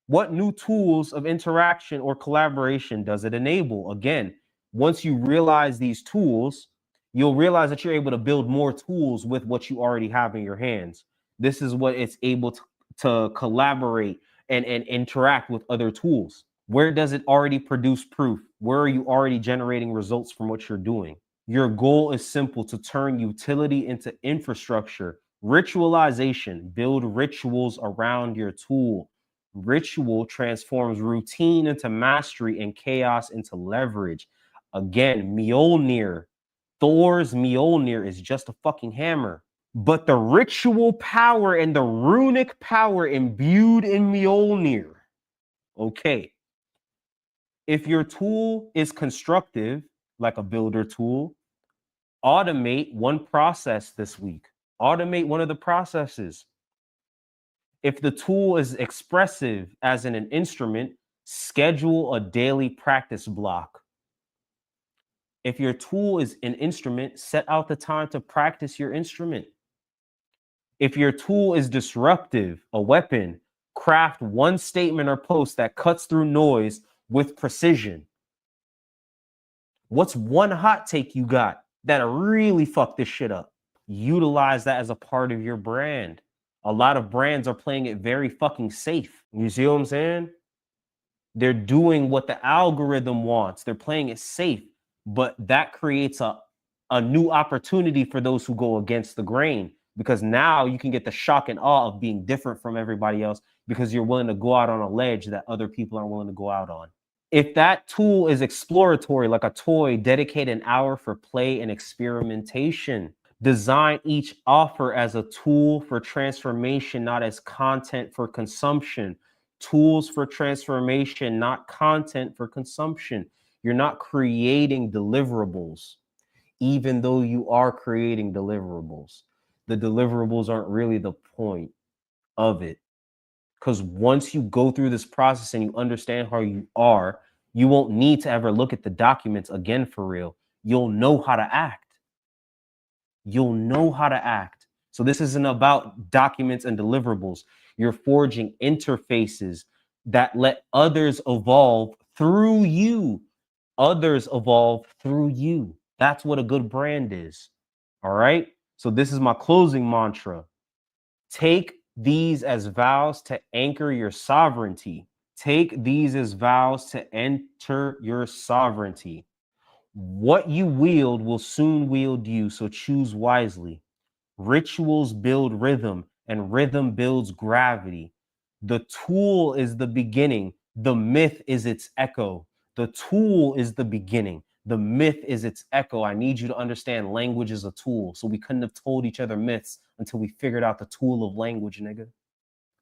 What new tools of interaction or collaboration does it enable? Again, once you realize these tools, you'll realize that you're able to build more tools with what you already have in your hands. This is what it's able to collaborate and interact with other tools. Where does it already produce proof? Where are you already generating results from what you're doing? Your goal is simple: to turn utility into infrastructure. Ritualization, build rituals around your tool. Ritual transforms routine into mastery and chaos into leverage. Again, Mjolnir, Thor's Mjolnir is just a fucking hammer. But the ritual power and the runic power imbued in Mjolnir. Okay. If your tool is constructive, like a builder tool, automate one process this week. Automate one of the processes. If the tool is expressive, as in an instrument, schedule a daily practice block. If your tool is an instrument, set out the time to practice your instrument. If your tool is disruptive, a weapon, craft one statement or post that cuts through noise with precision. What's one hot take you got that'll really fuck this shit up? Utilize that as a part of your brand. A lot of brands are playing it very fucking safe. You see what I'm saying? They're doing what the algorithm wants. They're playing it safe, but that creates a new opportunity for those who go against the grain, because now you can get the shock and awe of being different from everybody else because you're willing to go out on a ledge that other people aren't willing to go out on. If that tool is exploratory, like a toy, dedicate an hour for play and experimentation. Design each offer as a tool for transformation, not as content for consumption. Tools for transformation, not content for consumption. You're not creating deliverables, even though you are creating deliverables. The deliverables aren't really the point of it. Because once you go through this process and you understand how you are, you won't need to ever look at the documents again for real. You'll know how to act. You'll know how to act. So this isn't about documents and deliverables. You're forging interfaces that let others evolve through you. Others evolve through you. That's what a good brand is. All right. So this is my closing mantra. Take these as vows to anchor your sovereignty. Take these as vows to enter your sovereignty. What you wield will soon wield you, so choose wisely. Rituals build rhythm, and rhythm builds gravity. The tool is the beginning. The myth is its echo. The tool is the beginning. The myth is its echo. I need you to understand language is a tool. So we couldn't have told each other myths until we figured out the tool of language, nigga.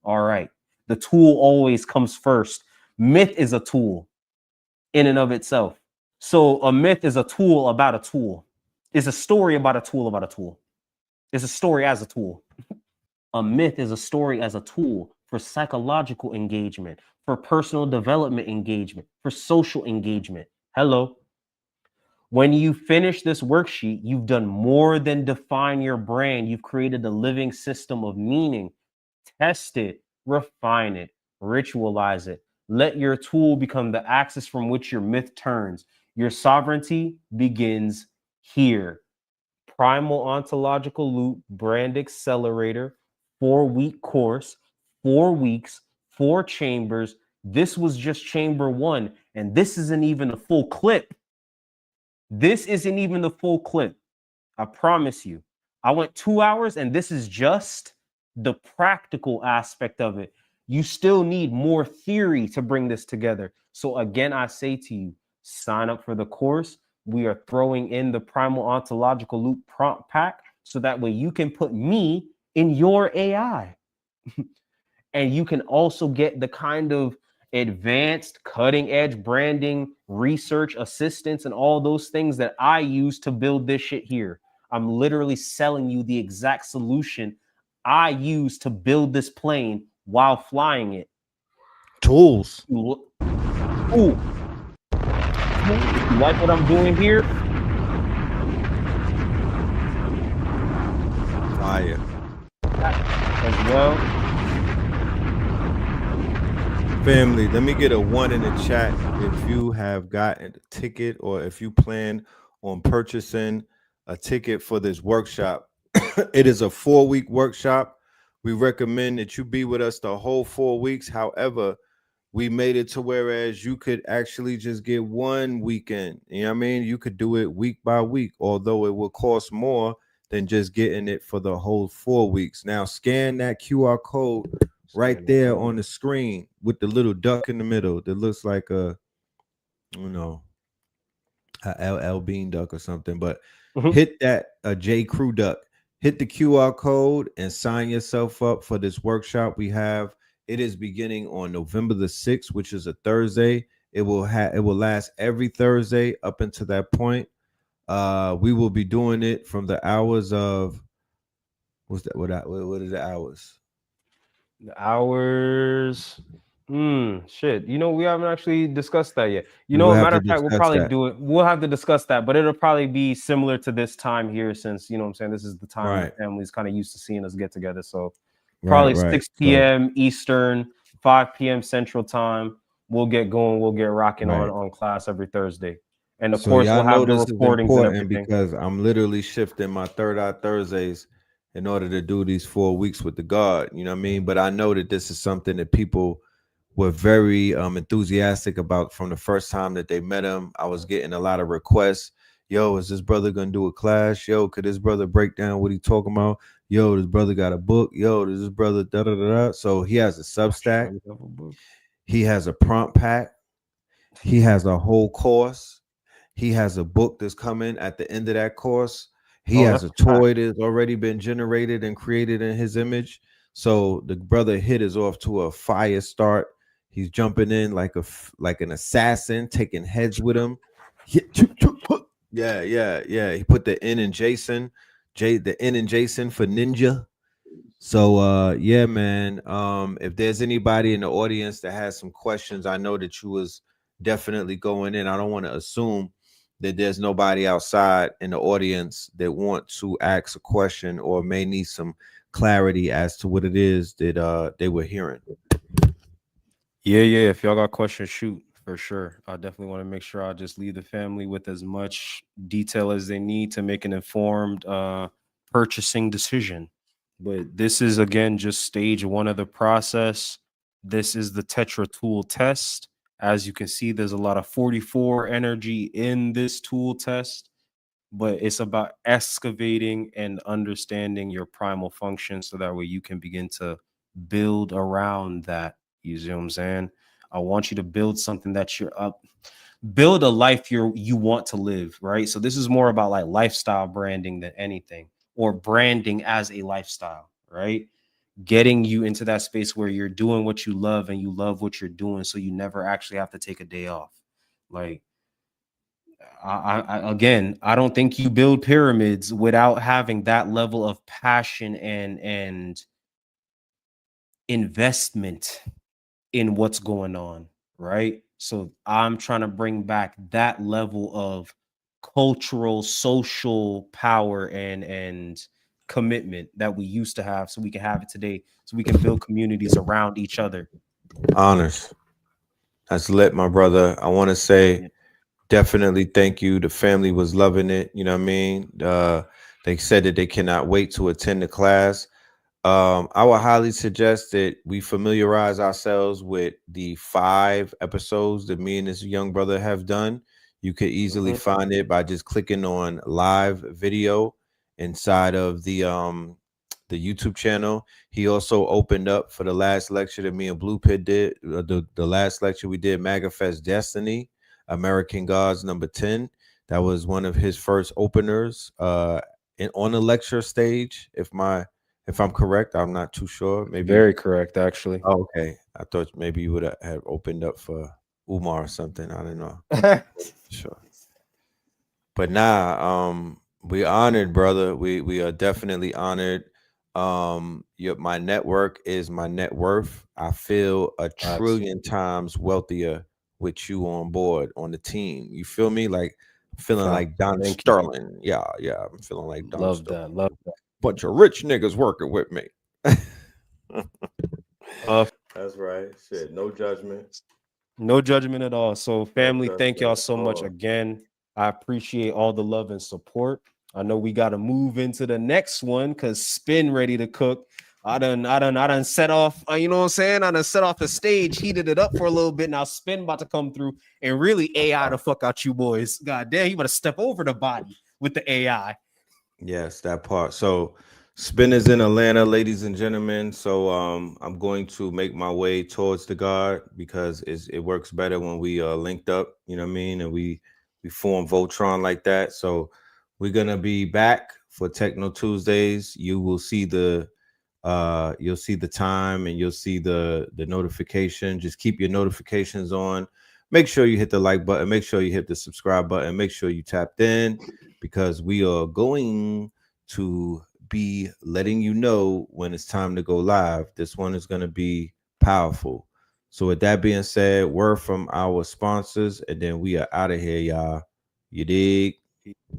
All right. The tool always comes first. Myth is a tool in and of itself. So a myth is a tool about a tool. It's a story about a tool about a tool. It's a story as a tool. A myth is a story as a tool for psychological engagement, for personal development engagement, for social engagement. Hello. When you finish this worksheet, you've done more than define your brand. You've created a living system of meaning. Test it, refine it, ritualize it. Let your tool become the axis from which your myth turns. Your sovereignty begins here. Primal ontological loop, brand accelerator, 4-week course, 4 weeks, 4 chambers. This was just chamber 1, and this isn't even a full clip. This isn't even the full clip. I promise you. I went 2 hours, and this is just the practical aspect of it. You still need more theory to bring this together. So again, I say to you, sign up for the course, we are throwing in the primal ontological loop prompt pack so that way you can put me in your AI. And you can also get the kind of advanced cutting edge branding research assistance and all those things that I use to build this shit here. I'm literally selling you the exact solution I use to build this plane while flying it. Tools. Ooh. If you like what I'm doing here, Fire. as well. Family, let me get a 1 in the chat if you have gotten a ticket or if you plan on purchasing a ticket for this workshop. It is a 4-week workshop. We recommend that you be with us the whole 4 weeks. However, we made it to whereas you could actually just get one weekend. You know what I mean? You could do it week by week, although it will cost more than just getting it for the whole 4 weeks. Now, scan that QR code right there on the screen with the little duck in the middle that looks like a LL Bean duck or something, but hit that J Crew duck. Hit the QR code and sign yourself up for this workshop we have. It is beginning on November the 6th, which is a Thursday. It will last every Thursday up until that point. We will be doing it from the hours of what are the hours? The hours. Shit. We haven't actually discussed that yet. We will have Matter to of fact, we'll discuss probably that. do it. We'll have to discuss that, but it'll probably be similar to this time here, since what I'm saying, this is the time Right. the family's kind of used to seeing us get together. So probably Right. 6 p.m. Eastern, 5 p.m. Central Time. We'll get going. We'll get rocking Right. on class every Thursday. And of So course, y'all we'll know have the this is recordings and important everything. because I'm literally shifting my third eye Thursdays in order to do these 4 weeks with the God. You know what I mean? But I know that this is something that people were very enthusiastic about from the first time that they met him. I was getting a lot of requests. Yo, is this brother gonna do a class? Yo, could this brother break down what he talking about? Yo, this brother got a book. Yo, does this brother da da da da? So he has a Substack. He has a prompt pack. He has a whole course. He has a book that's coming at the end of that course. He has a toy that's already been generated and created in his image. So the brother hit is off to a fire start. He's jumping in like an assassin, taking heads with him. Yeah. He put the N in Jason, the N in Jason for ninja. So yeah, man. If there's anybody in the audience that has some questions, I know that you was definitely going in. I don't want to assume that there's nobody outside in the audience that want to ask a question or may need some clarity as to what it is that they were hearing. Yeah. If y'all got questions, shoot, for sure. I definitely want to make sure I just leave the family with as much detail as they need to make an informed purchasing decision. But this is, again, just stage 1 of the process. This is the TetraTool test. As you can see, there's a lot of 44 energy in this tool test, but it's about excavating and understanding your primal function so that way you can begin to build around that. You see what I'm saying? I want you to build something that you're up, build a life you want to live, right? So this is more about like lifestyle branding than anything, or branding as a lifestyle, right? Getting you into that space where you're doing what you love and you love what you're doing, so you never actually have to take a day off. Like, again, I don't think you build pyramids without having that level of passion and investment in what's going on, right? So I'm trying to bring back that level of cultural, social power and commitment that we used to have, so we can have it today, so we can build communities around each other. Honors. That's lit, my brother. I want to say definitely thank you. The family was loving it. You know what I mean? They said that they cannot wait to attend the class. I would highly suggest that we familiarize ourselves with the 5 episodes that me and this young brother have done. You could easily find it by just clicking on live video inside of the YouTube channel. He also opened up for the last lecture that me and Blue Pit did. The last lecture we did, MAGAFest Destiny, American Gods number 10. That was one of his first openers on the lecture stage. If I'm correct, I'm not too sure. Maybe Very correct, actually. Oh, okay. I thought maybe you would have opened up for Umar or something. I don't know. Sure. But we honored, brother. We are definitely honored. My network is my net worth. I feel a trillion times wealthier with you on board on the team. You feel me? Like feeling like Don Sterling. Yeah. I'm feeling like Don Sterling. Love that. Bunch of rich niggas working with me. That's right. Shit. No judgment. No judgment at all. So, family, thank y'all so much again. I appreciate all the love and support. I know we got to move into the next one because Spin ready to cook. I done set off, you know what I'm saying? I done set off the stage, heated it up for a little bit. Now Spin about to come through and really AI the fuck out you boys. God damn, you better step over the body with the AI. Yes, that part. So Spin is in Atlanta, ladies and gentlemen. So I'm going to make my way towards the guard because it works better when we linked up, you know what I mean? And we form Voltron like that. So we're gonna be back for Techno Tuesdays. You will see you'll see the time and you'll see the notification. Just keep your notifications on. Make sure you hit the like button. Make sure you hit the subscribe button. Make sure you tapped in because we are going to be letting you know when it's time to go live. This one is going to be powerful. So with that being said, word from our sponsors, and then we are out of here, y'all. You dig?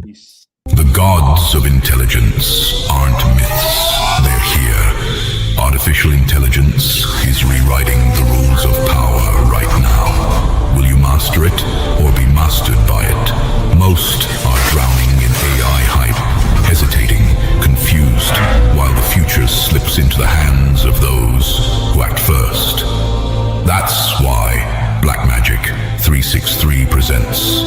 Peace. The gods of intelligence aren't myths. They're here. Artificial intelligence is rewriting the rules of power right now. Will you master it or be mastered by it? Most are drowning in AI hype, hesitating, confused, while the future slips into the hands of those who act first. That's why Blackmagic 363 presents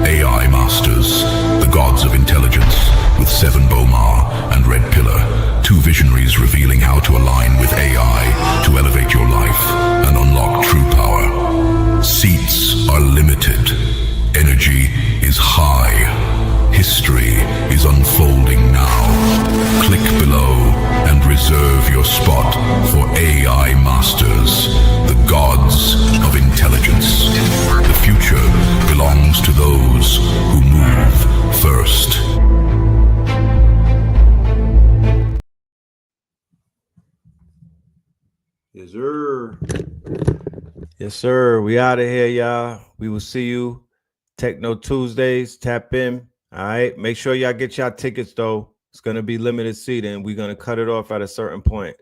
AI Masters, the Gods of Intelligence, with Seven Bomar and Red Pillar, two visionaries revealing how to align with AI to elevate your life and unlock true power. Seats are limited. Energy is high. History is unfolding now. Click below and reserve your spot for AI Masters, the Gods of Intelligence. The future belongs to those who move first. Yes, sir. Yes, sir. We out of here, y'all. We will see you Techno Tuesdays. Tap in. All right. Make sure y'all get y'all tickets, though. It's going to be limited seating. We're going to cut it off at a certain point.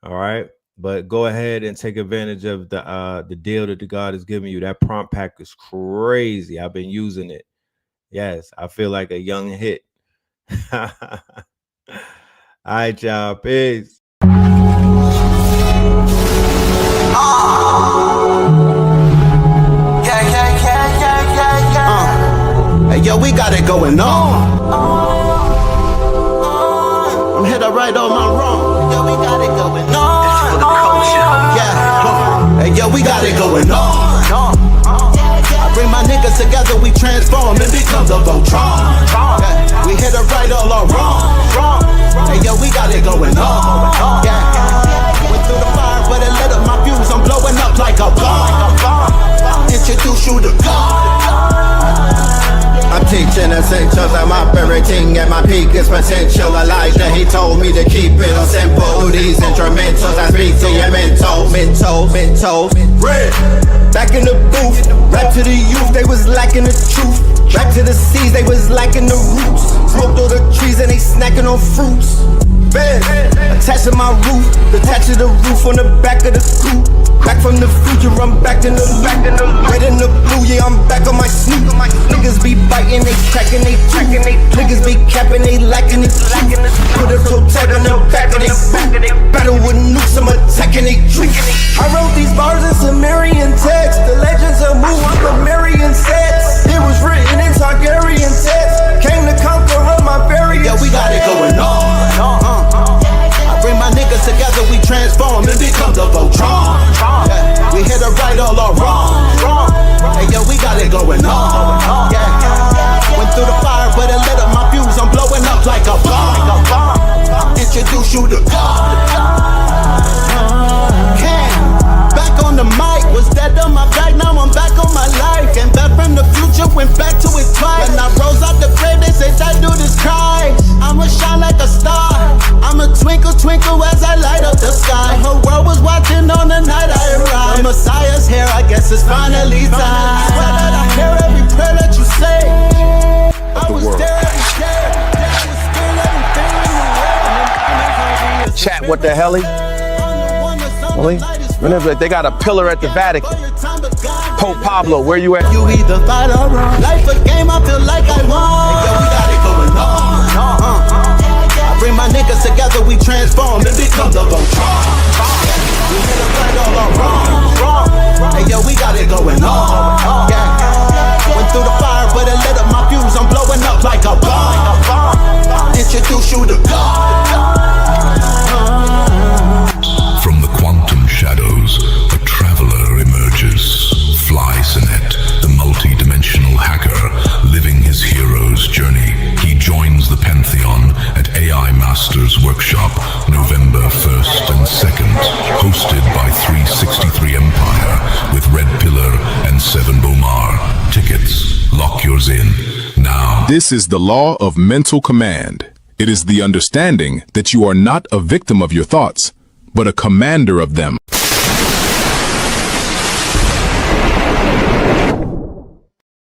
All right. But go ahead and take advantage of the deal that the God is giving you. That prompt pack is crazy. I've been using it. Yes. I feel like a young hit. All right, y'all. Peace. Hey, yo, we got it going on. I'm hit up right on my wrong. Yo, we got it going on. This for the culture. Yeah. Hey, yo, we got it going on. I bring my niggas together, we transform and become the Voltron. Yeah. We hit it right all our wrong. Hey, yo, we got it going on. Yeah. Went through the fire, but it lit up my fuse. I'm blowing up like a bomb. Introduce you to God. I'm teaching essentials, I'm operating at my peakest potential. Elijah, he told me to keep it on simple. Through these instrumentals, I speak to your mental. Red. Back in the booth, rap to the youth, they was lacking the truth. Back to the seas, they was lacking the roots. Smoked all the trees and they snacking on fruits. Bed, attached to my roof, detached to the roof on the back of the coupe. Back from the future, I'm back in the red and the blue, yeah, I'm back on my snoop. Niggas be biting, they cracking, they tracking, they niggas be capping, they lacking it. Put a toe tag on the back of they boot. Battle with nukes, I'm attacking they troops. I wrote these bars in Sumerian text. The legends of Mu, I'm Sumerian sets. It was written in Targaryen text. Came to conquer all my variants. Yeah, we got it going on. I bring my niggas together, we transform and become the Voltron. Yeah. We hit it right all our wrong. Hey, yo, we got it going on. Yeah. Went through introduce you to God. Back on the mic, was dead on my back, now I'm back on my life. Came back from the future, went back to it twice. When I rose out the grave, they say that dude is Christ. I'ma shine like a star, I'ma twinkle, twinkle as I light up the sky. The whole world was watching on the night I arrived. The Messiah's here, I guess it's finally time. Swear that I hear every prayer that you say. I was there every day, I was still everything in the world. Chat, what the hell? Whenever they got a pillar at the Vatican. Pope Pablo, where you at? You either fight or run. Life a game, I feel like I won. Hey, yo, we got it going on. I bring my niggas together, we transform and become the Voltron. We hit a right all our wrong. Hey yo, we got it going on. Yeah. Went through the fire, but it lit up my fuse. I'm blowing up like a bomb. Introduce you to God. From the quantum shadows, a traveler emerges. Fly Sinet, the multi-dimensional hacker, living his hero's journey. He joins the Pantheon at AI Masters Workshop, November 1st and 2nd, hosted by 363 Empire with Red Pillar and Seven Bomar. Tickets, lock yours in now. This is the law of mental command. It is the understanding that you are not a victim of your thoughts, but a commander of them.